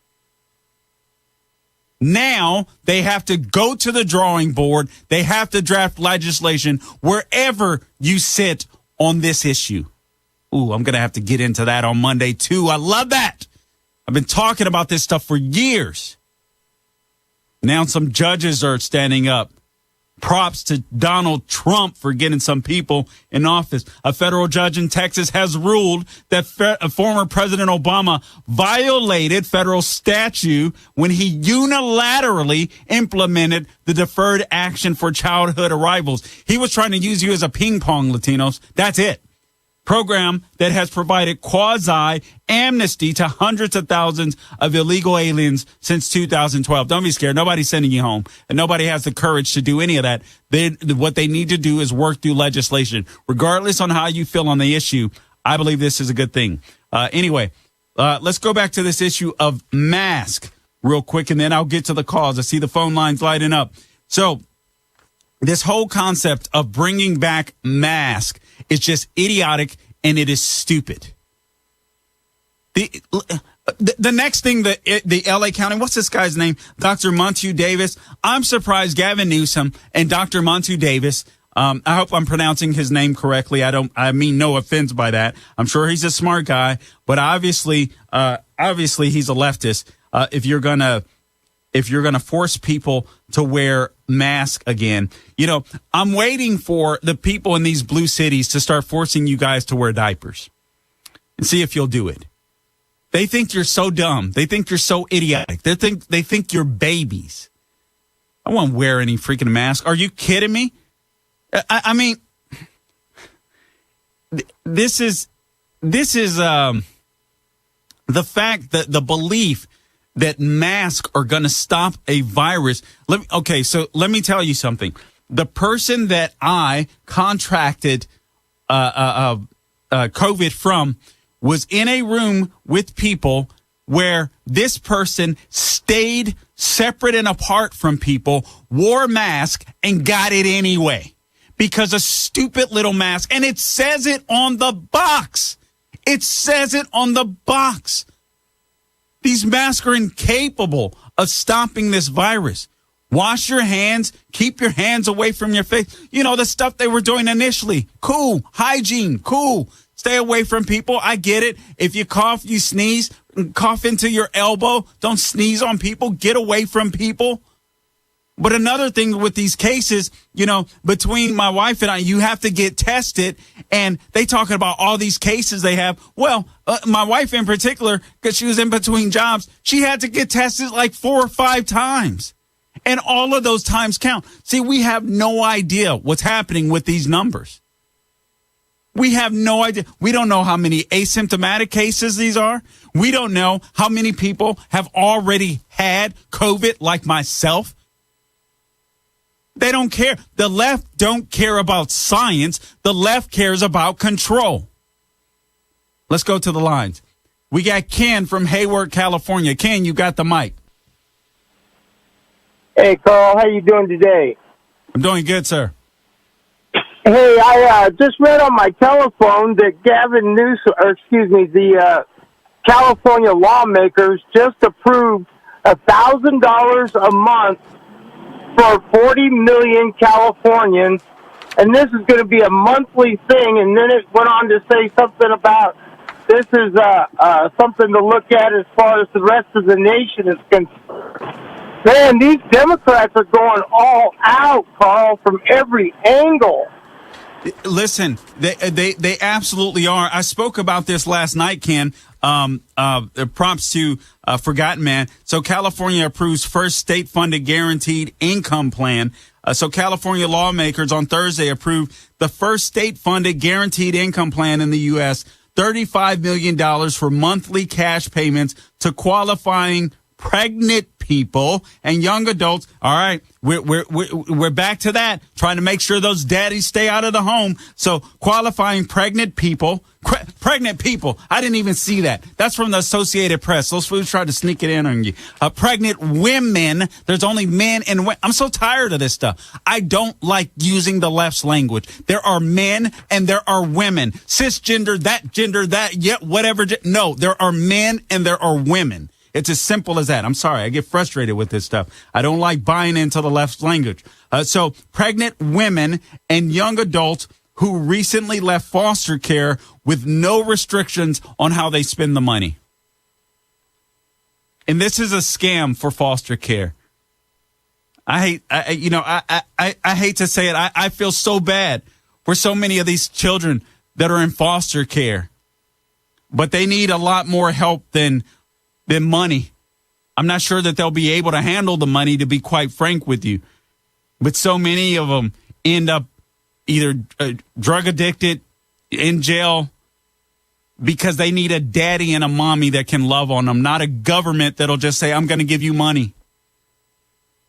S1: Now they have to go to the drawing board. They have to draft legislation wherever you sit on this issue. Ooh, I'm going to have to get into that on Monday, too. I love that. I've been talking about this stuff for years. Now some judges are standing up. Props to Donald Trump for getting some people in office. A federal judge in Texas has ruled that former President Obama violated federal statute when he unilaterally implemented the Deferred Action for Childhood Arrivals. He was trying to use you as a ping pong, Latinos. That's it. Program that has provided quasi-amnesty to hundreds of thousands of illegal aliens since 2012. Don't be scared. Nobody's sending you home. And nobody has the courage to do any of that. What they need to do is work through legislation. Regardless on how you feel on the issue, I believe this is a good thing. Anyway, let's go back to this issue of mask real quick, and then I'll get to the cause. I see the phone lines lighting up. So this whole concept of bringing back mask is just idiotic, and it is stupid. The next thing, the L.A. County, what's this guy's name? Dr. Montu Davis. I'm surprised Gavin Newsom and Dr. Montu Davis, I hope I'm pronouncing his name correctly. I mean no offense by that. I'm sure he's a smart guy, but obviously he's a leftist. If you're gonna force people to wear masks again, I'm waiting for the people in these blue cities to start forcing you guys to wear diapers and see if you'll do it. They think you're so dumb. They think you're so idiotic. They think you're babies. I won't wear any freaking mask. Are you kidding me? I mean, this is the fact that the belief that masks are going to stop a virus. So let me tell you something. The person that I contracted COVID from was in a room with people where this person stayed separate and apart from people, wore a mask, and got it anyway because a stupid little mask. And it says it on the box. It says it on the box. These masks are incapable of stopping this virus. Wash your hands. Keep your hands away from your face. The stuff they were doing initially. Cool. Hygiene. Cool. Stay away from people. I get it. If you cough, you sneeze. Cough into your elbow. Don't sneeze on people. Get away from people. But another thing with these cases, between my wife and I, you have to get tested, and they talking about all these cases they have. Well, my wife in particular, because she was in between jobs, she had to get tested like 4 or 5 times. And all of those times count. See, we have no idea what's happening with these numbers. We have no idea. We don't know how many asymptomatic cases these are. We don't know how many people have already had COVID like myself. They don't care. The left don't care about science. The left cares about control. Let's go to the lines. We got Ken from Hayward, California. Ken, you got the mic.
S6: Hey, Carl. How you doing today?
S1: I'm doing good, sir.
S6: Hey, I just read on my telephone that Gavin Newsom, the California lawmakers just approved $1,000 a month for 40 million Californians, and this is going to be a monthly thing. And then it went on to say something about this is something to look at as far as the rest of the nation is concerned. Man, these Democrats are going all out, Carl, from every angle.
S1: Listen, they absolutely are. I spoke about this last night, Ken. Prompts to Forgotten Man. So California approves first state-funded guaranteed income plan. So California lawmakers on Thursday approved the first state-funded guaranteed income plan in the U.S., $35 million for monthly cash payments to qualifying pregnant people and young adults. All right, we're back to that, trying to make sure those daddies stay out of the home. So qualifying pregnant people, pregnant people. I didn't even see that. That's from the Associated Press. Those fools tried to sneak it in on you. Pregnant women. There's only men and women. I'm so tired of this stuff. I don't like using the left's language. There are men and there are women. Cisgender, that, whatever. No, there are men and there are women. It's as simple as that. I'm sorry. I get frustrated with this stuff. I don't like buying into the left's language. So pregnant women and young adults who recently left foster care with no restrictions on how they spend the money. And this is a scam for foster care. I hate to say it. I feel so bad for so many of these children that are in foster care, but they need a lot more help than money. I'm not sure that they'll be able to handle the money, to be quite frank with you. But so many of them end up either drug addicted, in jail, because they need a daddy and a mommy that can love on them, not a government that'll just say, I'm going to give you money.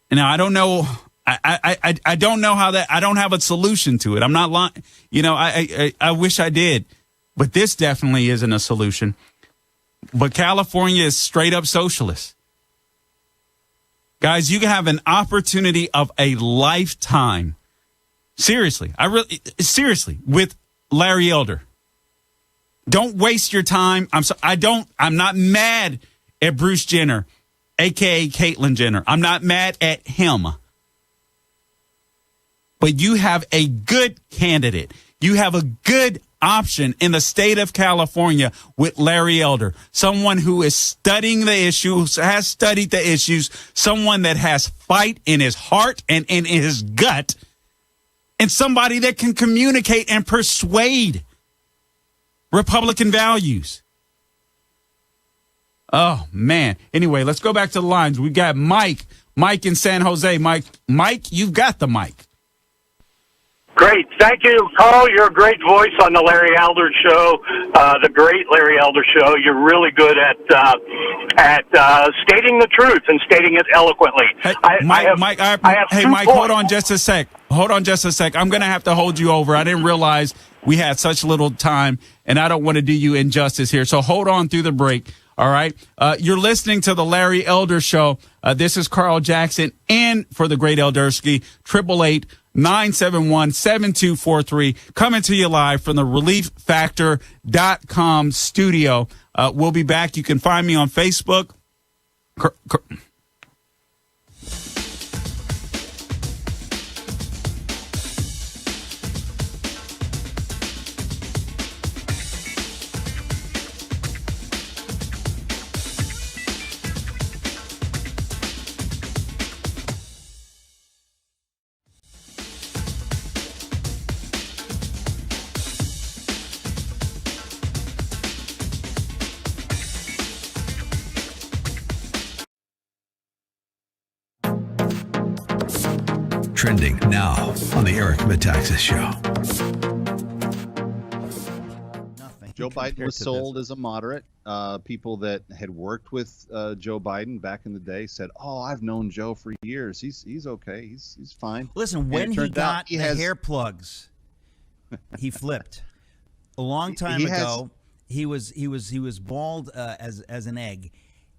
S1: And now I don't know. I don't know how that, I don't have a solution to it. I'm not lying. I wish I did, but this definitely isn't a solution. But California is straight up socialist. Guys, you have an opportunity of a lifetime. Seriously, with Larry Elder. Don't waste your time. I'm not mad at Bruce Jenner, aka Caitlyn Jenner. I'm not mad at him. But you have a good candidate. You have a good option in the state of California with Larry Elder, someone who is studying the issues, has studied the issues, someone that has fight in his heart and in his gut, and somebody that can communicate and persuade Republican values. Oh, man. Anyway, let's go back to the lines. We got Mike in San Jose. Mike, you've got the mic.
S12: Great. Thank you, Carl. You're a great voice on the Larry Elder Show, the great Larry Elder Show. You're really good at stating the truth and stating it eloquently.
S1: Hey, Mike, hold on just a sec. I'm going to have to hold you over. I didn't realize we had such little time, and I don't want to do you injustice here. So hold on through the break. All right. You're listening to the Larry Elder Show. This is Carl Jackson in for the great Eldersky. 888-971-7243. Coming to you live from the ReliefFactor.com studio. We'll be back. You can find me on Facebook.
S4: Trending now on the Eric Metaxas Show.
S24: Joe Biden was sold as a moderate. People that had worked with Joe Biden back in the day said, "Oh, I've known Joe for years. He's okay. He's fine."
S26: Listen, when he got the hair plugs, he flipped. A long time ago, he was bald as an egg,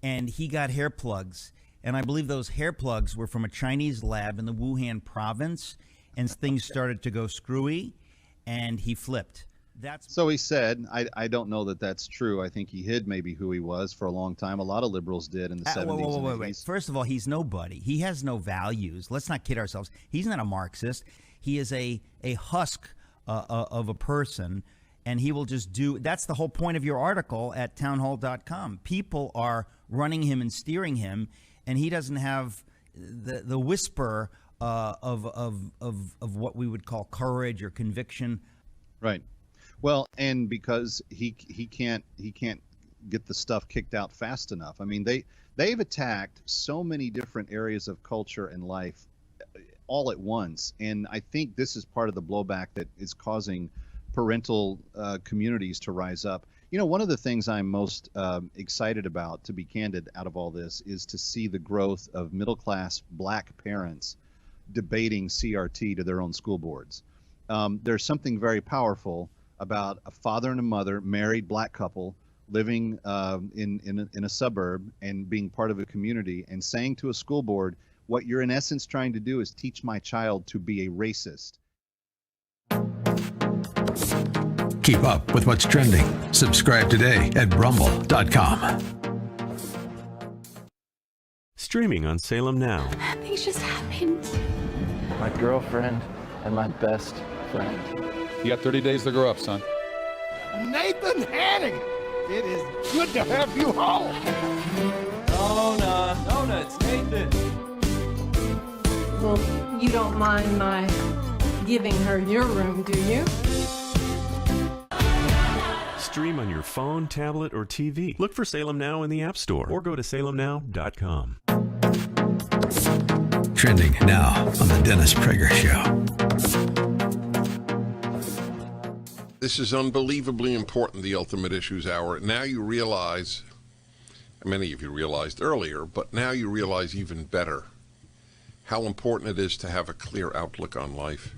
S26: and he got hair plugs. And I believe those hair plugs were from a Chinese lab in the Wuhan province, and things started to go screwy, and he flipped.
S24: So he said. I don't know that that's true. I think he hid maybe who he was for a long time. A lot of liberals did in the 70s.
S26: Wait. First of all, he's nobody. He has no values. Let's not kid ourselves. He's not a Marxist. He is a husk of a person, and he will just do. That's the whole point of your article at townhall.com. People are running him and steering him, and he doesn't have the whisper of what we would call courage or conviction.
S24: Right. Well, and because he can't get the stuff kicked out fast enough. I mean, they've attacked so many different areas of culture and life all at once, and I think this is part of the blowback that is causing parental communities to rise up. You know, one of the things I'm most excited about, to be candid, out of all this, is to see the growth of middle-class black parents debating CRT to their own school boards. There's something very powerful about a father and a mother, married black couple, living in a suburb and being part of a community, and saying to a school board, what you're in essence trying to do is teach my child to be a racist.
S4: Keep up with what's trending. Subscribe today at rumble.com.
S8: Streaming on Salem Now.
S7: Things just happened.
S9: My girlfriend and my best friend.
S11: You got 30 days to grow up, son.
S22: Nathan Hannigan, it is good to have you home.
S2: Nona, it's Nathan.
S20: Well, you don't mind my giving her your room, do you?
S8: Stream on your phone, tablet, or TV. Look for Salem Now in the App Store or go to salemnow.com.
S4: Trending now on the Dennis Prager Show.
S14: This is unbelievably important, the Ultimate Issues Hour. Now you realize, many of you realized earlier, but now you realize even better how important it is to have a clear outlook on life.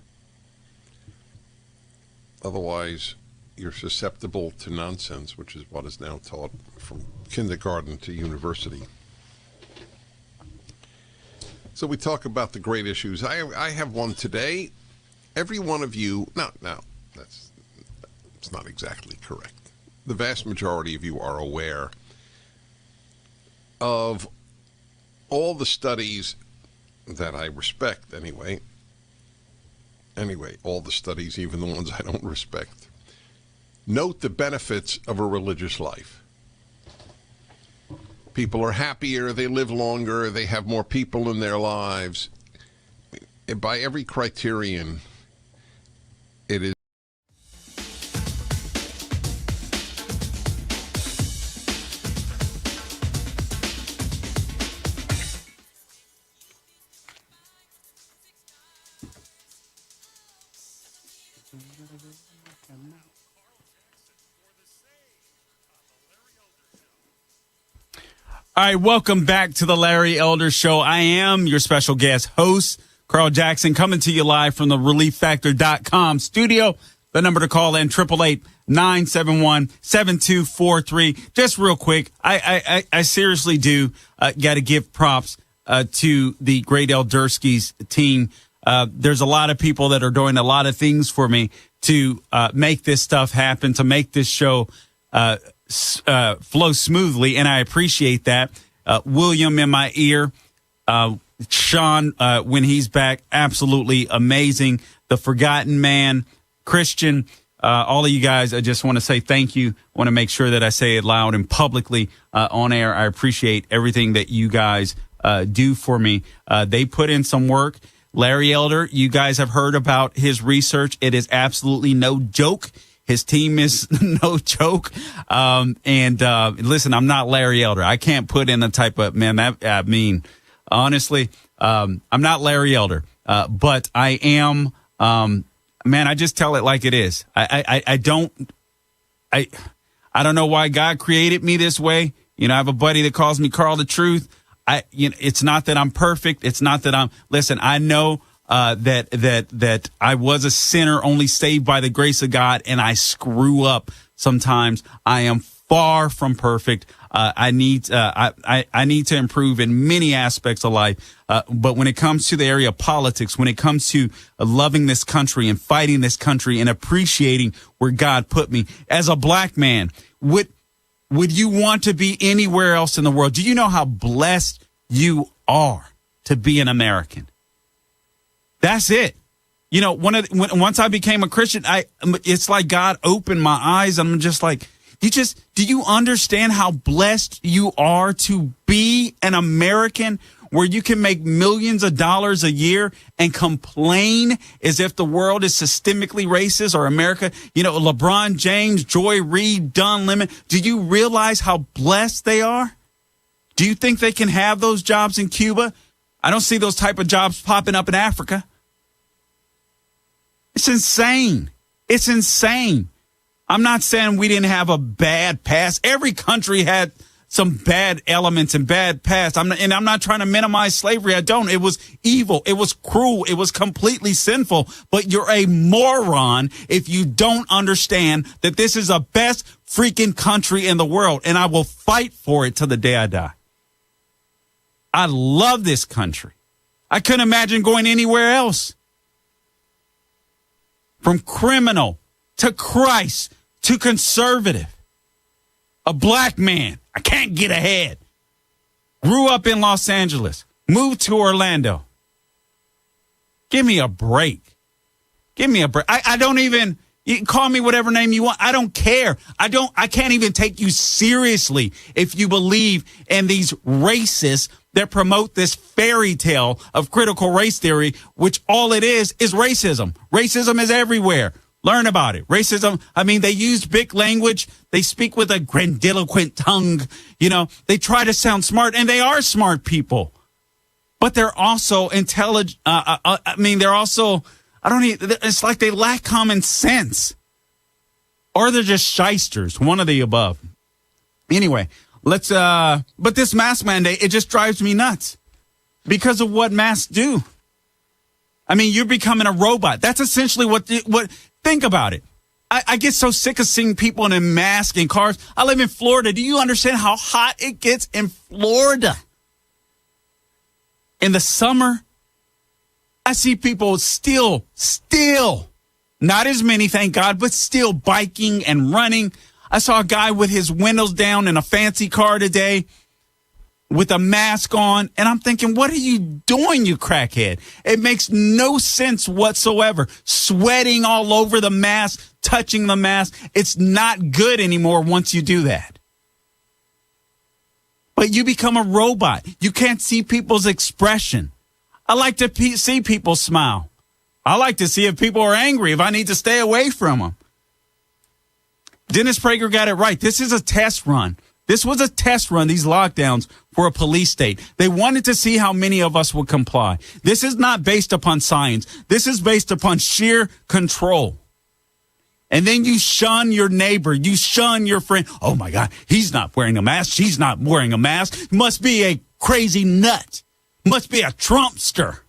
S14: Otherwise, you're susceptible to nonsense, which is what is now taught from kindergarten to university. So we talk about the great issues. I have one today. Every one of you, no, that's not exactly correct. The vast majority of you are aware of all the studies that I respect anyway, all the studies, even the ones I don't respect, note the benefits of a religious life. People are happier, they live longer, they have more people in their lives. By every criterion, it is.
S1: All right, welcome back to the Larry Elder Show. I am your special guest host, Carl Jackson, coming to you live from the ReliefFactor.com studio. The number to call in, 888-971-7243. Just real quick, I seriously do got to give props to the great Elderski's team. There's a lot of people that are doing a lot of things for me to make this stuff happen, to make this show flow smoothly, and I appreciate that. William in my ear, Sean when he's back, absolutely amazing. The Forgotten Man, Christian, all of you guys, I just want to say thank you. I want to make sure that I say it loud and publicly on air. I appreciate everything that you guys do for me. They put in some work. Larry Elder, you guys have heard about his research. It is absolutely no joke. His team is no joke. Listen, I'm not Larry Elder. I can't put in the type of, honestly, I'm not Larry Elder. But I am, I just tell it like it is. I don't know why God created me this way. I have a buddy that calls me Carl the Truth. It's not that I'm perfect. It's not that listen, I know that I was a sinner only saved by the grace of God, and I screw up sometimes. I am far from perfect. I need to improve in many aspects of life. But when it comes to the area of politics, when it comes to loving this country and fighting this country and appreciating where God put me as a black man, would you want to be anywhere else in the world? Do you know how blessed you are to be an American? That's it. Once I became a Christian, it's like God opened my eyes. I'm just like, do you understand how blessed you are to be an American where you can make millions of dollars a year and complain as if the world is systemically racist or America, LeBron James, Joy Reid, Don Lemon. Do you realize how blessed they are? Do you think they can have those jobs in Cuba? I don't see those type of jobs popping up in Africa. It's insane. I'm not saying we didn't have a bad past. Every country had some bad elements and bad past. I'm not trying to minimize slavery. I don't. It was evil. It was cruel. It was completely sinful. But you're a moron if you don't understand that this is the best freaking country in the world, and I will fight for it till the day I die. I love this country. I couldn't imagine going anywhere else. From criminal to Christ to conservative. A black man. I can't get ahead. Grew up in Los Angeles. Moved to Orlando. Give me a break. Give me a break. I don't even, you can call me whatever name you want. I don't care. I can't even take you seriously if you believe in these racists that promote this fairy tale of critical race theory, which all it is racism. Racism is everywhere. Learn about it. Racism, I mean, they use big language. They speak with a grandiloquent tongue. You know, they try to sound smart, and they are smart people. But they're also intelligent. They're also, it's like they lack common sense. Or they're just shysters, one of the above. Anyway, but this mask mandate, it just drives me nuts because of what masks do. I mean, you're becoming a robot. That's essentially what, think about it. I get so sick of seeing people in a mask in cars. I live in Florida. Do you understand how hot it gets in Florida? In the summer, I see people still, not as many, thank God, but still biking and running. I saw a guy with his windows down in a fancy car today with a mask on, and I'm thinking, what are you doing, you crackhead? It makes no sense whatsoever. Sweating all over the mask, touching the mask. It's not good anymore once you do that. But you become a robot. You can't see people's expression. I like to see people smile. I like to see if people are angry, if I need to stay away from them. Dennis Prager got it right. This is a test run. This was a test run, these lockdowns, for a police state. They wanted to see how many of us would comply. This is not based upon science. This is based upon sheer control. And then you shun your neighbor. You shun your friend. Oh, my God, he's not wearing a mask. She's not wearing a mask. Must be a crazy nut. Must be a Trumpster.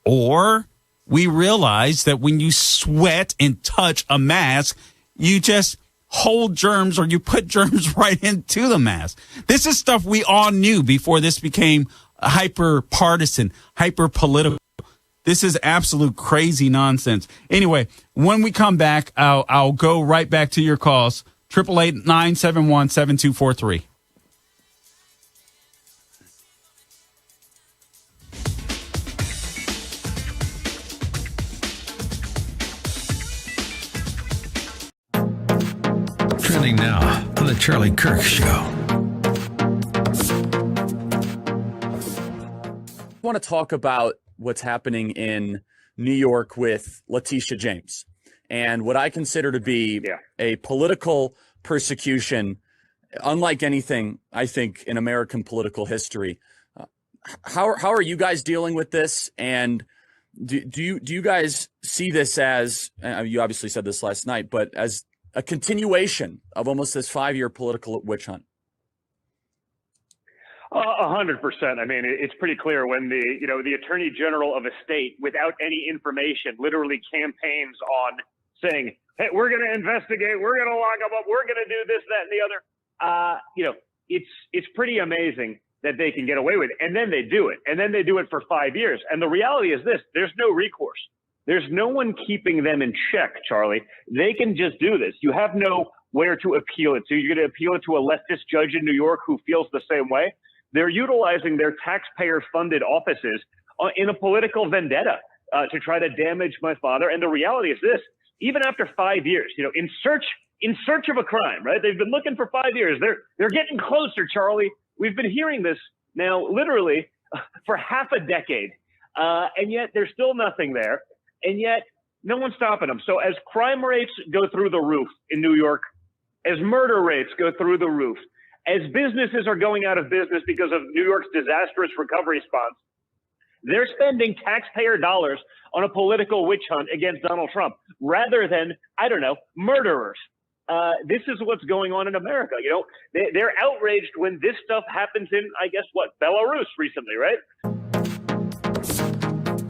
S1: Or we realize that when you sweat and touch a mask, you just hold germs or you put germs right into the mask. This is stuff we all knew before this became hyper partisan, hyper political. This is absolute crazy nonsense. Anyway, when we come back, I'll go right back to your calls. 888-971-7243.
S4: Trending now on the Charlie Kirk Show.
S25: I want to talk about what's happening in New York with Letitia James and what I consider to be a political persecution unlike anything, I think, in American political history. How are you guys dealing with this? And do you guys see this as, you obviously said this last night, but as a continuation of almost this 5-year political witch hunt?
S10: 100%. I mean, it's pretty clear when the Attorney General of a state, without any information, literally campaigns on saying, "Hey, we're going to investigate, we're going to lock them up, we're going to do this, that, and the other." It's pretty amazing that they can get away with it, and then they do it, and then they do it for 5 years. And the reality is this: there's no recourse. There's no one keeping them in check, Charlie. They can just do this. You have nowhere to appeal it to. You're going to appeal it to a leftist judge in New York who feels the same way. They're utilizing their taxpayer-funded offices in a political vendetta to try to damage my father. And the reality is this: even after 5 years, in search of a crime, right? They've been looking for 5 years. They're getting closer, Charlie. We've been hearing this now literally for half a decade, and yet there's still nothing there. And yet no one's stopping them. So as crime rates go through the roof in New York, as murder rates go through the roof, as businesses are going out of business because of New York's disastrous recovery response, they're spending taxpayer dollars on a political witch hunt against Donald Trump rather than, I don't know, murderers. this is what's going on in America. You know, they're outraged when this stuff happens in, I guess, Belarus recently, right?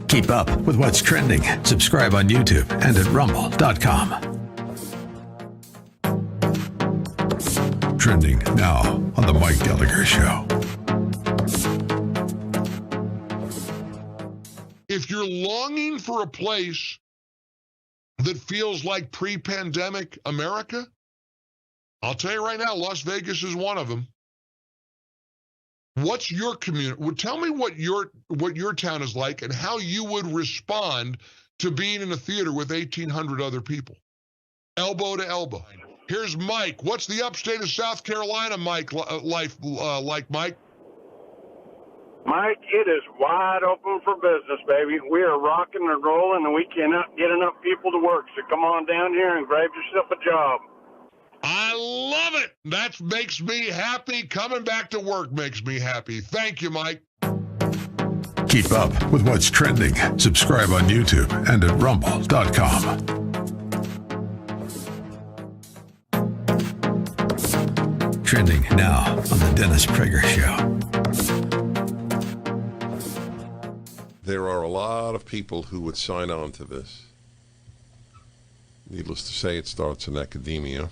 S4: Keep up with what's trending. Subscribe on YouTube and at rumble.com. Trending now on The Mike Gallagher Show.
S5: If you're longing for a place that feels like pre-pandemic America, I'll tell you right now, Las Vegas is one of them. What's your community? Well, tell me what your town is like and how you would respond to being in a theater with 1,800 other people, elbow to elbow. Here's Mike. What's the upstate of South Carolina, Mike, life like, Mike?
S12: Mike, it is wide open for business, baby. We are rocking and rolling, and we cannot get enough people to work. So come on down here and grab yourself a job.
S5: I love it. That makes me happy. Coming back to work makes me happy. Thank you, Mike.
S4: Keep up with what's trending. Subscribe on YouTube and at rumble.com. Trending now on the Dennis Prager Show.
S14: There are a lot of people who would sign on to this. Needless to say, it starts in academia.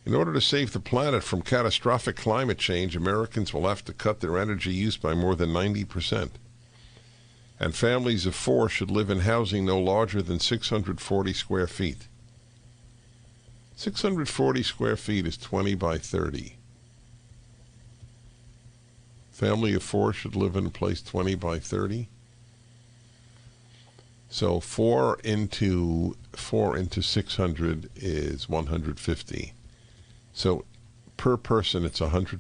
S14: In order to save the planet from catastrophic climate change, Americans will have to cut their energy use by more than 90%. And families of 4 should live in housing no larger than 640 square feet. 640 square feet is 20 by 30. Family of 4 should live in a place 20 by 30. So 4 into 600 is 150. So per person, it's 100.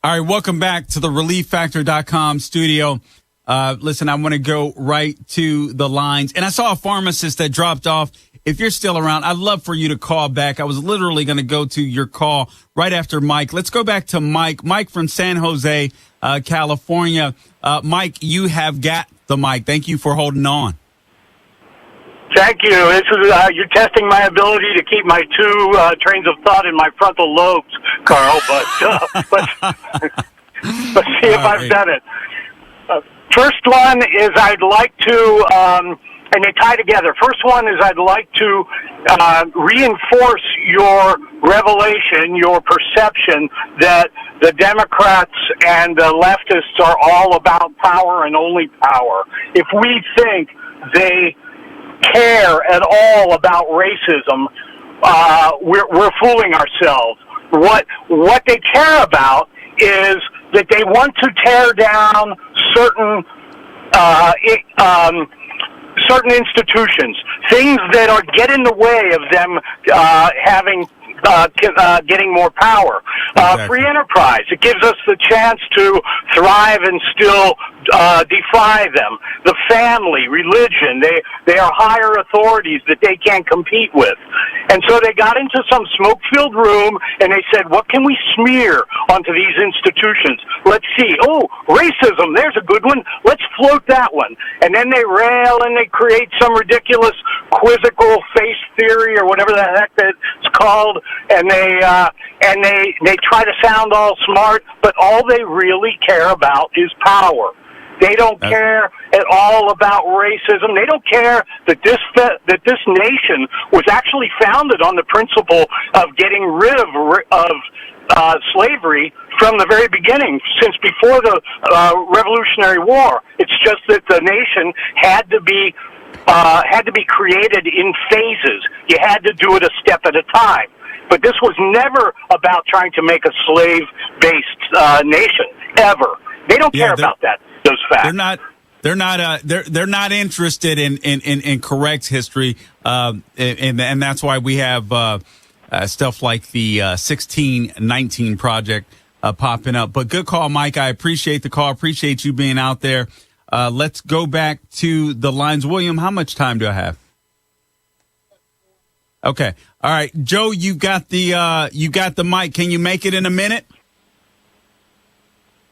S1: All right, welcome back to the ReliefFactor.com studio. Listen, I want to go right to the lines. And I saw a pharmacist that dropped off. If you're still around, I'd love for you to call back. I was literally going to go to your call right after Mike. Let's go back to Mike. Mike from San Jose, California. Mike, you have got the mic. Thank you for holding on.
S12: Thank you. This is you're testing my ability to keep my 2 trains of thought in my frontal lobes, Carl. But let's see if I've done it. First one is I'd like to, and they tie together. First one is I'd like to reinforce your revelation, your perception that the Democrats and the leftists are all about power and only power. If we think they care at all about racism, we're fooling ourselves. What they care about is that they want to tear down certain institutions, things that get in the way of them getting more power. Free enterprise, it gives us the chance to thrive and still defy them. The family, religion, they are higher authorities that they can't compete with. And so they got into some smoke-filled room and they said, what can we smear onto these institutions? Let's see. Oh, racism, there's a good one. Let's float that one. And then they rail and they create some ridiculous quizzical face theory or whatever the heck it's called, and they try to sound all smart, but all they really care about is power. They don't care at all about racism. They don't care that this nation was actually founded on the principle of getting rid of slavery from the very beginning, since before the Revolutionary War. It's just that the nation had to be created in phases. You had to do it a step at a time. But this was never about trying to make a slave-based nation, ever. They don't care about that. Those facts.
S1: They're not interested in correct history, and that's why we have stuff like the 1619 Project popping up. But good call, Mike. I appreciate the call. Appreciate you being out there. Let's go back to the lines. William, how much time do I have? Okay. All right, Joe, you got the mic. Can you make it in a minute?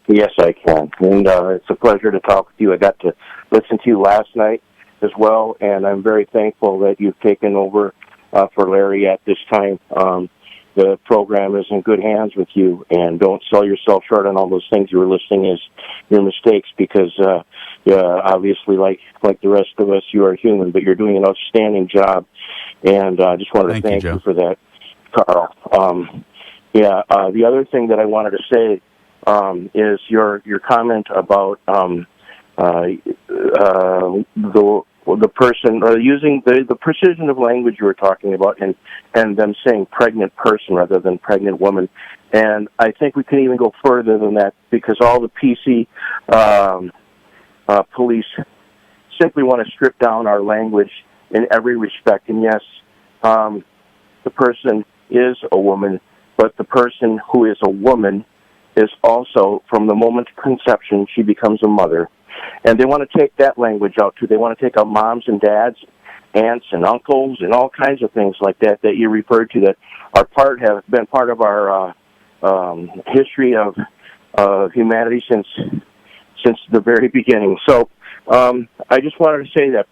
S2: Yes, I can. And it's a pleasure to talk with you. I got to listen to you last night as well, and I'm very thankful that you've taken over for Larry at this time. The program is in good hands with you, and don't sell yourself short on all those things you were listing as your mistakes, because obviously, like the rest of us, you are human, but you're doing an outstanding job, and I just wanted to thank you for that, Carl. The other thing that I wanted to say is your comment about the person, or using the precision of language you were talking about, and them saying pregnant person rather than pregnant woman. And I think we can even go further than that, because all the PC police simply want to strip down our language in every respect. And yes, the person is a woman, but the person who is a woman is also, from the moment of conception, she becomes a mother. And they want to take that language out, too. They want to take out moms and dads, aunts and uncles, and all kinds of things like that you referred to that have been part of our history of humanity since the very beginning. So I just wanted to say that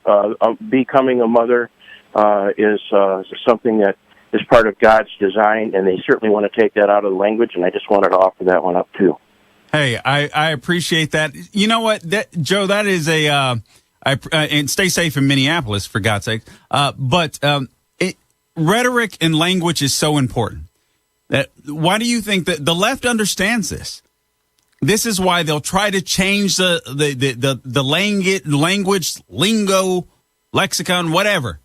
S2: becoming a mother is something that is part of God's design, and they certainly want to take that out of the language, and I just wanted to offer that one up, too.
S1: Hey, I appreciate that. You know what, Joe, that is and stay safe in Minneapolis, for God's sake. But rhetoric and language is so important. Why do you think that the left understands this? This is why they'll try to change the language, lingo, lexicon, whatever.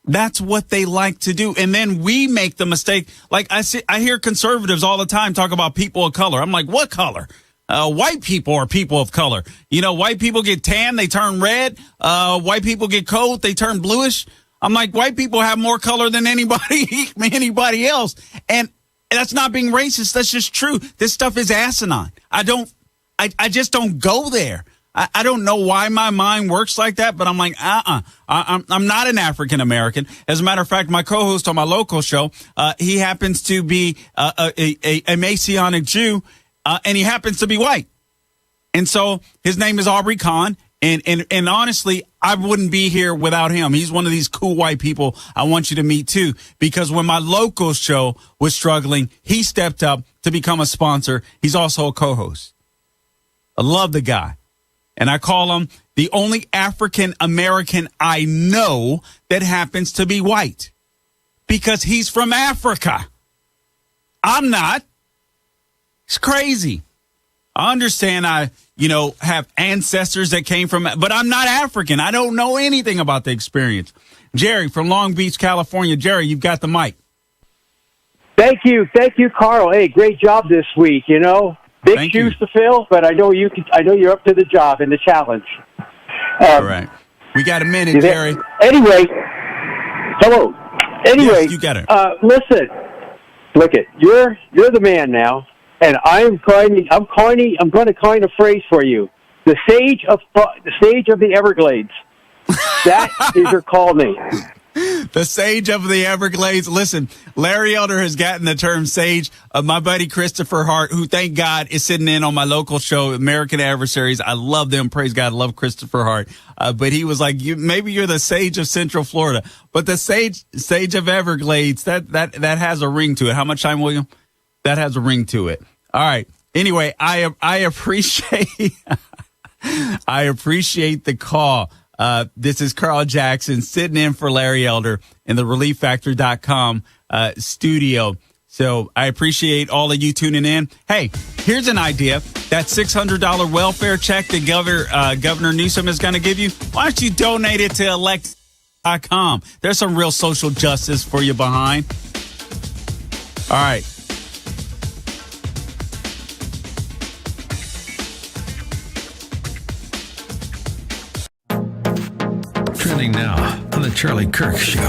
S1: That's what they like to do. And then we make the mistake. Like I hear conservatives all the time talk about people of color. I'm like, what color? White people are people of color. You know, white people get tan, they turn red. White people get cold, they turn bluish. I'm like, white people have more color than anybody else. And that's not being racist. That's just true. This stuff is asinine. I just don't go there. I don't know why my mind works like that, but I'm like, I'm not an African American. As a matter of fact, my co-host on my local show, he happens to be a Messianic Jew, and he happens to be white. And so his name is Aubrey Kahn. And honestly, I wouldn't be here without him. He's one of these cool white people I want you to meet too, because when my local show was struggling, he stepped up to become a sponsor. He's also a co-host. I love the guy. And I call him the only African American I know that happens to be white, because he's from Africa. I'm not. It's crazy. I understand I have ancestors that came from, but I'm not African. I don't know anything about the experience. Jerry from Long Beach, California. Jerry, you've got the mic.
S16: Thank you, Carl. Hey, great job this week. Big shoes to fill, but I know you're up to the job and the challenge.
S1: All right, we got a minute, Jerry.
S16: Anyway, hello. Anyway,
S1: yes, you got it.
S16: Listen, look it. You're the man now, and I'm going to coin a phrase for you: the sage of the Everglades. That is your call name.
S1: The sage of the Everglades. Listen, Larry Elder has gotten the term sage. My buddy Christopher Hart, who thank God is sitting in on my local show, American Adversaries. I love them. Praise God. I love Christopher Hart. But he was like, maybe you're the sage of Central Florida, but the sage of Everglades, that has a ring to it. How much time, William? That has a ring to it. All right. Anyway, I appreciate, I appreciate the call. This is Carl Jackson sitting in for Larry Elder in the ReliefFactor.com studio. So I appreciate all of you tuning in. Hey, here's an idea. That $600 welfare check that Governor Newsom is going to give you, why don't you donate it to elect.com? There's some real social justice for you behind. All right.
S4: Trending now on The Charlie Kirk Show.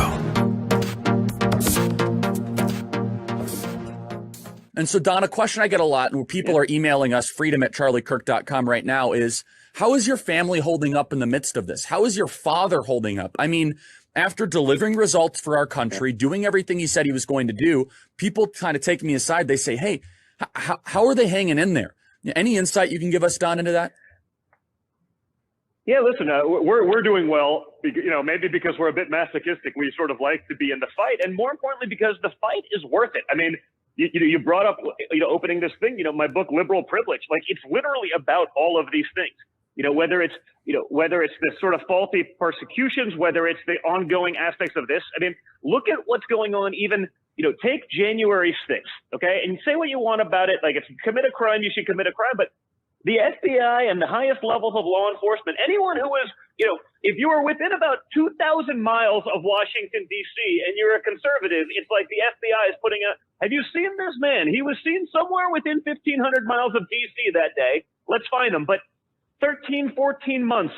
S25: And so, Don, a question I get a lot, and people are emailing us, freedom@charliekirk.com right now, is how is your family holding up in the midst of this? How is your father holding up? I mean, after delivering results for our country, doing everything he said he was going to do, people kind of take me aside. They say, hey, how are they hanging in there? Any insight you can give us, Don, into that?
S10: Yeah, listen, we're doing well, maybe because we're a bit masochistic. We sort of like to be in the fight, and more importantly, because the fight is worth it. I mean, you brought up, opening this thing, my book, Liberal Privilege, like it's literally about all of these things, whether it's the sort of faulty persecutions, whether it's the ongoing aspects of this. I mean, look at what's going on even, take January 6th, okay? And say what you want about it. Like if you commit a crime, you should commit a crime, but the FBI and the highest levels of law enforcement, anyone who is, if you are within about 2,000 miles of Washington, D.C., and you're a conservative, it's like the FBI is putting have you seen this man? He was seen somewhere within 1,500 miles of D.C. that day. Let's find him. But 13, 14 months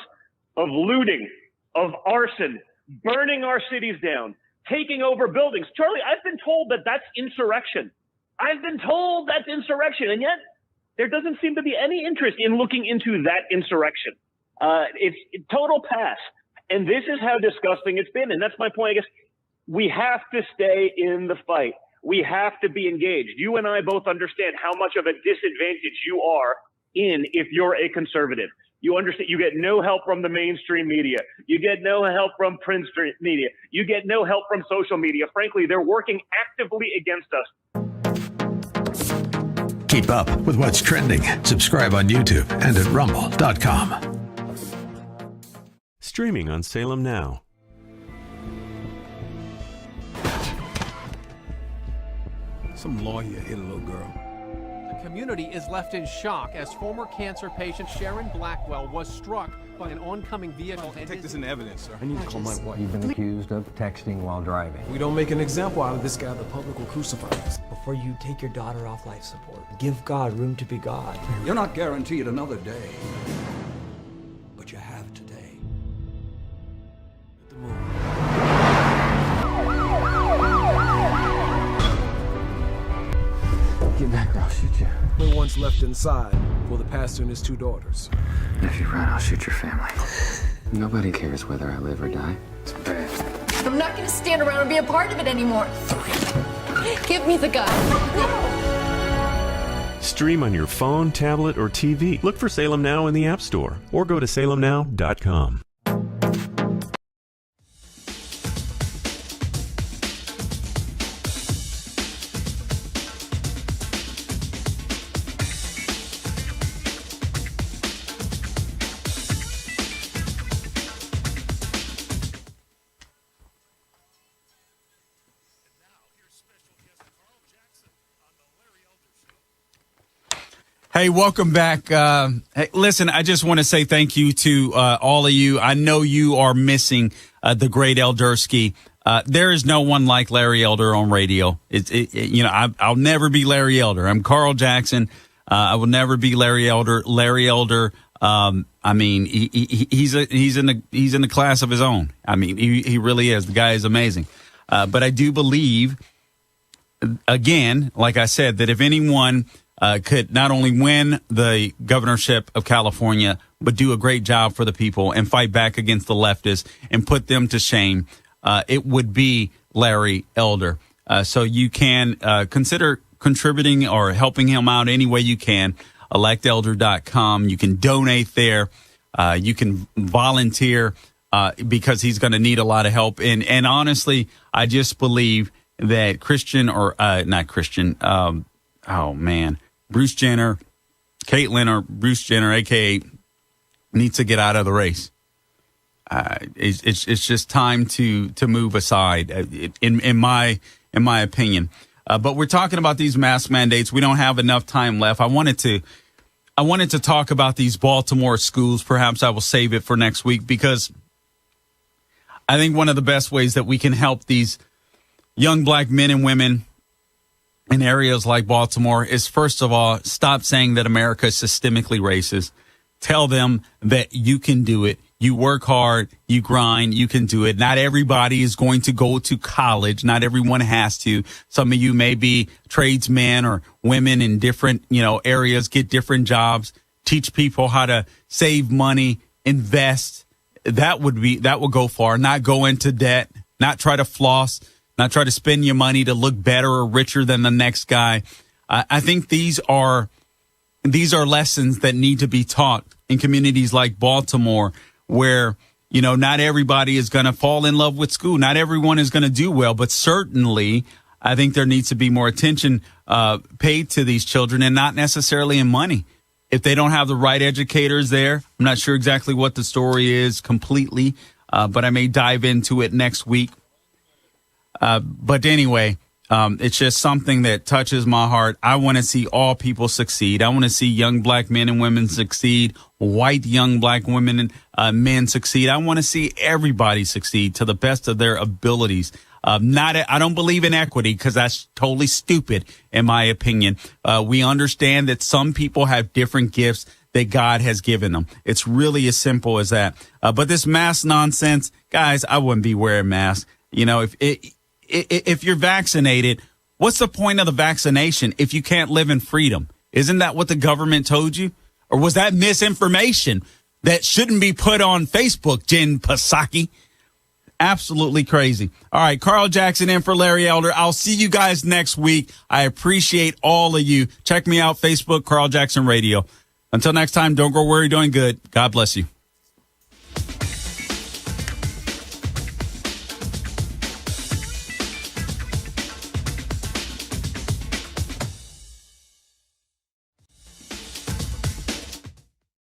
S10: of looting, of arson, burning our cities down, taking over buildings. Charlie, I've been told that that's insurrection. I've been told that's insurrection, and yet there doesn't seem to be any interest in looking into that insurrection. It's total pass. And this is how disgusting it's been. And that's my point, I guess. We have to stay in the fight. We have to be engaged. You and I both understand how much of a disadvantage you are in if you're a conservative. You understand, you get no help from the mainstream media. You get no help from print media. You get no help from social media. Frankly, they're working actively against us.
S4: Keep up with what's trending. Subscribe on YouTube and at rumble.com.
S8: Streaming on Salem Now.
S22: Some lawyer hit a little girl.
S13: The community is left in shock as former cancer patient Sharon Blackwell was struck by an oncoming vehicle.
S22: Take this into evidence, sir.
S15: I need to call my wife. You've been accused of texting while driving.
S22: We don't make an example out of this guy, the public will crucify us.
S17: Before you take your daughter off life support, give God room to be God.
S22: You're not guaranteed another day, but you have today. The moon.
S15: Get back or I'll shoot you.
S22: No one's left inside for the pastor and his two daughters.
S15: If you run, I'll shoot your family. Nobody cares whether I live or die. It's bad.
S7: I'm not going to stand around and be a part of it anymore. Give me the gun.
S8: Stream on your phone, tablet, or TV. Look for Salem Now in the App Store or go to salemnow.com.
S1: Hey, welcome back. Hey, listen, I just want to say thank you to all of you. I know you are missing the great Eldersky. There is no one like Larry Elder on radio. I'll never be Larry Elder. I'm Carl Jackson. I will never be Larry Elder. Larry Elder. I mean, he's in the class of his own. I mean, he really is. The guy is amazing. But I do believe, again, like I said, that if anyone could not only win the governorship of California, but do a great job for the people and fight back against the leftists and put them to shame, it would be Larry Elder. So you can consider contributing or helping him out any way you can. electelder.com. You can donate there. You can volunteer because he's going to need a lot of help. And honestly, I just believe that Bruce Jenner, Caitlyn or Bruce Jenner, a.k.a. needs to get out of the race. It's just time to move aside, in my opinion. But we're talking about these mask mandates. We don't have enough time left. I wanted to talk about these Baltimore schools. Perhaps I will save it for next week because I think one of the best ways that we can help these young black men and women in areas like Baltimore is, first of all, stop saying that America is systemically racist. Tell them that you can do it. You work hard, you grind, you can do it. Not everybody is going to go to college. Not everyone has to. Some of you may be tradesmen or women in different, areas, get different jobs, teach people how to save money, invest. That would go far. Not go into debt, not try to floss, not try to spend your money to look better or richer than the next guy. I think these are lessons that need to be taught in communities like Baltimore, where, not everybody is going to fall in love with school. Not everyone is going to do well, but certainly I think there needs to be more attention paid to these children, and not necessarily in money. If they don't have the right educators there, I'm not sure exactly what the story is completely, but I may dive into it next week. But anyway, it's just something that touches my heart. I want to see all people succeed. I want to see young black men and women succeed, white young black women and men succeed. I want to see everybody succeed to the best of their abilities. I don't believe in equity, because that's totally stupid, in my opinion. We understand that some people have different gifts that God has given them. It's really as simple as that. But this mask nonsense, guys, I wouldn't be wearing masks. If you're vaccinated, what's the point of the vaccination if you can't live in freedom? Isn't that what the government told you? Or was that misinformation that shouldn't be put on Facebook, Jen Psaki? Absolutely crazy. All right, Carl Jackson in for Larry Elder. I'll see you guys next week. I appreciate all of you. Check me out, Facebook, Carl Jackson Radio. Until next time, don't go worry, doing good. God bless you.